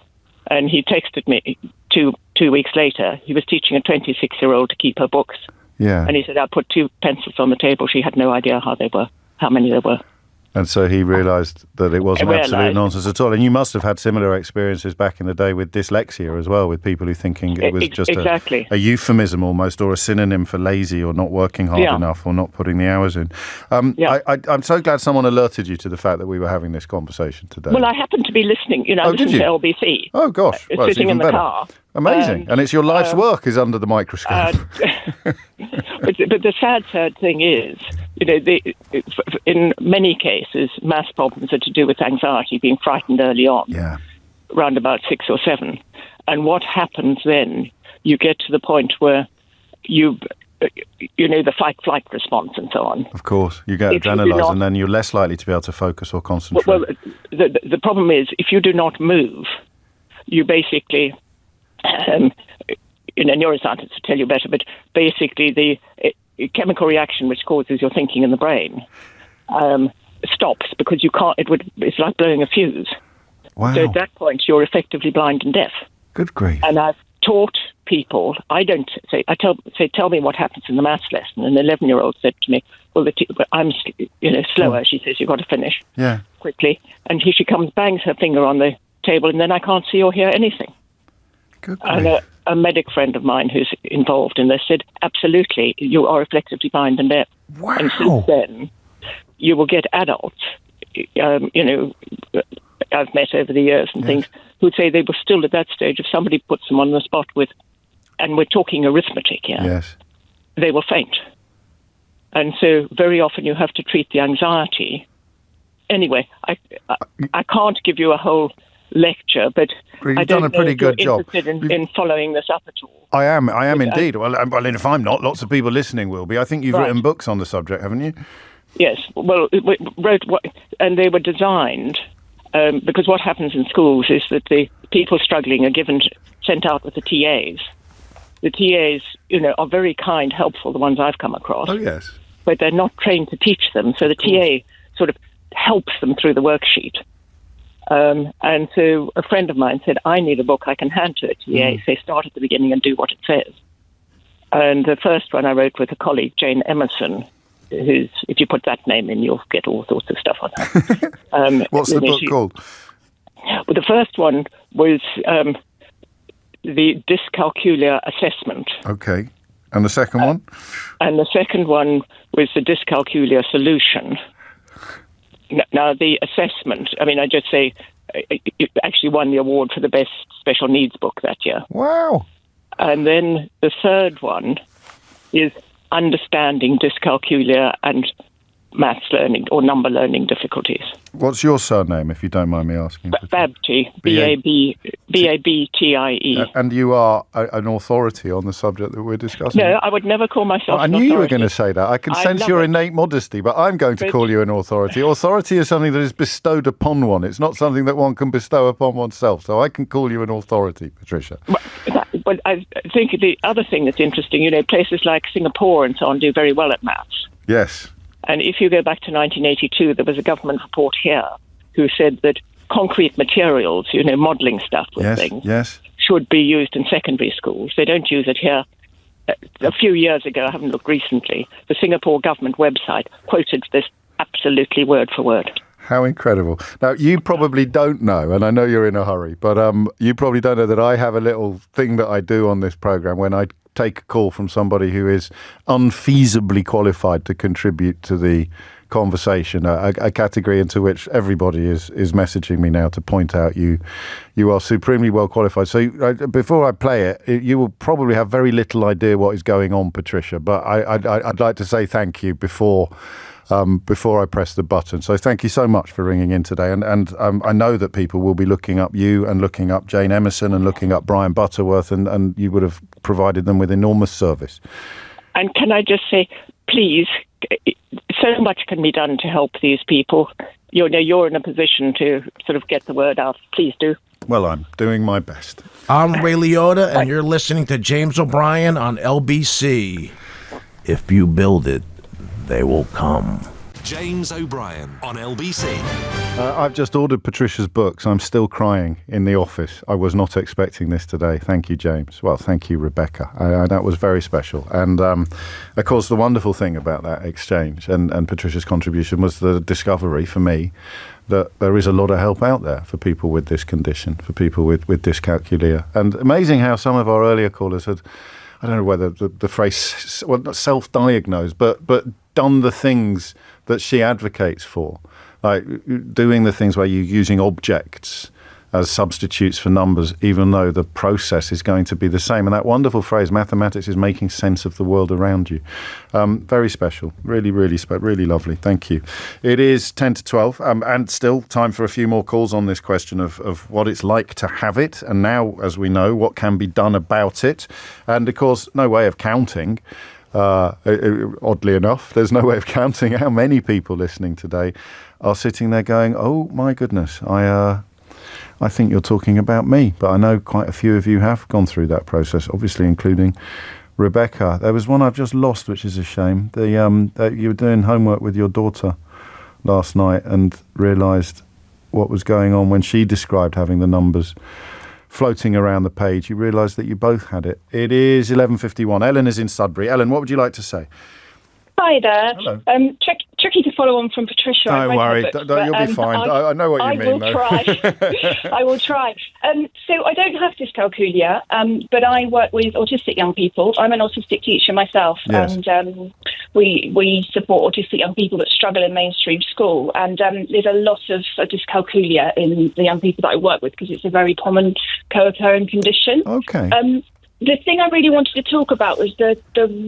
And he texted me 2 weeks later. He was teaching a 26-year-old to keep her books. Yeah. And he said, I put 2 pencils on the table. She had no idea how many there were. And so he realised that it wasn't absolute nonsense at all. And you must have had similar experiences back in the day with dyslexia as well, with people who thinking it was just a euphemism almost, or a synonym for lazy or not working hard enough or not putting the hours in. I'm so glad someone alerted you to the fact that we were having this conversation today. Well, I happened to be listening. I listened to LBC. Oh, gosh. Well, sitting in the car. Amazing. And it's your life's work is under the microscope. But the sad thing is, in many cases, maths problems are to do with anxiety, being frightened early on, around about 6 or 7. And what happens then, you get to the point where the fight-flight response and so on. Of course, you get adrenalised and then you're less likely to be able to focus or concentrate. Well, the problem is, if you do not move, you basically... neuroscientists will tell you better, but basically the chemical reaction which causes your thinking in the brain stops because you can't. It's like blowing a fuse. Wow. So at that point, you're effectively blind and deaf. Good grief. And I've taught people. I don't say. I tell me what happens in the maths lesson. An 11-year-old said to me, "Well, I'm slower." She says, "You've got to finish quickly." And here she comes, bangs her finger on the table, and then I can't see or hear anything. Good grief. And a medic friend of mine who's involved in this said, absolutely, you are reflectively blind and deaf. Wow. And since then, you will get adults, I've met over the years and things, who'd say they were still at that stage. If somebody puts them on the spot and we're talking arithmetic here, they will faint. And so very often you have to treat the anxiety. Anyway, I can't give you a whole lecture, but you've done a pretty good job. Interested in following this up at all? I am indeed. Well, if I'm not, lots of people listening will be. I think you've written books on the subject, haven't you? Yes. Well, we wrote, and they were designed because what happens in schools is that the people struggling are sent out with the TAs. The TAs, are very kind, helpful. The ones I've come across. Oh yes. But they're not trained to teach them, so the TA sort of helps them through the worksheet. And so a friend of mine said, I need a book I can hand to a TA. Say, start at the beginning and do what it says. And the first one I wrote with a colleague, Jane Emerson, who's, if you put that name in, you'll get all sorts of stuff on her. What's the book called? Well, the first one was the dyscalculia assessment. Okay. And the second one? And the second one was the dyscalculia solution. Now, the assessment, I just say, it actually won the award for the best special needs book that year. Wow. And then the third one is understanding dyscalculia and maths learning or number learning difficulties. What's your surname, if you don't mind me asking? Babtie, B-A-B-T-I-E. And you are an authority on the subject that we're discussing? No, I would never call myself an authority. I knew you were going to say that. I can sense your innate modesty, but I'm going to call you an authority. Authority is something that is bestowed upon one. It's not something that one can bestow upon oneself. So I can call you an authority, Patricia. But I think the other thing that's interesting, places like Singapore and so on do very well at maths. Yes. And if you go back to 1982, there was a government report here who said that concrete materials, modelling stuff with things, should be used in secondary schools. They don't use it here. A few years ago, I haven't looked recently, the Singapore government website quoted this absolutely word for word. How incredible. Now, you probably don't know, and I know you're in a hurry, but you probably don't know that I have a little thing that I do on this programme when I take a call from somebody who is unfeasibly qualified to contribute to the conversation, a category into which everybody is messaging me now to point out you are supremely well qualified. So before I play it, you will probably have very little idea what is going on, Patricia, but I'd like to say thank you before I press the button. So thank you so much for ringing in today. And I know that people will be looking up you and looking up Jane Emerson and looking up Brian Butterworth, and you would have provided them with enormous service. And can I just say, please, so much can be done to help these people. You're in a position to sort of get the word out. Please do. Well, I'm doing my best. I'm Ray Liotta, and you're listening to James O'Brien on LBC. If you build it, they will come. James O'Brien on LBC. I've just ordered Patricia's books. I'm still crying in the office. I was not expecting this today. Thank you, James. Well, thank you, Rebecca. That was very special. And, of course, the wonderful thing about that exchange and Patricia's contribution was the discovery for me that there is a lot of help out there for people with this condition, for people with dyscalculia. And amazing how some of our earlier callers had, I don't know whether the phrase, well, not self-diagnosed, but done the things that she advocates for, like doing the things where you're using objects as substitutes for numbers, even though the process is going to be the same. And that wonderful phrase, mathematics is making sense of the world around you. Very special, really lovely. Thank you. It is 10 to 12, and still time for a few more calls on this question of what it's like to have it. And now, as we know, what can be done about it. And of course, no way of counting. Oddly enough, there's no way of counting how many people listening today are sitting there going, oh my goodness, I think you're talking about me. But I know quite a few of you have gone through that process, obviously including Rebecca. There was one I've just lost, which is a shame. That you were doing homework with your daughter last night and realised what was going on when she described having the numbers floating around the page. You realised that you both had it. It is 11:51. Ellen is in Sudbury. Ellen, what would you like to say? Hi there. Hello. Tricky to follow on from Patricia. Don't worry, you'll be fine. I know what you mean, though. I will try. So I don't have dyscalculia, but I work with autistic young people. I'm an autistic teacher myself, yes. And we support autistic young people that struggle in mainstream school. And there's a lot of dyscalculia in the young people that I work with because it's a very common co-occurring condition. Okay. The thing I really wanted to talk about was the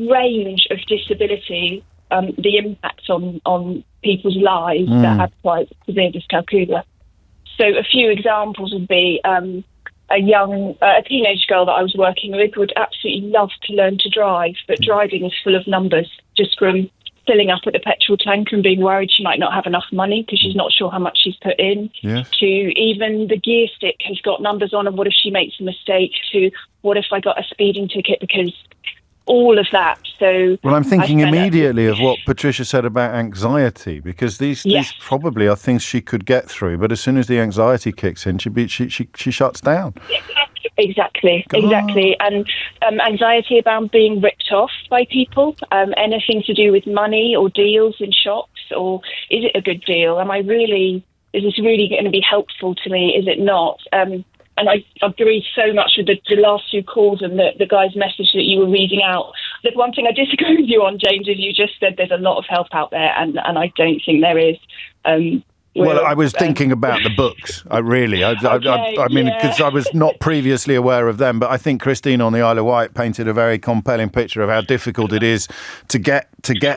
range of disability, the impact on people's lives that have quite severe dyscalculia. So a few examples would be a teenage girl that I was working with would absolutely love to learn to drive, but driving is full of numbers, just from filling up at the petrol tank and being worried she might not have enough money because she's not sure how much she's put in, to even the gear stick has got numbers on and what if she makes a mistake, to what if I got a speeding ticket, because all of that. So, well, I'm thinking immediately of what Patricia said about anxiety, because these probably are things she could get through, but as soon as the anxiety kicks in, she shuts down. Exactly. And anxiety about being ripped off by people, anything to do with money or deals in shops, or is it a good deal? Is this really going to be helpful to me? Is it not? And I agree so much with the last two calls and the guy's message that you were reading out. The one thing I disagree with you on, James, is you just said there's a lot of help out there, and I don't think there is. Well, I was thinking about the books. I mean, because I was not previously aware of them, but I think Christine on the Isle of Wight painted a very compelling picture of how difficult it is to get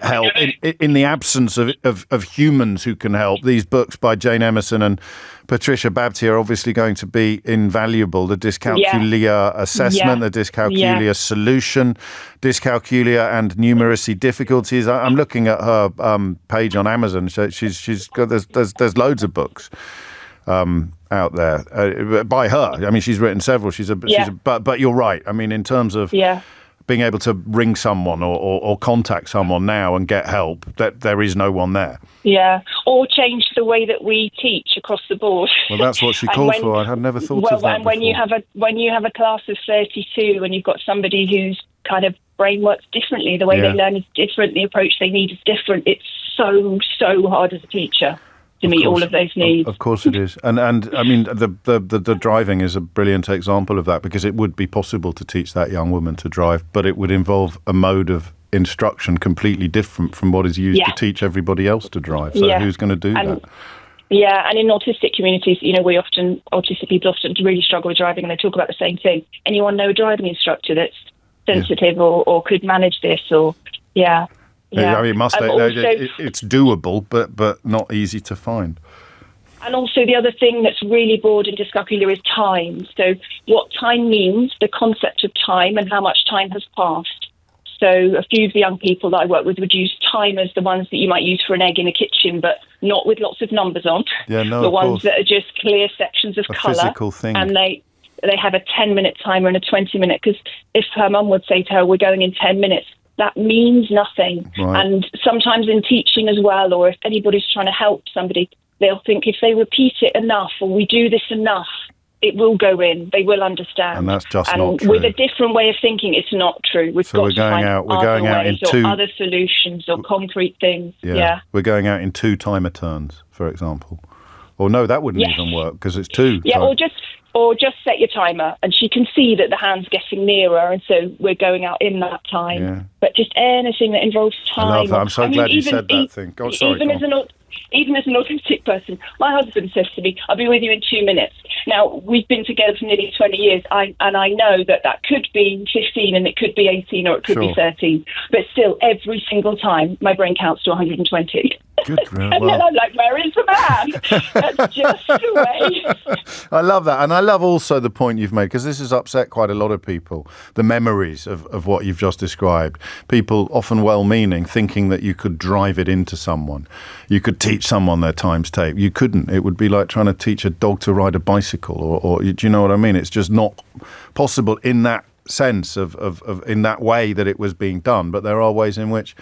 help in the absence of humans who can help. These books by Jane Emerson and Patricia Babty are obviously going to be invaluable. The dyscalculia assessment, the dyscalculia solution, dyscalculia and numeracy difficulties. I'm looking at her page on Amazon. So she's got there's loads of books out there by her. I mean, she's written several. But you're right. I mean, in terms of being able to ring someone or contact someone now and get help, that there is no one there. Yeah, or change the way that we teach across the board. Well, that's what she called for. I had never thought of that. And when you have a class of 32 and you've got somebody whose kind of brain works differently, the way they learn is different, the approach they need is different. It's so hard as a teacher. to meet all of those needs. Of course it is. And I mean, the driving is a brilliant example of that, because it would be possible to teach that young woman to drive, but it would involve a mode of instruction completely different from what is used to teach everybody else to drive. So who's going to do that? Yeah, and in autistic communities, autistic people often really struggle with driving, and they talk about the same thing. Anyone know a driving instructor that's sensitive or could manage this? Or I mean, it's doable, but not easy to find. And also the other thing that's really broad in dyscalculia is time. So what time means, the concept of time and how much time has passed. So a few of the young people that I work with would use timers, the ones that you might use for an egg in a kitchen, but not with lots of numbers on. Yeah, no, the ones that are just clear sections of colour. Physical thing. And they have a 10-minute timer and a 20-minute, because if her mum would say to her, we're going in 10 minutes, that means nothing. Right. And sometimes in teaching as well, or if anybody's trying to help somebody, they'll think if they repeat it enough, or we do this enough, it will go in. They will understand. And that's just and not true. With a different way of thinking, it's not true. We're going out in other solutions or concrete things. Yeah. We're going out in 2 timer turns, for example. Or no, that wouldn't even work, because it's 2. Yeah, or just set your timer, and she can see that the hand's getting nearer, and so we're going out in that time. Yeah. But just anything that involves time. I love that. I'm so glad you said that thing. Even as an autistic person, my husband says to me, I'll be with you in 2 minutes. Now, we've been together for nearly 20 years, and I know that could be 15 and it could be 18 or it could be 13. But still, every single time, my brain counts to 120. Good, and then I'm like, where is the man? That's just the way. I love that. And I love also the point you've made, because this has upset quite a lot of people, the memories of what you've just described. People, often well-meaning, thinking that you could drive it into someone. You could teach someone their times tape. You couldn't. It would be like trying to teach a dog to ride a bicycle, or do you know what I mean? It's just not possible in that sense of in that way that it was being done. But there are ways in which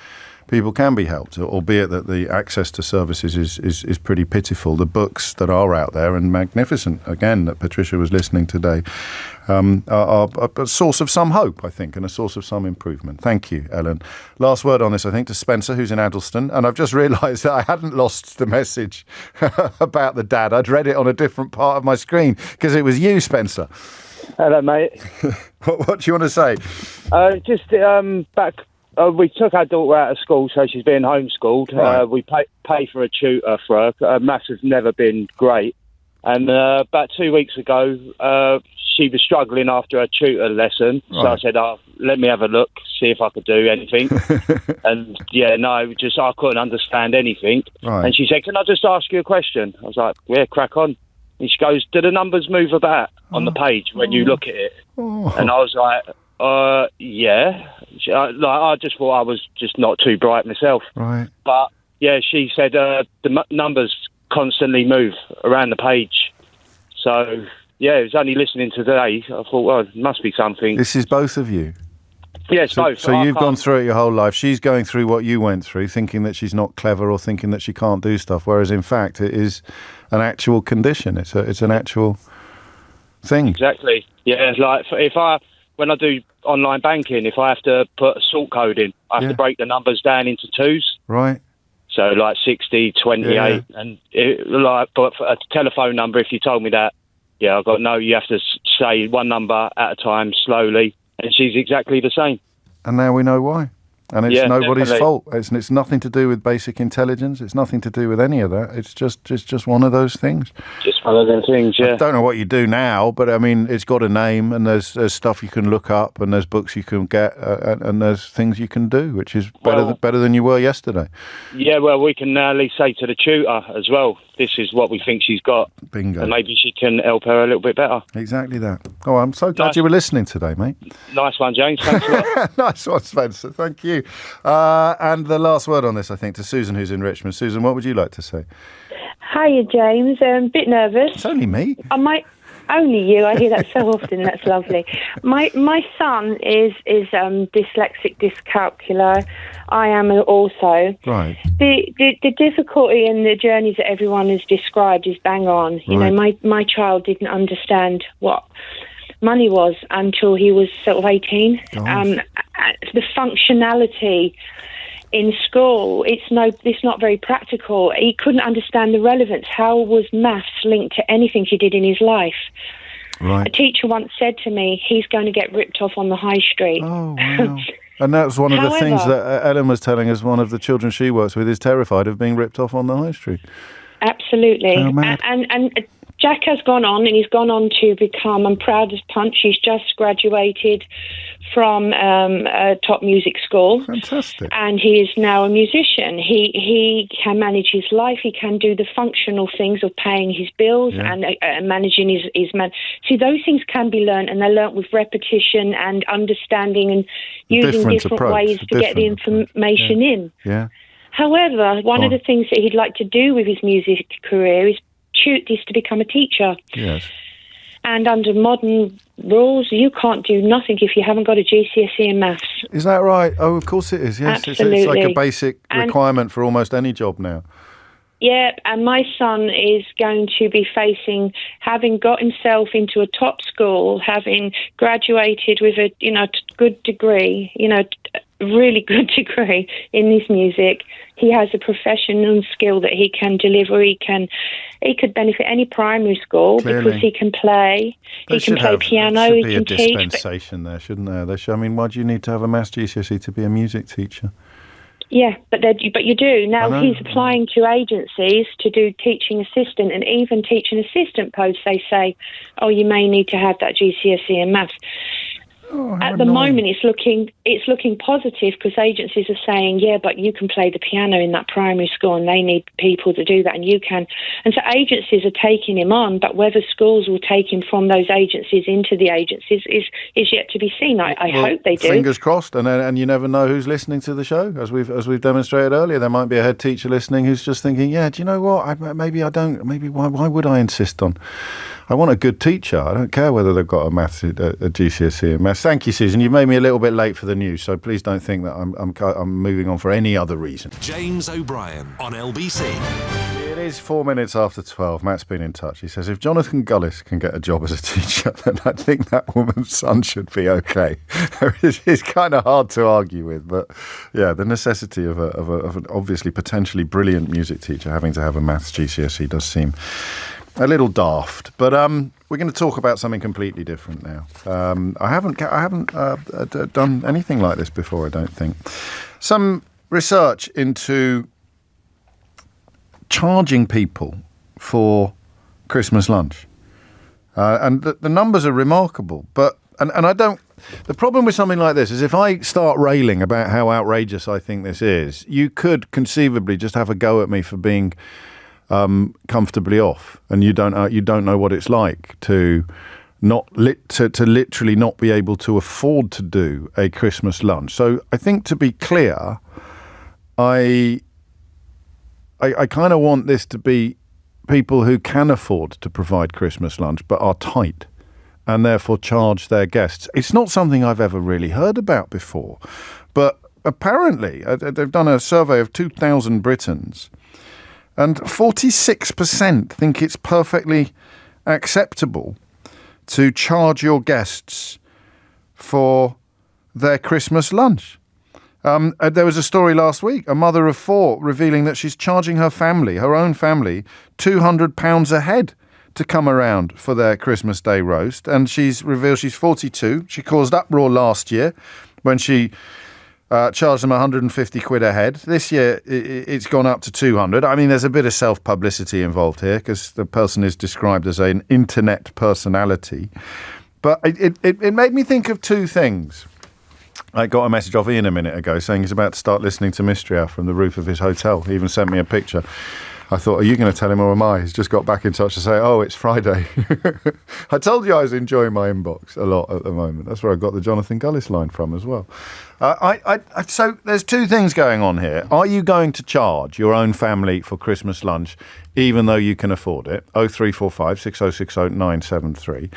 people can be helped, albeit that the access to services is pretty pitiful. The books that are out there, and magnificent, again, that Patricia was listening today, are a source of some hope, I think, and a source of some improvement. Thank you, Ellen. Last word on this, I think, to Spencer, who's in Addleston. And I've just realised that I hadn't lost the message about the dad. I'd read it on a different part of my screen, because it was you, Spencer. Hello, mate. What do you want to say? Back... we took our daughter out of school, so she's being homeschooled. Right. We pay for a tutor for her. Maths has never been great. And about 2 weeks ago, she was struggling after her tutor lesson. Right. So I said, let me have a look, see if I could do anything. And I couldn't understand anything. Right. And she said, can I just ask you a question? I was like, yeah, crack on. And she goes, do the numbers move about on the page when you look at it? Oh. And I was like, yeah. I just thought I was just not too bright myself. Right. But, yeah, she said the numbers constantly move around the page. So, yeah, it was only listening today. I thought, well, it must be something. This is both of you? Yes, both. So you've gone through it your whole life. She's going through what you went through, thinking that she's not clever or thinking that she can't do stuff, whereas, in fact, it is an actual condition. It's an actual thing. Exactly. Yeah, like when I do online banking, if I have to put a sort code in, I have to break the numbers down into 2s. Right. So like 60, 28, and but for a telephone number, if you told me that, you have to say one number at a time, slowly, and she's exactly the same. And now we know why. And it's nobody's definitely. fault. It's nothing to do with basic intelligence. It's nothing to do with any of that. It's just one of those things. Just one of those things, yeah. I don't know what you do now, but I mean, it's got a name, and there's stuff you can look up, and there's books you can get, and there's things you can do, which is better than you were yesterday. Yeah, well, we can now at least say to the tutor as well, this is what we think she's got. Bingo. And maybe she can help her a little bit better. Exactly that. Oh, I'm so glad you were listening today, mate. Nice one, James. Thanks a lot. Nice one, Spencer. Thank you. And the last word on this, I think, to Susan, who's in Richmond. Susan, what would you like to say? Hiya, James. A bit nervous. It's only me. Only you. I hear that so often. That's lovely. My son is dyslexic, dyscalcular. I am also. Right. The difficulty and the journeys that everyone has described is bang on. You know, my child didn't understand what money was until he was sort of 18. The functionality in school, it's not very practical. He couldn't understand the relevance. How was maths linked to anything he did in his life? Right. A teacher once said to me, he's going to get ripped off on the high street. Oh, wow. And that's one of the things that Ellen was telling us. One of the children she works with is terrified of being ripped off on the high street. Absolutely. How mad. And Jack has gone on, and he's gone on to become, I'm proud as punch, he's just graduated from a top music school. Fantastic. And he is now a musician. He can manage his life. He can do the functional things of paying his bills and managing his man. See, those things can be learned, and they're learnt with repetition and understanding and using different ways to get the information in. Yeah. However, one of the things that he'd like to do with his music career is to become a teacher. Yes. And under modern rules, you can't do nothing if you haven't got a GCSE in maths. Is that right? Oh, of course it is. Yes, absolutely. It's like a basic requirement for almost any job now. Yeah, and my son is going to be facing having got himself into a top school, having graduated with a good degree, really good degree in this music. He has a professional skill that he can deliver. He could benefit any primary school because he can play. He can play piano. He can teach. There should be a dispensation there, shouldn't there? Why do you need to have a maths GCSE to be a music teacher? Yeah, but you do. Now he's applying to agencies to do teaching assistant, and even teaching assistant posts, they say, oh, you may need to have that GCSE in maths. Oh, at the moment, it's looking positive because agencies are saying, yeah, but you can play the piano in that primary school and they need people to do that and you can. And so agencies are taking him on, but whether schools will take him from those agencies into the agencies is yet to be seen. I hope they do. Fingers crossed, and you never know who's listening to the show. As we've demonstrated earlier, there might be a head teacher listening who's just thinking, yeah, do you know what? Maybe I don't. Maybe why would I insist on? I want a good teacher. I don't care whether they've got a GCSE in maths. Thank you, Susan. You've made me a little bit late for the news, so please don't think that I'm moving on for any other reason. James O'Brien on LBC. It is 4 minutes after 12. Matt's been in touch. He says, if Jonathan Gullis can get a job as a teacher, then I think that woman's son should be okay. It's kind of hard to argue with, but yeah, the necessity of an obviously potentially brilliant music teacher having to have a maths GCSE does seem a little daft, but we're going to talk about something completely different now. I haven't done anything like this before, I don't think. Some research into charging people for Christmas lunch, and the numbers are remarkable. But and I don't. The problem with something like this is if I start railing about how outrageous I think this is, you could conceivably just have a go at me for being comfortably off, and you don't know what it's like to literally not be able to afford to do a Christmas lunch. So I think, to be clear, I kind of want this to be people who can afford to provide Christmas lunch but are tight and therefore charge their guests. It's not something I've ever really heard about before, but apparently they've done a survey of 2,000 Britons, and 46% think it's perfectly acceptable to charge your guests for their Christmas lunch. There was a story last week, a mother of four revealing that she's charging her own family, £200 a head to come around for their Christmas Day roast. And she's revealed she's 42. She caused uproar last year when she charged them 150 quid a head. This year, it's gone up to 200. I mean, there's a bit of self-publicity involved here because the person is described as an internet personality. But it made me think of two things. I got a message off Ian a minute ago saying he's about to start listening to Mystery Hour from the roof of his hotel. He even sent me a picture. I thought, are you going to tell him or am I? He's just got back in touch to say, oh, it's Friday. I told you I was enjoying my inbox a lot at the moment. That's where I got the Jonathan Gullis line from as well. So there's two things going on here. Are you going to charge your own family for Christmas lunch even though you can afford it? 0345 6060 973.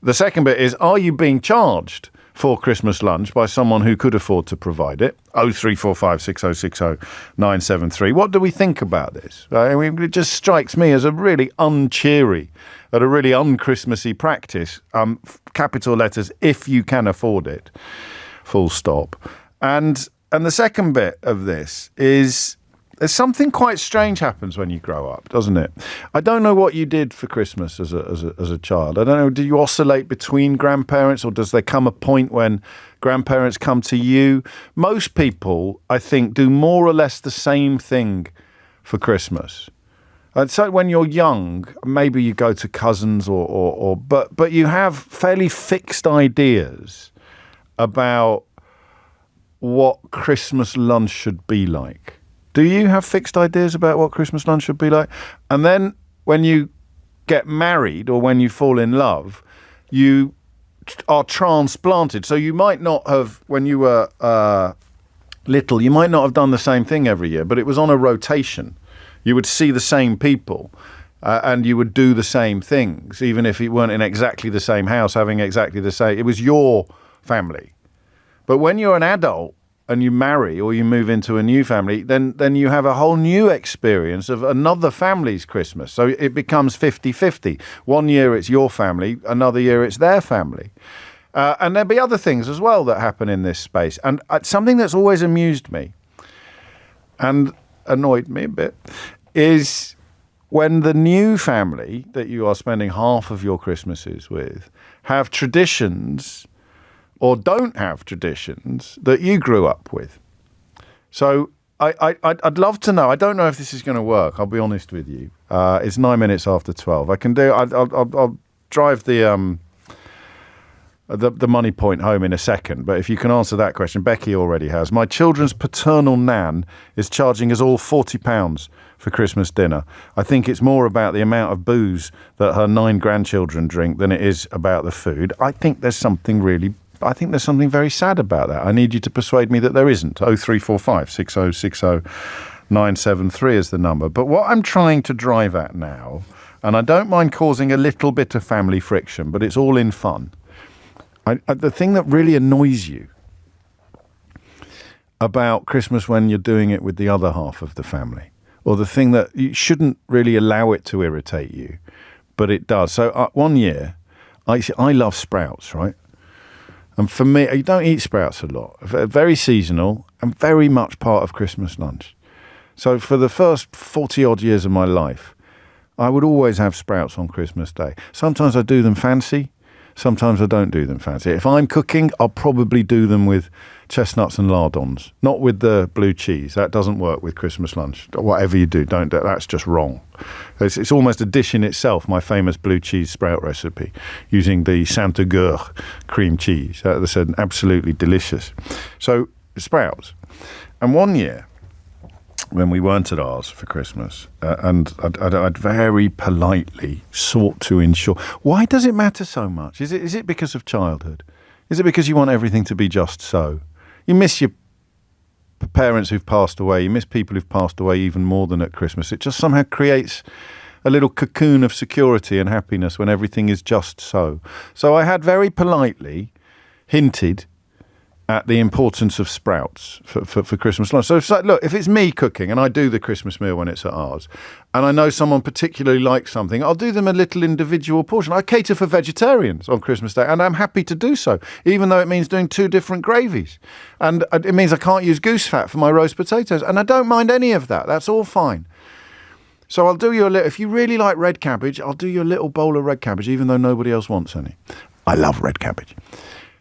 The second bit is, are you being charged for Christmas lunch by someone who could afford to provide it? 0345 6060 973. What do we think about this? I mean, it just strikes me as a really uncheery, a really un-Christmassy practice. Capital letters, if you can afford it. Full stop. And the second bit of this is there's something quite strange happens when you grow up, doesn't it? I don't know what you did for Christmas as a child. I don't know, do you oscillate between grandparents, or does there come a point when grandparents come to you? Most people, I think, do more or less the same thing for Christmas. And so when you're young, maybe you go to cousins but you have fairly fixed ideas about what Christmas lunch should be like. Do you have fixed ideas about what Christmas lunch should be like? And then when you get married or when you fall in love, you are transplanted. So you might not have, when you were little, you might not have done the same thing every year, but it was on a rotation. You would see the same people and you would do the same things, even if you weren't in exactly the same house, having exactly the same. It was your family. But when you're an adult, and you marry or you move into a new family, then you have a whole new experience of another family's Christmas. So it becomes 50-50. One year it's your family, another year it's their family. And there'll be other things as well that happen in this space. And something that's always amused me and annoyed me a bit is when the new family that you are spending half of your Christmases with have traditions or don't have traditions that you grew up with. So I'd love to know. I don't know if this is going to work. I'll be honest with you. It's 9 minutes after 12. I'll drive the money point home in a second. But if you can answer that question, Becky already has. My children's paternal nan is charging us all £40 for Christmas dinner. I think it's more about the amount of booze that her 9 grandchildren drink than it is about the food. I think there's something very sad about that. I need you to persuade me that there isn't. 0345 6060 973 is the number. But what I'm trying to drive at now, and I don't mind causing a little bit of family friction, but it's all in fun. The thing that really annoys you about Christmas when you're doing it with the other half of the family, or the thing that you shouldn't really allow it to irritate you, but it does. So one year, I love sprouts, right? And for me, you don't eat sprouts a lot. Very seasonal and very much part of Christmas lunch. So for the first 40-odd years of my life, I would always have sprouts on Christmas Day. Sometimes I do them fancy. Sometimes I don't do them fancy. If I'm cooking, I'll probably do them with chestnuts and lardons, not with the blue cheese. That doesn't work with Christmas lunch. Whatever you do, don't do it. That's just wrong. It's almost a dish in itself, my famous blue cheese sprout recipe, using the Saint-Agur cream cheese. That's absolutely delicious. So, sprouts. And one year, when we weren't at ours for Christmas, and I'd very politely sought to ensure, why does it matter so much? Is it because of childhood? Is it because you want everything to be just so? You miss your parents who've passed away. You miss people who've passed away even more than at Christmas. It just somehow creates a little cocoon of security and happiness when everything is just so. So I had very politely hinted at the importance of sprouts for Christmas lunch. So it's like, look, if it's me cooking and I do the Christmas meal when it's at ours, and I know someone particularly likes something, I'll do them a little individual portion. I cater for vegetarians on Christmas Day, and I'm happy to do so, even though it means doing 2 different gravies. And it means I can't use goose fat for my roast potatoes, and I don't mind any of that. That's all fine. So I'll do you a little, if you really like red cabbage, I'll do you a little bowl of red cabbage, even though nobody else wants any. I love red cabbage.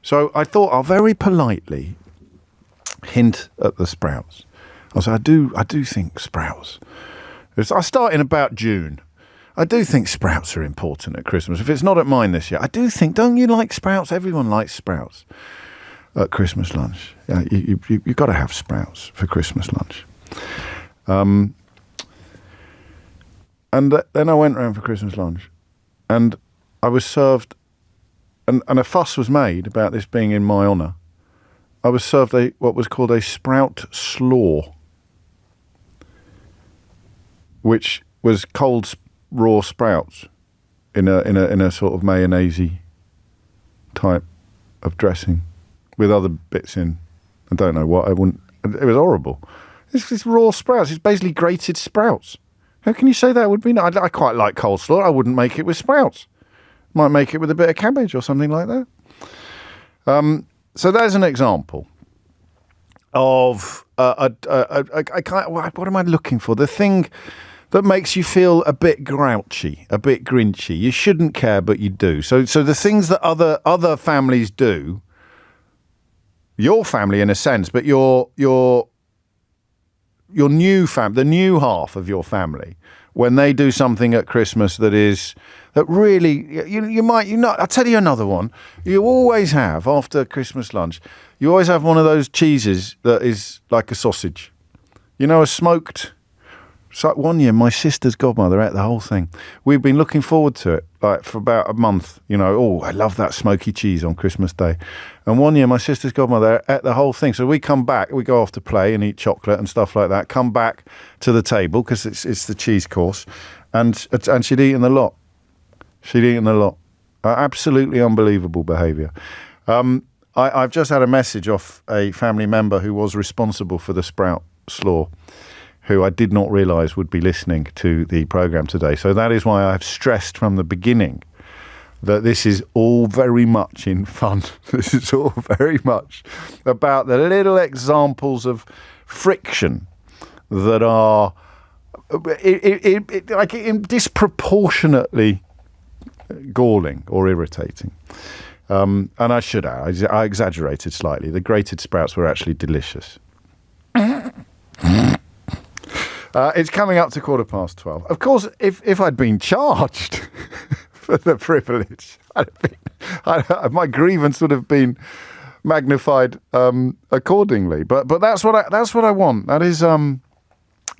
So I thought I'll very politely hint at the sprouts. I said, I do think sprouts. I start in about June. I do think sprouts are important at Christmas. If it's not at mine this year, I do think, don't you like sprouts? Everyone likes sprouts at Christmas lunch. Yeah, you've got to have sprouts for Christmas lunch. And then I went round for Christmas lunch, and I was served. And a fuss was made about this being in my honour. I was served what was called a sprout slaw, which was cold raw sprouts in a sort of mayonnaise-y type of dressing with other bits in. I don't know what. It was horrible. It's raw sprouts. It's basically grated sprouts. How can you say that would be? I quite like coleslaw. I wouldn't make it with sprouts. Might make it with a bit of cabbage or something like that. So there's an example. of what am I looking for? The thing that makes you feel a bit grouchy, a bit grinchy. You shouldn't care, but you do. So the things that other families do, your family in a sense, but your new the new half of your family, when they do something at Christmas that really I'll tell you another one. You always have, after Christmas lunch, you always have one of those cheeses that is like a sausage. A smoked. It's like one year, my sister's godmother ate the whole thing. We've been looking forward to it for about a month. I love that smoky cheese on Christmas Day. And one year, my sister's godmother ate the whole thing. So we come back, we go off to play and eat chocolate and stuff like that. Come back to the table because it's the cheese course, and she'd eaten a lot. Absolutely unbelievable behaviour. I've just had a message off a family member who was responsible for the sprout slaw, who I did not realise would be listening to the programme today. So that is why I've stressed from the beginning that this is all very much in fun. This is all very much about the little examples of friction that are disproportionately galling or irritating. And I exaggerated slightly. The grated sprouts were actually delicious. It's coming up to 12:15. Of course, if I'd been charged for the privilege, my grievance would have been magnified accordingly. But that's what I want. That is,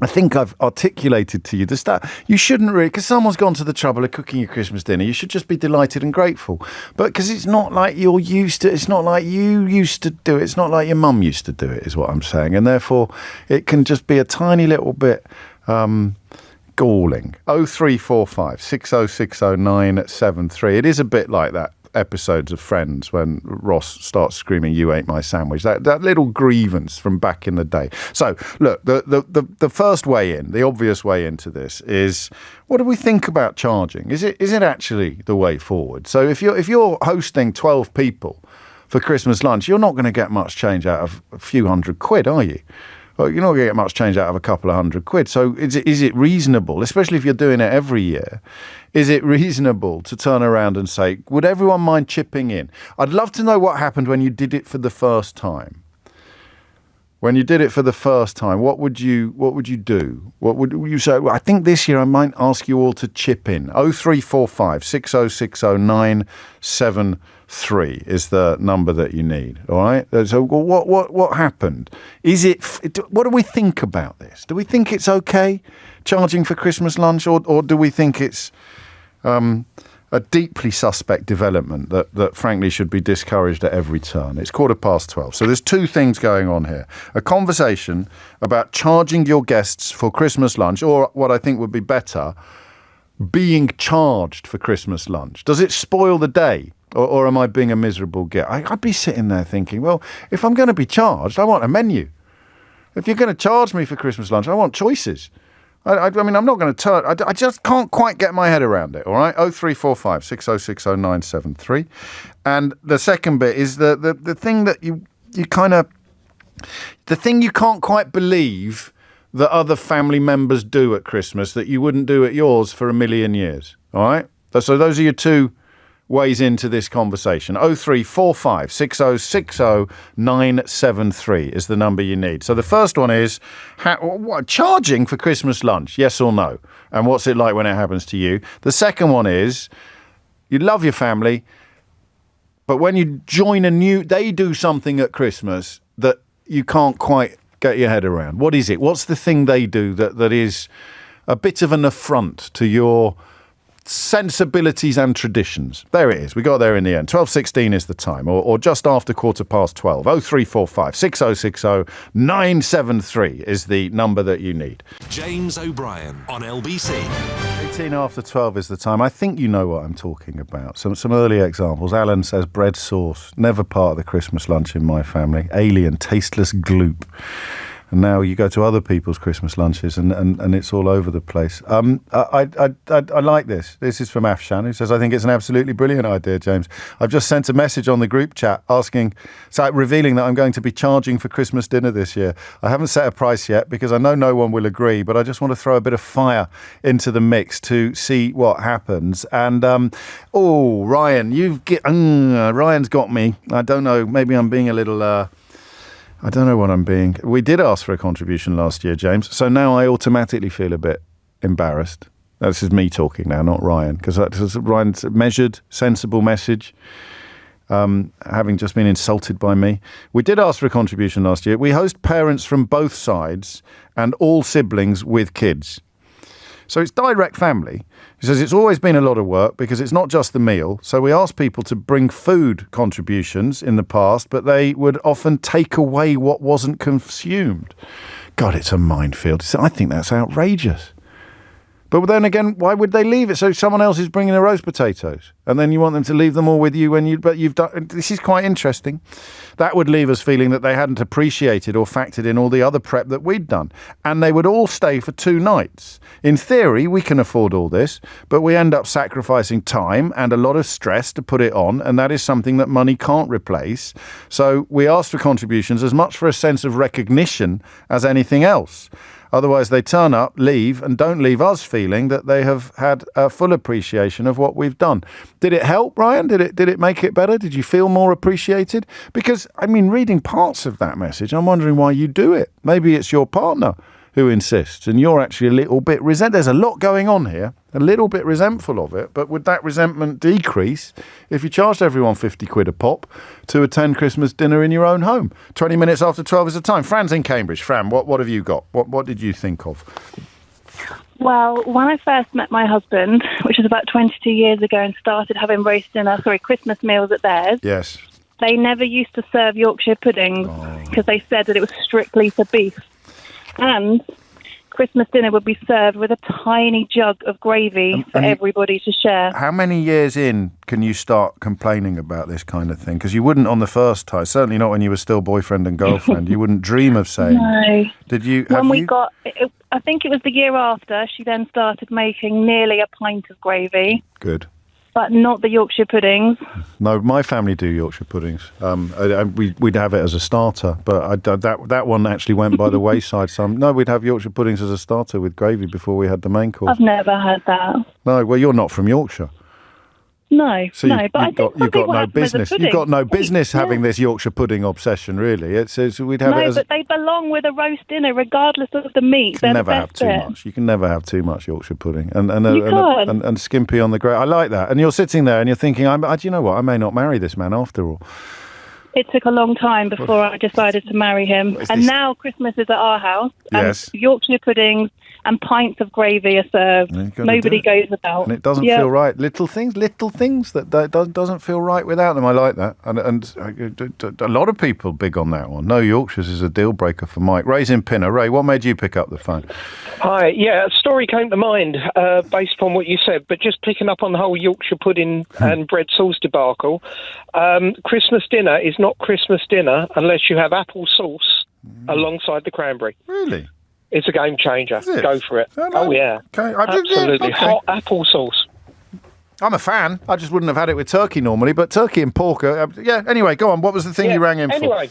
I think I've articulated to you the stuff. You shouldn't really, because someone's gone to the trouble of cooking your Christmas dinner. You should just be delighted and grateful. But because it's not like you're used to, it's not like you used to do it. It's not like your mum used to do it, is what I'm saying. And therefore, it can just be a tiny little bit galling. 0345 6060 973. It is a bit like that episodes of Friends when Ross starts screaming, "You ate my sandwich." That little grievance from back in the day. So look, the first way in, the obvious way into this is, what do we think about charging? Is it actually the way forward? So if you're hosting 12 people for Christmas lunch, you're not going to get much change out of a few £100, are you? Well, you're not going to get much change out of a couple of £100. So is it reasonable, especially if you're doing it every year? Is it reasonable to turn around and say, would everyone mind chipping in? I'd love to know what happened when you did it for the first time. When you did it for the first time, what would you do? What would you say? Well, I think this year I might ask you all to chip in. 0345 6060 973 is the number that you need. All right. So what happened? What do we think about this? Do we think it's okay charging for Christmas lunch, or do we think it's a deeply suspect development that frankly should be discouraged at every turn? It's 12:15. So there's two things going on here. A conversation about charging your guests for Christmas lunch, or what I think would be better, being charged for Christmas lunch. Does it spoil the day? Or am I being a miserable guest? I'd be sitting there thinking, well, if I'm going to be charged, I want a menu. If you're going to charge me for Christmas lunch, I want choices. I mean, I'm not going to turn. I just can't quite get my head around it. All right, 0345 6060 973, and the second bit is the thing that you kind of, the thing you can't quite believe that other family members do at Christmas that you wouldn't do at yours for a million years. All right, so those are your two ways into this conversation. 0345 6060 973 is the number you need. So the first one is, charging for Christmas lunch, yes or no? And what's it like when it happens to you? The second one is, you love your family, but when you join they do something at Christmas that you can't quite get your head around. What is it? What's the thing they do that is a bit of an affront to your sensibilities and traditions? There it is. We got there in the end. 12:16 is the time, or just after 12:15. 0345 6060 973 is the number that you need. James O'Brien on LBC. 18 after 12 is the time. I think you know what I'm talking about. Some early examples. Alan says bread sauce, never part of the Christmas lunch in my family. Alien, tasteless gloop. And now you go to other people's Christmas lunches and it's all over the place. I like this. This is from Afshan, who says, I think it's an absolutely brilliant idea, James. I've just sent a message on the group chat revealing that I'm going to be charging for Christmas dinner this year. I haven't set a price yet because I know no one will agree, but I just want to throw a bit of fire into the mix to see what happens. And, Ryan, Ryan's got me. I don't know, maybe I'm being a little... I don't know what I'm being. We did ask for a contribution last year, James. So now I automatically feel a bit embarrassed. This is me talking now, not Ryan, because Ryan's measured, sensible message, having just been insulted by me. We did ask for a contribution last year. We host parents from both sides and all siblings with kids. So it's direct family. He says it's always been a lot of work because it's not just the meal. So we asked people to bring food contributions in the past, but they would often take away what wasn't consumed. God, it's a minefield. I think that's outrageous. But then again, why would they leave it? So someone else is bringing the roast potatoes, and then you want them to leave them all with you but you've done. This is quite interesting. That would leave us feeling that they hadn't appreciated or factored in all the other prep that we'd done, and they would all stay for 2 nights. In theory, we can afford all this, but we end up sacrificing time and a lot of stress to put it on, and that is something that money can't replace. So we asked for contributions as much for a sense of recognition as anything else. Otherwise, they turn up, leave, and don't leave us feeling that they have had a full appreciation of what we've done. Did it help, Ryan? Did it make it better? Did you feel more appreciated? Because, reading parts of that message, I'm wondering why you do it. Maybe it's your partner who insists, and you're actually a little bit There's a lot going on here, a little bit resentful of it, but would that resentment decrease if you charged everyone 50 quid a pop to attend Christmas dinner in your own home? 20 minutes after 12 is the time. Fran's in Cambridge. Fran, what have you got? What did you think of? Well, when I first met my husband, which was about 22 years ago, and started having Christmas meals at theirs. Yes. They never used to serve Yorkshire puddings because they said that it was strictly for beef. And Christmas dinner would be served with a tiny jug of gravy for everybody to share. How many years in can you start complaining about this kind of thing? Because you wouldn't on the first time, certainly not when you were still boyfriend and girlfriend. You wouldn't dream of saying. No. Did you? I think it was the year after, she then started making nearly a pint of gravy. Good. But not the Yorkshire puddings. No, my family do Yorkshire puddings. We'd have it as a starter, but that one actually went by the wayside. We'd have Yorkshire puddings as a starter with gravy before we had the main course. I've never had that. No, well, you're not from Yorkshire. No, so you've got no business. You've got no business having this Yorkshire pudding obsession, really. We'd have it as. No, but they belong with a roast dinner, regardless of the meat. You can never have too much. You can never have too much Yorkshire pudding, and skimpy on the gravy. I like that. And you're sitting there and you're thinking, do you know what? I may not marry this man after all. It took a long time before I decided to marry him, and now Christmas is at our house. Yes. And Yorkshire puddings and pints of gravy are served. Nobody goes without. And it doesn't feel right. Little things that doesn't feel right without them. I like that. And a lot of people big on that one. No Yorkshires is a deal breaker for Mike. Ray's in Pinner. Ray, what made you pick up the phone? Hi. Yeah, a story came to mind based on what you said, but just picking up on the whole Yorkshire pudding and bread sauce debacle. Christmas dinner is not Christmas dinner unless you have apple sauce alongside the cranberry. Really? It's a game changer. Go for it. Oh, yeah. Okay. Absolutely. Okay. Hot apple sauce. I'm a fan. I just wouldn't have had it with turkey normally, but turkey and pork anyway, go on. What was the thing you rang in for? Anyway,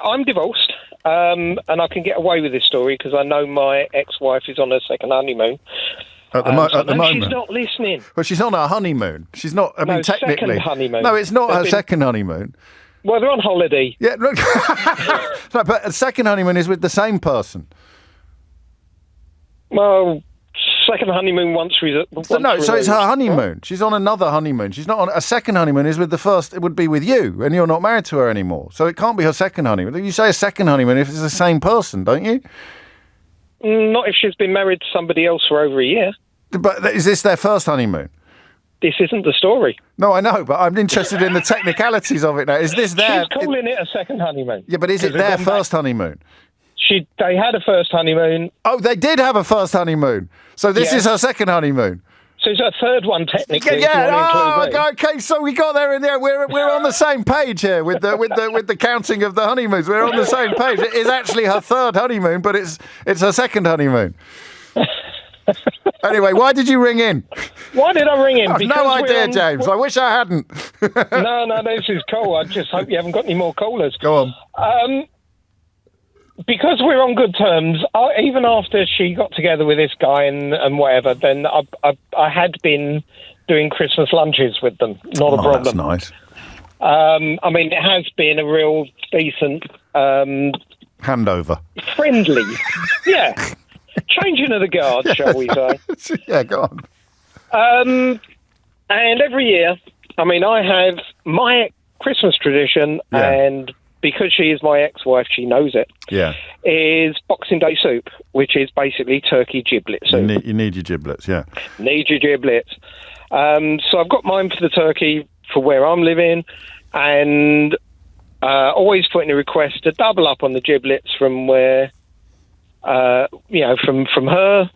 I'm divorced, and I can get away with this story because I know my ex-wife is on her second honeymoon. At the moment. She's not listening. Well, she's on her honeymoon. She's not, technically. Second honeymoon. No, it's not her second honeymoon. Well, they're on holiday. Yeah, look. No, but a second honeymoon is with the same person. Well, second honeymoon once. So it's her honeymoon. She's on another honeymoon. She's not on a second honeymoon. Is with the first. It would be with you, and you're not married to her anymore. So it can't be her second honeymoon. You say a second honeymoon if it's the same person, don't you? Not if she's been married to somebody else for over a year. But is this their first honeymoon? This isn't the story. No, I know, but I'm interested in the technicalities of it now. Is this their... She's calling it a second honeymoon. Yeah, but is it their first honeymoon? They had a first honeymoon. Oh, they did have a first honeymoon. So this is her second honeymoon. So it's a third one technically. Okay. So we got there in there. We're on the same page here with the counting of the honeymoons. We're on the same page. It is actually her third honeymoon, but it's her second honeymoon. Anyway, why did you ring in? Why did I ring in? I've no idea, James. I wish I hadn't. No, this is cool. I just hope you haven't got any more callers. Go on. Because we're on good terms, even after she got together with this guy and whatever, then I had been doing Christmas lunches with them. Not a problem. That's nice. I mean, it has been a real decent... handover. Friendly. Yeah. Changing of the guard, shall we say. Yeah, go on. And every year, I mean, I have my Christmas tradition, and because she is my ex-wife, she knows it, is Boxing Day soup, which is basically turkey giblet soup. You need your giblets, yeah. Need your giblets. So I've got mine for the turkey for where I'm living, and always putting a request to double up on the giblets from where, from her,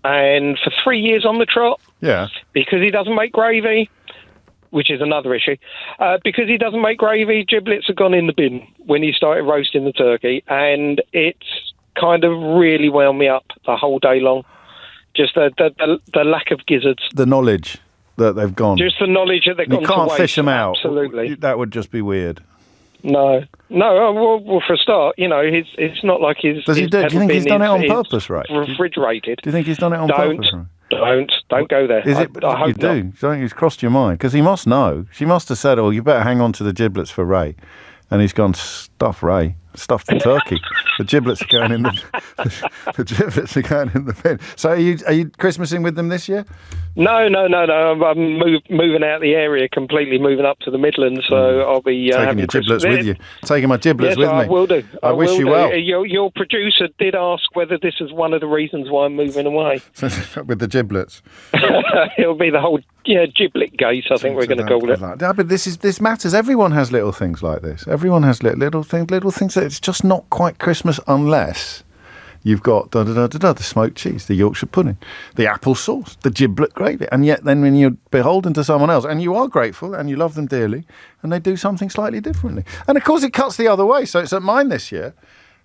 and for 3 years on the trot. Yeah. Because he doesn't make gravy, which is another issue. Because he doesn't make gravy, giblets have gone in the bin when he started roasting the turkey, and it's kind of really wound me up the whole day long. Just the lack of gizzards. The knowledge that they've gone. Just the knowledge that they've gone to waste. You can't fish them out. Absolutely. That would just be weird. No. Well, for a start, it's not like he's... Does he do? Do you think he's done it on purpose, right? Refrigerated. Do you think he's done it on purpose, right? Don't go there. Is it? I hope you do. Not. Don't it's crossed your mind? Because he must know. She must have said, "Oh, you better hang on to the giblets for Ray," and he's gone, "Stuff Ray, stuff the turkey. The giblets are going in the giblets are going in the bin." So, are you Christmasing with them this year? No. I'm moving out of the area completely, moving up to the Midlands. So I'll be taking your giblets with you. Taking my giblets with me. I will do. I wish you well. Your producer did ask whether this is one of the reasons why I'm moving away. With the giblets. It'll be the whole giblet gate, I think we're going to call it. Yeah, but this matters. Everyone has little things like this. Everyone has little things that it's just not quite Christmas unless you've got the smoked cheese, the Yorkshire pudding, the apple sauce, the giblet gravy. And yet then when you're beholden to someone else and you are grateful and you love them dearly and they do something slightly differently. And of course it cuts the other way. So it's at mine this year,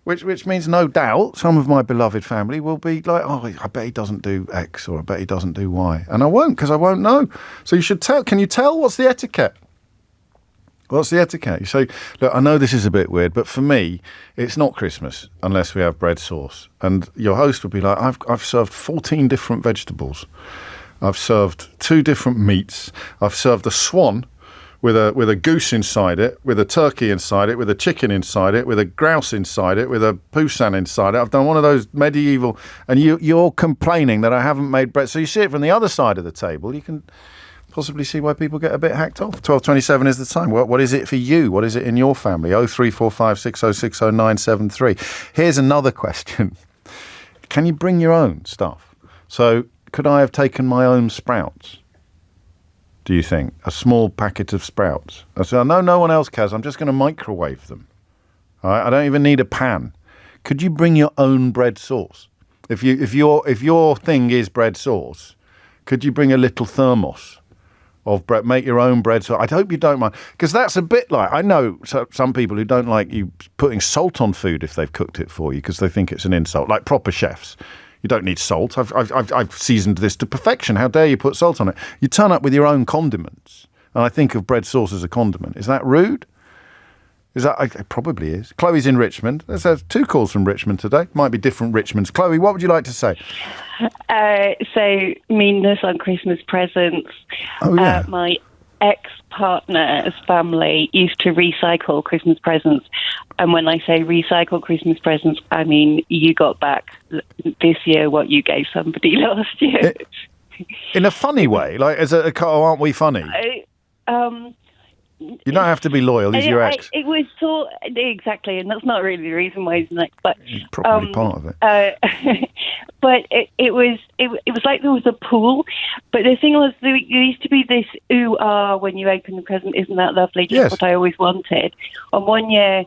which means no doubt some of my beloved family will be like, oh, I bet he doesn't do X or I bet he doesn't do Y. And I won't, because I won't know. So you should tell. Can you tell what's the etiquette? What's the etiquette? You say, look, I know this is a bit weird, but for me, it's not Christmas unless we have bread sauce. And your host would be like, I've served 14 different vegetables. I've served 2 different meats. I've served a swan with a goose inside it, with a turkey inside it, with a chicken inside it, with a grouse inside it, with a poussin inside it. I've done one of those medieval, and you're complaining that I haven't made bread. So you see it from the other side of the table. You can possibly see why people get a bit hacked off. 12:27 is the time. What is it for you? What is it in your family? 0345 606 0973. Here's another question. Can you bring your own stuff? So could I have taken my own sprouts? Do you think? A small packet of sprouts. I said, I know no one else cares. I'm just going to microwave them. All right? I don't even need a pan. Could you bring your own bread sauce? If your thing is bread sauce, could you bring a little thermos of bread? Make your own bread sauce. I hope you don't mind, because that's a bit like, I know some people who don't like you putting salt on food if they've cooked it for you because they think it's an insult, like proper chefs. You don't need salt. I've seasoned this to perfection. How dare you put salt on it? You turn up with your own condiments. And I think of bread sauce as a condiment. Is that rude? It probably is. Chloe's in Richmond. There's 2 calls from Richmond today. Might be different Richmonds. Chloe, what would you like to say? So, meanness on Christmas presents. Oh, yeah. My ex-partner's family used to recycle Christmas presents. And when I say recycle Christmas presents, I mean you got back this year what you gave somebody last year. In a funny way? Like, aren't we funny? You don't have to be loyal. He's your ex. It was exactly, and that's not really the reason why he's an ex. But he's probably part of it. But it was like there was a pool. But the thing was, there used to be this ooh ah when you open the present. Isn't that lovely? Just what I always wanted. And one year,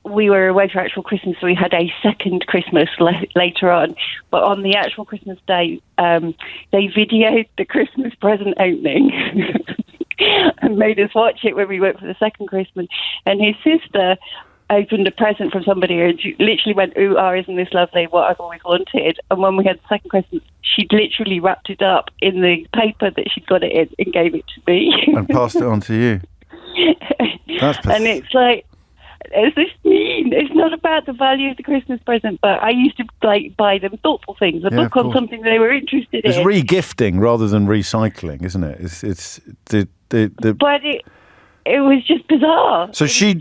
we were away for actual Christmas, so we had a second Christmas later on. But on the actual Christmas day, they videoed the Christmas present opening and made us watch it when we went for the second Christmas. And his sister opened a present from somebody and she literally went, "Ooh, isn't this lovely, what I've always wanted." And when we had the second Christmas, she'd literally wrapped it up in the paper that she'd got it in and gave it to me. And passed it on to you. And it's like, it's this mean. It's not about the value of the Christmas present, but I used to buy them thoughtful things, a book on something they were interested in. It's re-gifting rather than recycling, isn't it? It's But it was just bizarre. So she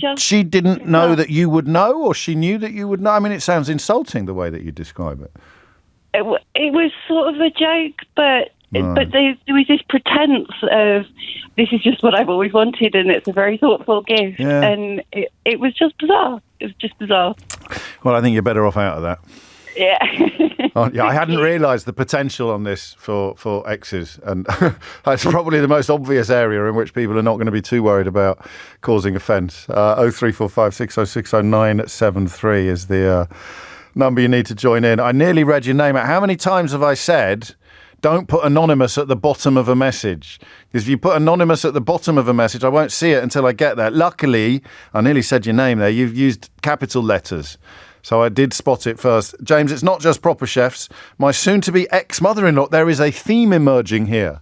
didn't know that you would know, or she knew that you would know? I mean, it sounds insulting the way that you describe it. It was sort of a joke, but there was this pretense of, this is just what I've always wanted, and it's a very thoughtful gift. Yeah. And it was just bizarre. It was just bizarre. Well, I think you're better off out of that. Yeah. I hadn't realised the potential on this for exes, and that's probably the most obvious area in which people are not going to be too worried about causing offence. 0345 606 0973 is the number you need to join in. I nearly read your name out. How many times have I said, don't put anonymous at the bottom of a message? Because if you put anonymous at the bottom of a message, I won't see it until I get there. Luckily, I nearly said your name there, you've used capital letters. So I did spot it first. James, it's not just proper chefs. My soon-to-be ex-mother-in-law, there is a theme emerging here.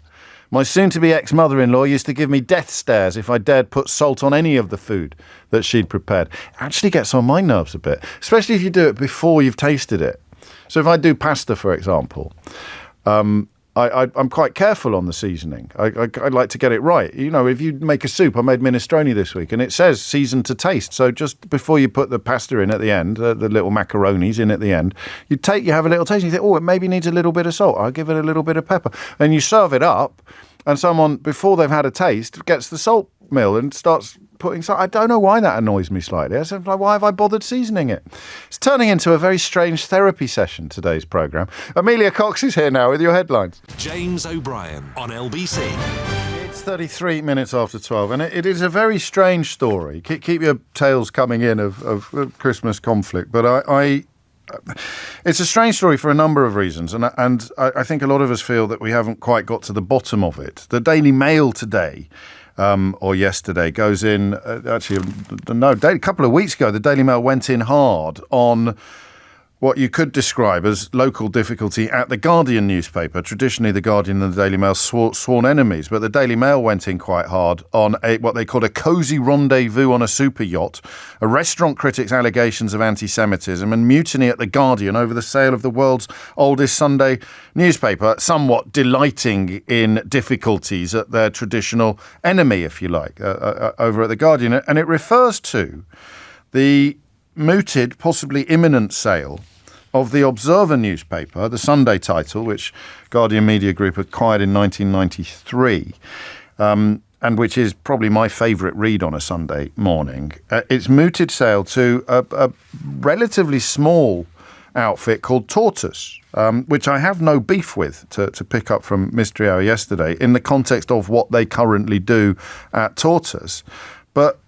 My soon-to-be ex-mother-in-law used to give me death stares if I dared put salt on any of the food that she'd prepared. It actually gets on my nerves a bit, especially if you do it before you've tasted it. So if I do pasta, for example, I'm quite careful on the seasoning. I like to get it right. You know, if you make a soup, I made minestrone this week, and it says season to taste. So just before you put the pasta in at the end, the little macaronis in at the end, you have a little taste, and you think, oh, it maybe needs a little bit of salt. I'll give it a little bit of pepper. And you serve it up, and someone, before they've had a taste, gets the salt mill and starts putting salt. I don't know why that annoys me slightly. I said, why have I bothered seasoning it? It's turning into a very strange therapy session, today's programme. Amelia Cox is here now with your headlines. James O'Brien on LBC. It's 33 minutes after 12, and it is a very strange story. Keep your tales coming in of Christmas conflict, but it's a strange story for a number of reasons, and I think a lot of us feel that we haven't quite got to the bottom of it. The Daily Mail today, or yesterday, goes in, a couple of weeks ago, the Daily Mail went in hard on what you could describe as local difficulty at the Guardian newspaper. Traditionally, the Guardian and the Daily Mail sworn enemies, but the Daily Mail went in quite hard on what they called a cosy rendezvous on a super yacht, a restaurant critic's allegations of anti-Semitism, and mutiny at the Guardian over the sale of the world's oldest Sunday newspaper, somewhat delighting in difficulties at their traditional enemy, if you like, over at the Guardian. And it refers to the mooted, possibly imminent sale of the Observer newspaper, the Sunday title, which Guardian Media Group acquired in 1993, and which is probably my favourite read on a Sunday morning. Its mooted sale to a relatively small outfit called Tortoise, which I have no beef with, to pick up from Mystery Hour yesterday, in the context of what they currently do at Tortoise. But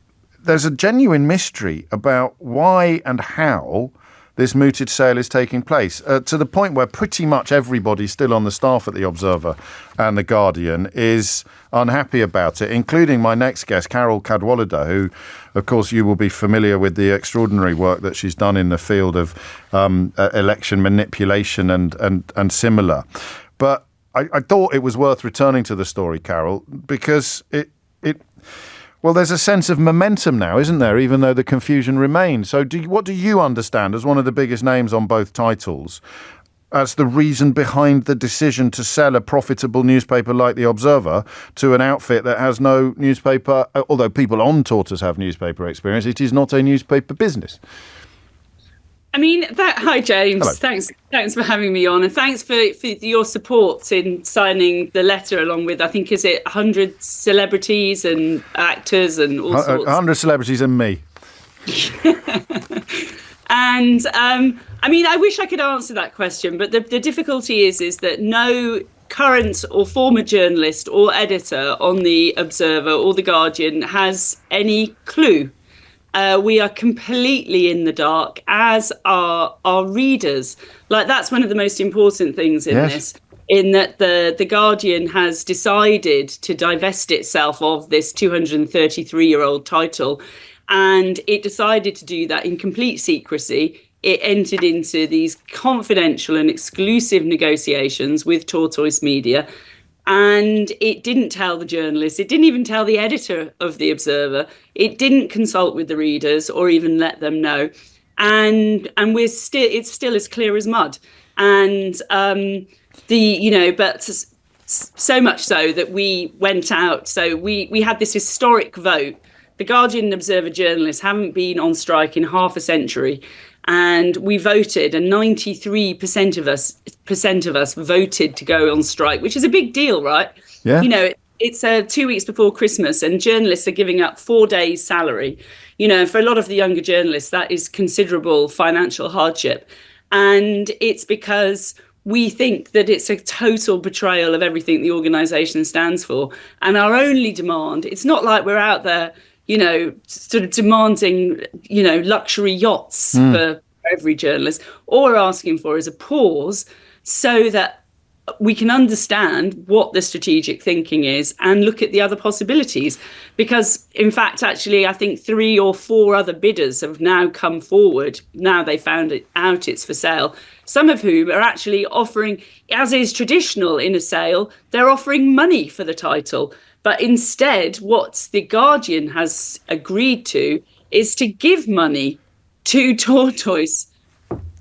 there's a genuine mystery about why and how this mooted sale is taking place, to the point where pretty much everybody still on the staff at the Observer and the Guardian is unhappy about it, including my next guest, Carol Cadwallader, who, of course, you will be familiar with the extraordinary work that she's done in the field of election manipulation and similar. But I thought it was worth returning to the story, Carol, because well, there's a sense of momentum now, isn't there, even though the confusion remains. So what do you understand as one of the biggest names on both titles as the reason behind the decision to sell a profitable newspaper like The Observer to an outfit that has no newspaper, although people on Tortoise have newspaper experience, it is not a newspaper business? I mean, hi, James. Hello. Thanks for having me on. And thanks for your support in signing the letter along with, I think, is it 100 celebrities and actors and all sorts? 100 celebrities and me. And, I mean, I wish I could answer that question, but the difficulty is that no current or former journalist or editor on The Observer or The Guardian has any clue We are completely in the dark, as are our readers. Like, that's one of the most important things in this, in that the Guardian has decided to divest itself of this 233-year-old title, and it decided to do that in complete secrecy. It entered into these confidential and exclusive negotiations with Tortoise Media, and it didn't tell the journalists. It didn't even tell the editor of The Observer. It didn't consult with the readers or even let them know. And it's still as clear as mud. And but so much so that we went out. So we had this historic vote. The Guardian and Observer journalists haven't been on strike in half a century. And we voted, and 93% of us voted to go on strike, which is a big deal, right? Yeah. It's 2 weeks before Christmas, and journalists are giving up 4 days' salary. For a lot of the younger journalists, that is considerable financial hardship. And it's because we think that it's a total betrayal of everything the organisation stands for. And our only demand, it's not like we're out there, sort of demanding, luxury yachts for every journalist. All we're asking for is a pause so that we can understand what the strategic thinking is and look at the other possibilities. Because, in fact, actually, I think 3 or 4 other bidders have now come forward. Now they found it out it's for sale. Some of whom are actually offering, as is traditional in a sale, they're offering money for the title. But instead, what the Guardian has agreed to is to give money to Tortoise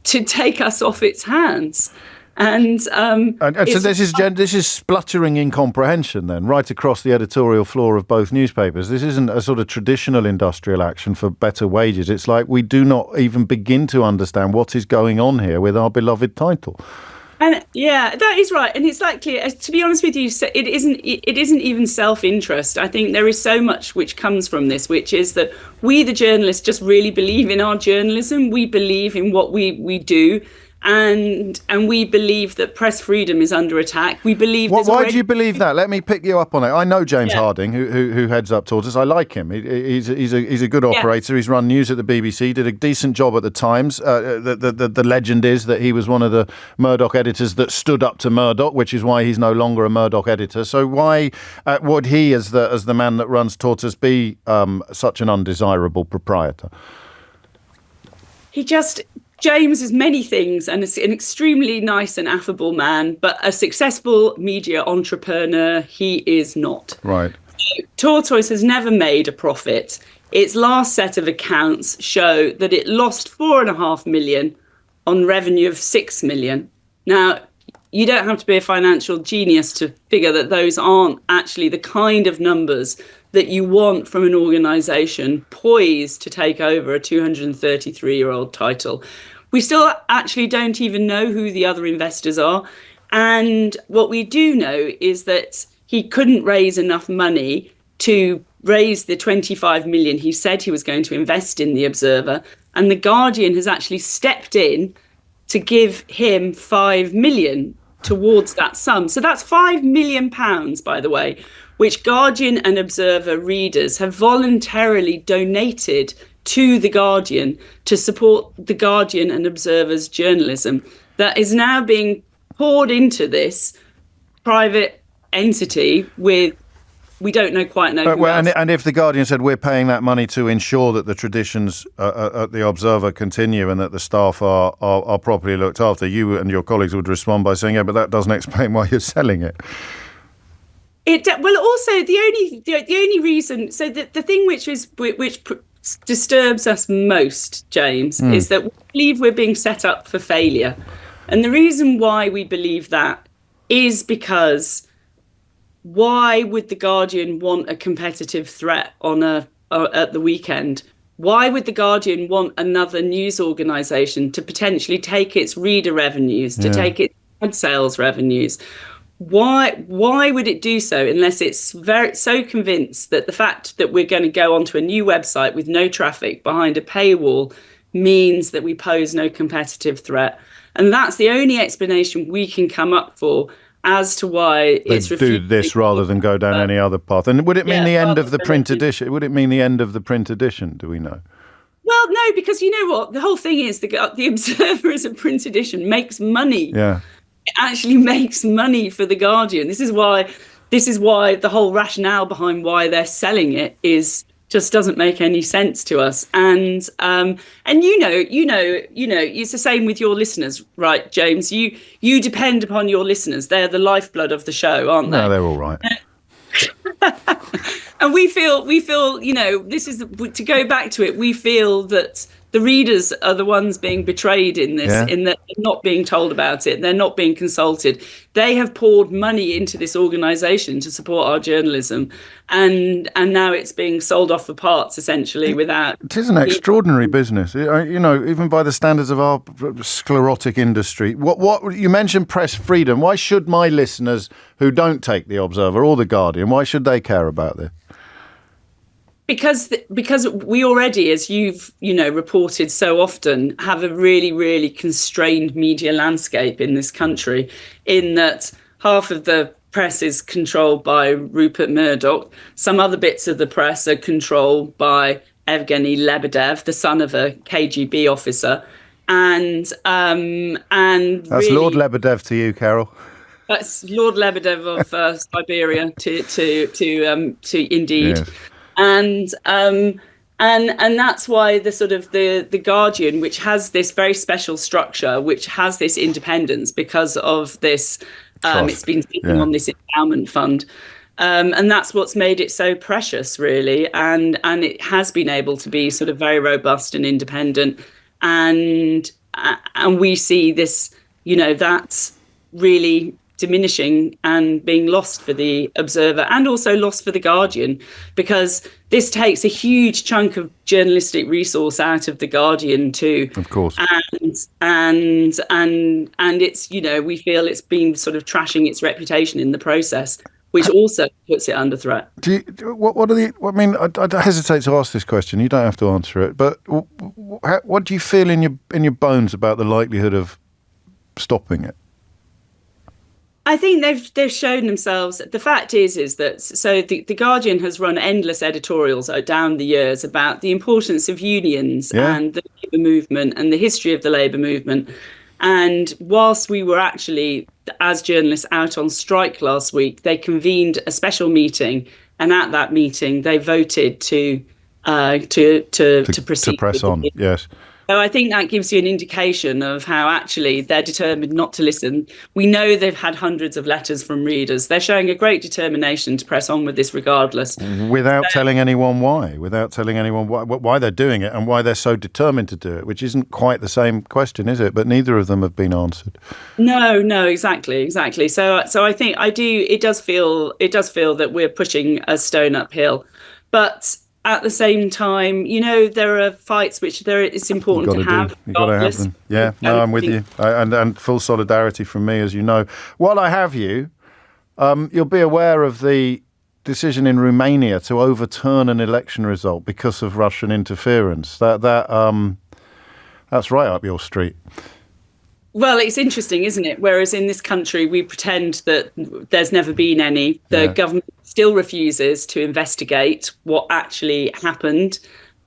to take us off its hands. And so this is spluttering incomprehension then, right across the editorial floor of both newspapers. This isn't a sort of traditional industrial action for better wages. It's like we do not even begin to understand what is going on here with our beloved title. And yeah, that is right. And it's like clear, to be honest with you, it isn't even self-interest. I think there is so much which comes from this, which is that we, the journalists, just really believe in our journalism. We believe in what we do. And we believe that press freedom is under attack. We believe. Why do you believe that? Let me pick you up on it. I know James Harding, who heads up Tortoise. I like him. He's a good operator. He's run news at the BBC. Did a decent job at the Times. The legend is that he was one of the Murdoch editors that stood up to Murdoch, which is why he's no longer a Murdoch editor. So why would he, as the man that runs Tortoise, be such an undesirable proprietor? James is many things and is an extremely nice and affable man, but a successful media entrepreneur he is not. Right. Tortoise has never made a profit. Its last set of accounts show that it lost 4.5 million on revenue of 6 million. Now, you don't have to be a financial genius to figure that those aren't actually the kind of numbers that you want from an organisation poised to take over a 233-year-old title. We still actually don't even know who the other investors are. And what we do know is that he couldn't raise enough money to raise the 25 million he said he was going to invest in The Observer. And The Guardian has actually stepped in to give him 5 million towards that sum. So that's £5 million, by the way, which Guardian and Observer readers have voluntarily donated to The Guardian to support The Guardian and Observer's journalism that is now being poured into this private entity with, we don't quite know who else. And if The Guardian said we're paying that money to ensure that the traditions at The Observer continue and that the staff are properly looked after, you and your colleagues would respond by saying, yeah, but that doesn't explain why you're selling it. Also the only reason, so the thing which disturbs us most, James, is that we believe we're being set up for failure, and the reason why we believe that is because why would The Guardian want a competitive threat at the weekend? Why would The Guardian want another news organisation to potentially take its reader revenues, to take its ad sales revenues? Why would it do so unless it's so convinced that the fact that we're going to go onto a new website with no traffic behind a paywall means that we pose no competitive threat? And that's the only explanation we can come up for as to why it's do this rather than go down any other path. And would it mean the end of the print edition? Would it mean the end of the print edition? Do we know? Well, no, because you know what? The whole thing is the Observer as a print edition makes money. Yeah. It actually makes money for the Guardian. This is why the whole rationale behind why they're selling it just doesn't make any sense to us. And you know, it's the same with your listeners, right, James? You depend upon your listeners. They're the lifeblood of the show, aren't they? No, they're all right. And we feel, this is to go back to it. We feel that the readers are the ones being betrayed in this, in that they're not being told about it. They're not being consulted. They have poured money into this organisation to support our journalism, and now it's being sold off for parts, essentially, without... It is an extraordinary business, even by the standards of our sclerotic industry. What you mentioned press freedom. Why should my listeners who don't take The Observer or The Guardian, why should they care about this? Because we already, as you've reported so often, have a really, really constrained media landscape in this country, in that half of the press is controlled by Rupert Murdoch. Some other bits of the press are controlled by Evgeny Lebedev, the son of a KGB officer, and that's really, Lord Lebedev to you, Carol. That's Lord Lebedev of Siberia to indeed. Yes. And that's why the Guardian, which has this very special structure, which has this independence because of this, it's been sitting on this endowment fund, and that's what's made it so precious, really. And it has been able to be sort of very robust and independent, and we see this, that's really diminishing and being lost for the Observer and also lost for the Guardian, because this takes a huge chunk of journalistic resource out of the Guardian too. Of course. And it's, we feel it's been sort of trashing its reputation in the process, which also puts it under threat. I hesitate to ask this question. You don't have to answer it, but what do you feel in your bones about the likelihood of stopping it? I think they've shown themselves. The fact is that the Guardian has run endless editorials down the years about the importance of unions and the labour movement and the history of the labour movement. And whilst we were actually, as journalists, out on strike last week, they convened a special meeting, and at that meeting they voted to proceed. To press on, yes. So I think that gives you an indication of how actually they're determined not to listen. We know they've had hundreds of letters from readers. They're showing a great determination to press on with this regardless. Without telling anyone why. Without telling anyone why they're doing it and why they're so determined to do it, which isn't quite the same question, is it? But neither of them have been answered. No, exactly. So I think it does feel that we're pushing a stone uphill. But at the same time, there are fights which it's important to have. You've got to have them. Yeah, no, I'm with you. And full solidarity from me, as you know. While I have you, you'll be aware of the decision in Romania to overturn an election result because of Russian interference. That's right up your street. Well, it's interesting, isn't it? Whereas in this country, we pretend that there's never been any. The government still refuses to investigate what actually happened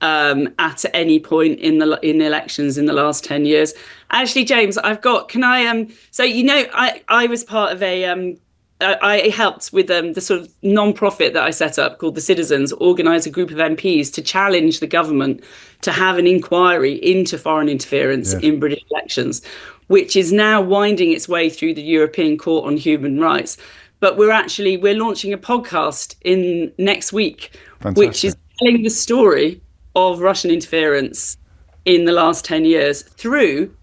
at any point in the elections in the last 10 years. Actually, James, I was part of I helped with the sort of non-profit that I set up called The Citizens, organise a group of MPs to challenge the government to have an inquiry into foreign interference in British elections, which is now winding its way through the European Court on Human Rights. But we're launching a podcast next week, which is telling the story of Russian interference in the last 10 years through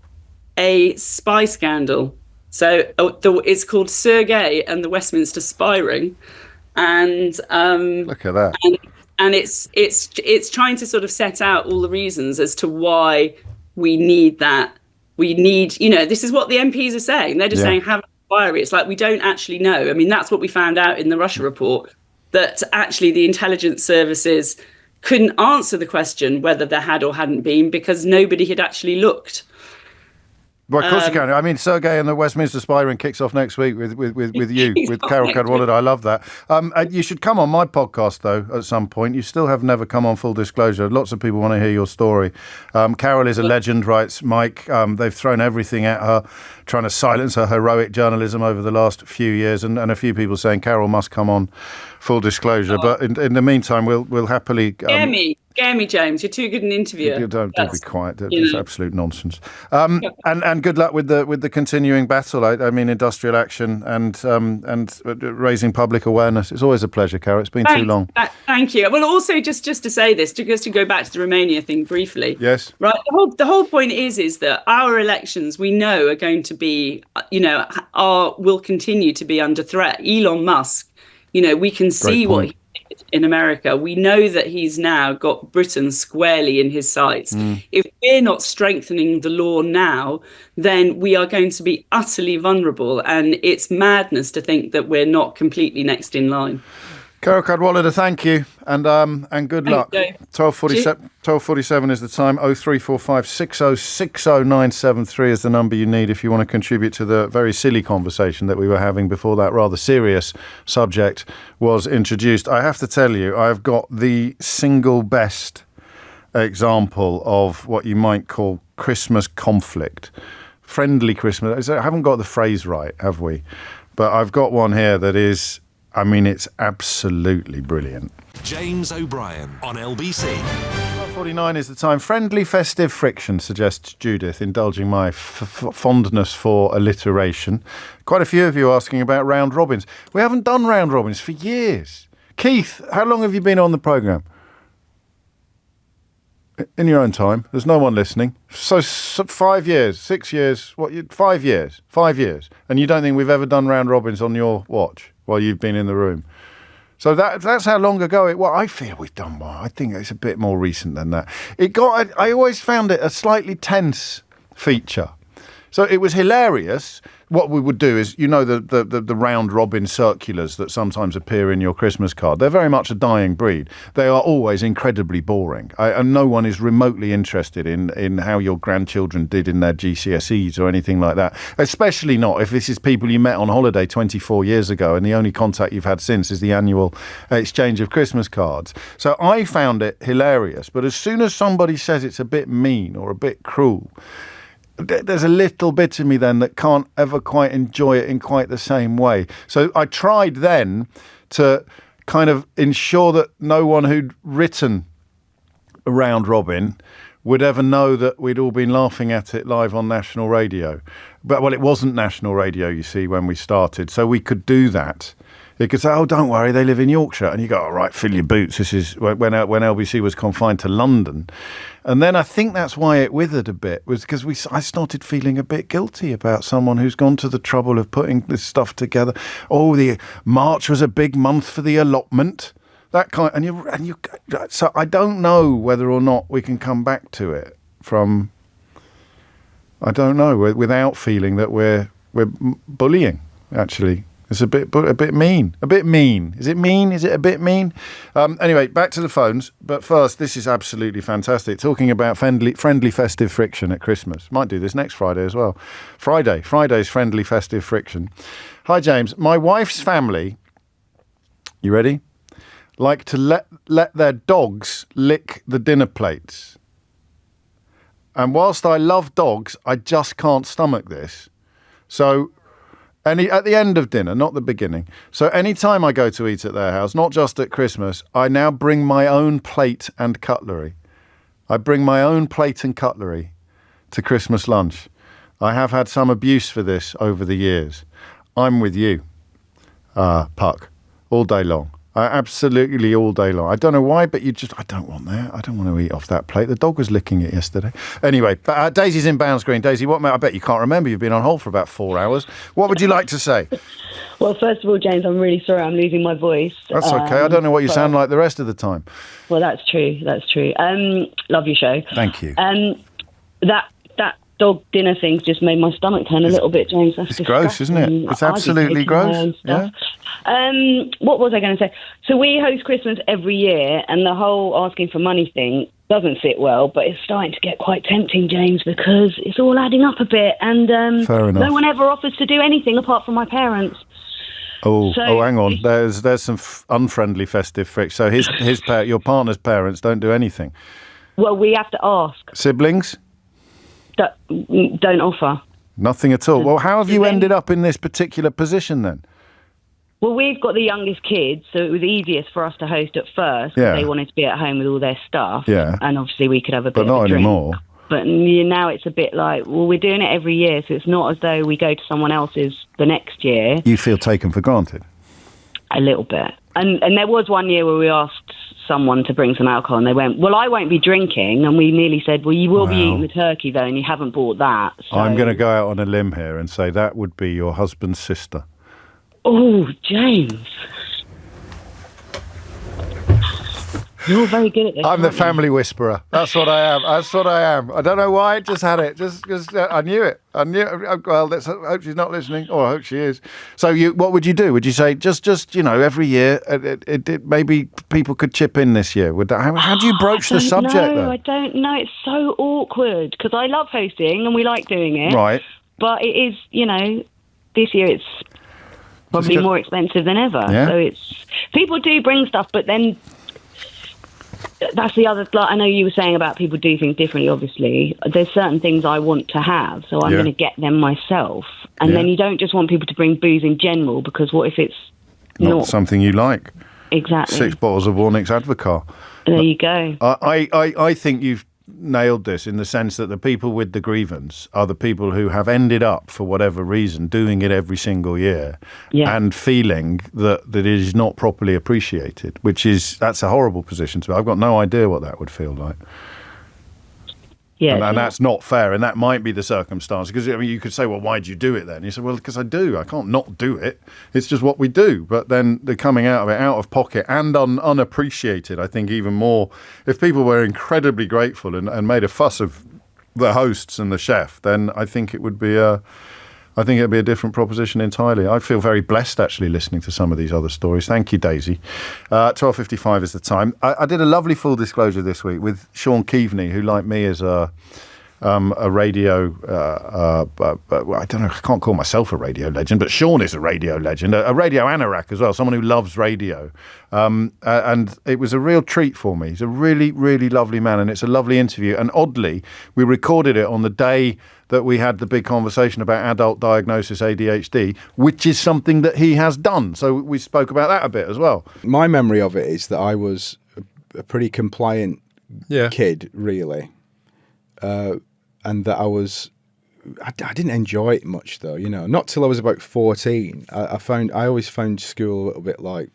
a spy scandal. So it's called Sergei and the Westminster Spy Ring, and look at that. And it's trying to sort of set out all the reasons as to why we need that. We need, this is what the MPs are saying. They're just saying have an inquiry. It's like we don't actually know. I mean, that's what we found out in the Russia report, that actually the intelligence services couldn't answer the question whether there had or hadn't been because nobody had actually looked. Well, of course you can. I mean, Sergey and the Westminster Spy Ring kicks off next week with you, with Carol Cadwallader. I love that. You should come on my podcast, though, at some point. You still have never come on Full Disclosure. Lots of people want to hear your story. Carol is a legend, writes Mike. They've thrown everything at her, trying to silence her heroic journalism over the last few years, and a few people saying Carol must come on Full Disclosure. But in the meantime, we'll happily... Scare me, James. You're too good an interviewer. Don't be quiet. It's absolute nonsense. And good luck with the continuing battle. I mean, industrial action and raising public awareness. It's always a pleasure, Carol. It's been too long. Thank you. Well, also just to say this, just to go back to the Romania thing briefly. Yes. Right. The whole point is that our elections, we know, are going to be, will continue to be under threat. Elon Musk, we can see what he did in America. We know that he's now got Britain squarely in his sights. If we're not strengthening the law now, then we are going to be utterly vulnerable. And it's madness to think that we're not completely next in line. Carol Cadwallader, thank you, and good luck. 12:47 is the time. 0345 6060973 is the number you need if you want to contribute to the very silly conversation that we were having before that rather serious subject was introduced. I have to tell you, I've got the single best example of what you might call Christmas conflict. Friendly Christmas. I haven't got the phrase right, have we? But I've got one here that is... I mean, it's absolutely brilliant. James O'Brien on LBC. 12:49 is the time. Friendly festive friction, suggests Judith, indulging my fondness for alliteration. Quite a few of you asking about round robins. We haven't done round robins for years. Keith, how long have you been on the programme? In your own time. There's no one listening. So 5 years, 6 years, 5 years. 5 years. And you don't think we've ever done round robins on your watch while you've been in the room? So that's how long ago it was. I feel we've done one. I think it's a bit more recent than that. I always found it a slightly tense feature. So it was hilarious. What we would do is, the round robin circulars that sometimes appear in your Christmas card. They're very much a dying breed. They are always incredibly boring. And no one is remotely interested in how your grandchildren did in their GCSEs or anything like that. Especially not if this is people you met on holiday 24 years ago and the only contact you've had since is the annual exchange of Christmas cards. So I found it hilarious. But as soon as somebody says it's a bit mean or a bit cruel, there's a little bit of me then that can't ever quite enjoy it in quite the same way. So I tried then to kind of ensure that no one who'd written a round robin would ever know that we'd all been laughing at it live on national radio. But, it wasn't national radio, you see, when we started. So we could do that. You could say, oh, don't worry, they live in Yorkshire. And you go, all right, fill your boots. This is when LBC was confined to London. And then I think that's why it withered a bit, was because I started feeling a bit guilty about someone who's gone to the trouble of putting this stuff together. Oh, the March was a big month for the allotment. That kind, and you. So I don't know whether or not we can come back to it from. I don't know, without feeling that we're bullying. Actually, it's a bit mean. A bit mean. Is it mean? Is it a bit mean? Anyway, back to the phones. But first, this is absolutely fantastic. Talking about friendly festive friction at Christmas. Might do this next Friday as well. Friday's friendly festive friction. Hi, James. My wife's family. You ready? Like to let their dogs lick the dinner plates. And whilst I love dogs, I just can't stomach this. So at the end of dinner, not the beginning. So any time I go to eat at their house, not just at Christmas, I now bring my own plate and cutlery. I bring my own plate and cutlery to Christmas lunch. I have had some abuse for this over the years. I'm with you, Puck, all day long. Absolutely all day long. I don't know why, but I don't want that. I don't want to eat off that plate. The dog was licking it yesterday. Anyway, Daisy's in Bounds Green. Daisy, I bet you can't remember. You've been on hold for about 4 hours. What would you like to say? Well, first of all, James, I'm really sorry I'm losing my voice. That's okay. I don't know what you sound like the rest of the time. Well, that's true. Love your show. Thank you. That dog dinner thing's just made my stomach turn a little bit, James. That's it's gross, isn't it? It's absolutely gross. Yeah. What was I going to say? So we host Christmas every year, and the whole asking for money thing, doesn't sit well, but it's starting to get quite tempting, James, because it's all adding up a bit, and Fair enough. no one ever offers to do anything apart from my parents. Hang on. There's some unfriendly festive friction. So your partner's parents don't do anything. Well, we have to ask. Siblings? Don't offer. Nothing at all. Well, how have you ended up in this particular position then? Well, we've got the youngest kids, so it was easiest for us to host at first. Yeah. They wanted to be at home with all their stuff. Yeah. And obviously we could have a bit But not of a drink. anymore. But now it's a bit like, well, we're doing it every year, so it's not as though we go to someone else's the next year. You feel taken for granted? A little bit. And there was one year where we asked someone to bring some alcohol, and they went, well, I won't be drinking. And we nearly said, well, you will be eating the turkey, though, and you haven't bought that. So. I'm going to go out on a limb here and say that would be your husband's sister. Oh, James. You're very good at this. I'm the family whisperer. That's what I am. I don't know why. I just had it. Just I knew it. Well, let's hope she's not listening. Or I hope she is. So what would you do? Would you say just every year, maybe people could chip in this year? Would that? How do you broach the subject? I don't know. It's so awkward because I love hosting and we like doing it. Right. But it is, this year it's probably more expensive than ever. Yeah. So people do bring stuff, but then. That's the other. I know you were saying about people do things differently. Obviously, there's certain things I want to have, so I'm going to get them myself. And then you don't just want people to bring booze in general, because what if it's not something you like? Exactly. 6 bottles of Warnick's Advocaat. There you go. I think you've nailed this in the sense that the people with the grievance are the people who have ended up, for whatever reason, doing it every single year and feeling that it is not properly appreciated, that's a horrible position to be. I've got no idea what that would feel like. Yeah, and that's not fair, and that might be the circumstance. Because you could say, well, why do you do it then? You say, well, because I do. I can't not do it. It's just what we do. But then the coming out of it, out of pocket and unappreciated, I think even more. If people were incredibly grateful and made a fuss of the hosts and the chef, then I think it would be it'd be a different proposition entirely. I feel very blessed actually listening to some of these other stories. Thank you, Daisy. 12:55 is the time. I did a lovely full disclosure this week with Sean Keaveney, who, like me, is a radio. I don't know. I can't call myself a radio legend, but Sean is a radio legend, a radio anorak as well. Someone who loves radio, and it was a real treat for me. He's a really, really lovely man, and it's a lovely interview. And oddly, we recorded it on the day that we had the big conversation about adult diagnosis ADHD, which is something that he has done. So we spoke about that a bit as well. My memory of it is that I was a pretty compliant kid, really. And that I didn't enjoy it much though, not till I was about 14. I always found school a little bit like,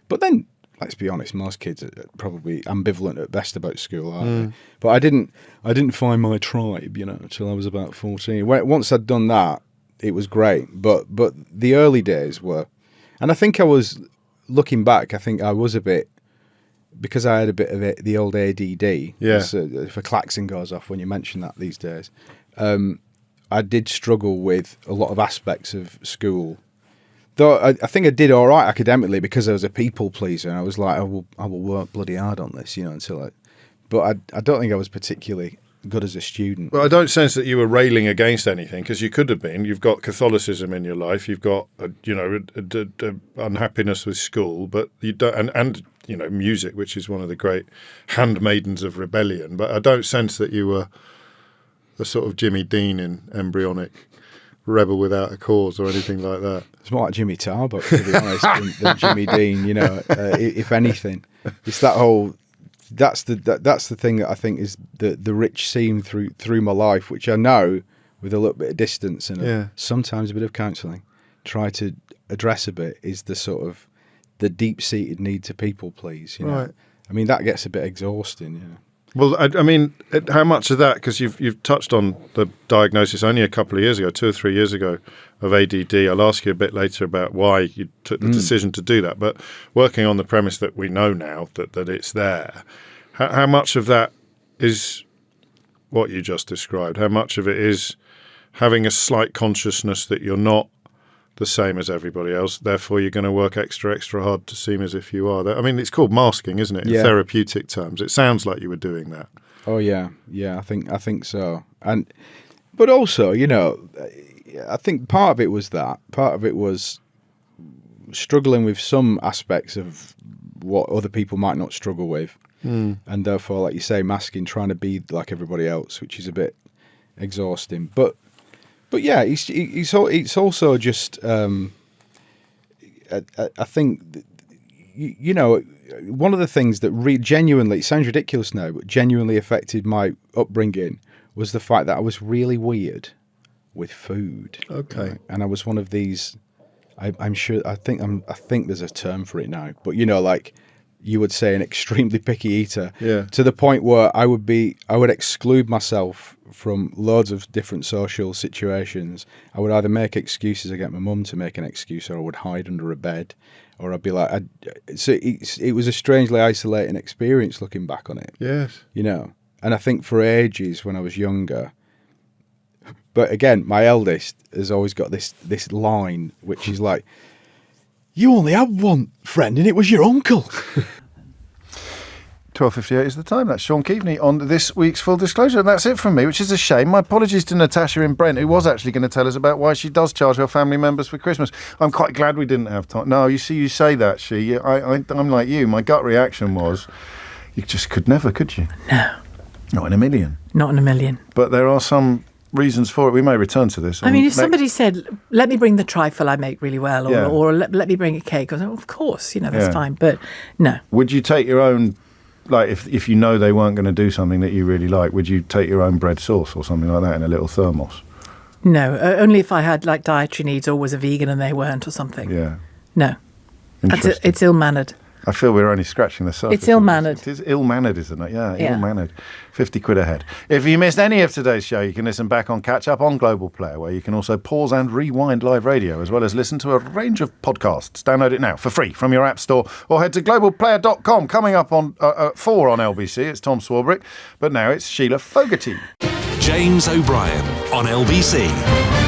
but then let's be honest, most kids are probably ambivalent at best about school, aren't they? But I didn't find my tribe, until I was about 14. Once I'd done that, it was great. But the early days were, and I think I was looking back. I think I was a bit, because I had a bit of the old ADD. Yeah. If a klaxon goes off when you mention that these days, I did struggle with a lot of aspects of school. Though I think I did all right academically because I was a people pleaser, and I was like, I will work bloody hard on this, But I don't think I was particularly good as a student. Well, I don't sense that you were railing against anything, because you could have been. You've got Catholicism in your life. You've got a unhappiness with school, but you don't, and music, which is one of the great handmaidens of rebellion. But I don't sense that you were a sort of Jimmy Dean in embryonic rebel without a cause or anything like that. It's more like Jimmy Tarbuck, to be honest, than Jimmy Dean. If anything, it's that whole. That's the thing that I think is the rich seam through my life, which I know with a little bit of distance and sometimes a bit of counselling, try to address a bit, is the sort of the deep-seated need to people please. Right. I mean, that gets a bit exhausting. Well, I mean, how much of that, because you've touched on the diagnosis only a couple of years ago, 2 or 3 years ago, of ADD. I'll ask you a bit later about why you took the decision to do that. But working on the premise that we know now that it's there, how much of that is what you just described? How much of it is having a slight consciousness that you're not the same as everybody else. Therefore, you're going to work extra hard to seem as if you are. I mean, it's called masking, isn't it? In therapeutic terms, it sounds like you were doing that. Oh yeah, I think so. But also, I think part of it was that. Part of it was struggling with some aspects of what other people might not struggle with, and therefore, like you say, masking, trying to be like everybody else, which is a bit exhausting. But yeah, it's also just I think one of the things that genuinely, it sounds ridiculous now, but genuinely affected my upbringing was the fact that I was really weird with food. Okay, and I was one of these. I'm sure. I think there's a term for it now, but like you would say, an extremely picky eater. Yeah. To the point where I would exclude myself from loads of different social situations. I would either make excuses or get my mum to make an excuse, or I would hide under a bed, or I'd be like. So it was a strangely isolating experience looking back on it. Yes. And I think for ages when I was younger. But again, my eldest has always got this line, which is like, "You only had one friend, and it was your uncle." 12:58 is the time. That's Sean Keaveney on this week's Full Disclosure. And that's it from me, which is a shame. My apologies to Natasha in Brent, who was actually going to tell us about why she does charge her family members for Christmas. I'm quite glad we didn't have time. No, you see, you say that, I'm like you. My gut reaction was, you just could never, could you? No. Not in a million. Not in a million. But there are some reasons for it. We may return to this. I mean, if somebody said, "Let me bring the trifle I make really well," or let me bring a cake, I was like, of course, that's fine. But no. Would you take your own, like if you know they weren't going to do something that you really like, would you take your own bread sauce or something like that in a little thermos? No, only if I had like dietary needs or was a vegan and they weren't or something. Yeah. No. It's ill-mannered. I feel we're only scratching the surface. It's ill-mannered. It is ill-mannered, isn't it? Yeah, ill-mannered. 50 quid a head. If you missed any of today's show, you can listen back on Catch Up on Global Player, where you can also pause and rewind live radio, as well as listen to a range of podcasts. Download it now for free from your app store, or head to globalplayer.com. Coming up on 4 on LBC, it's Tom Swarbrick, but now it's Sheila Fogarty. James O'Brien on LBC.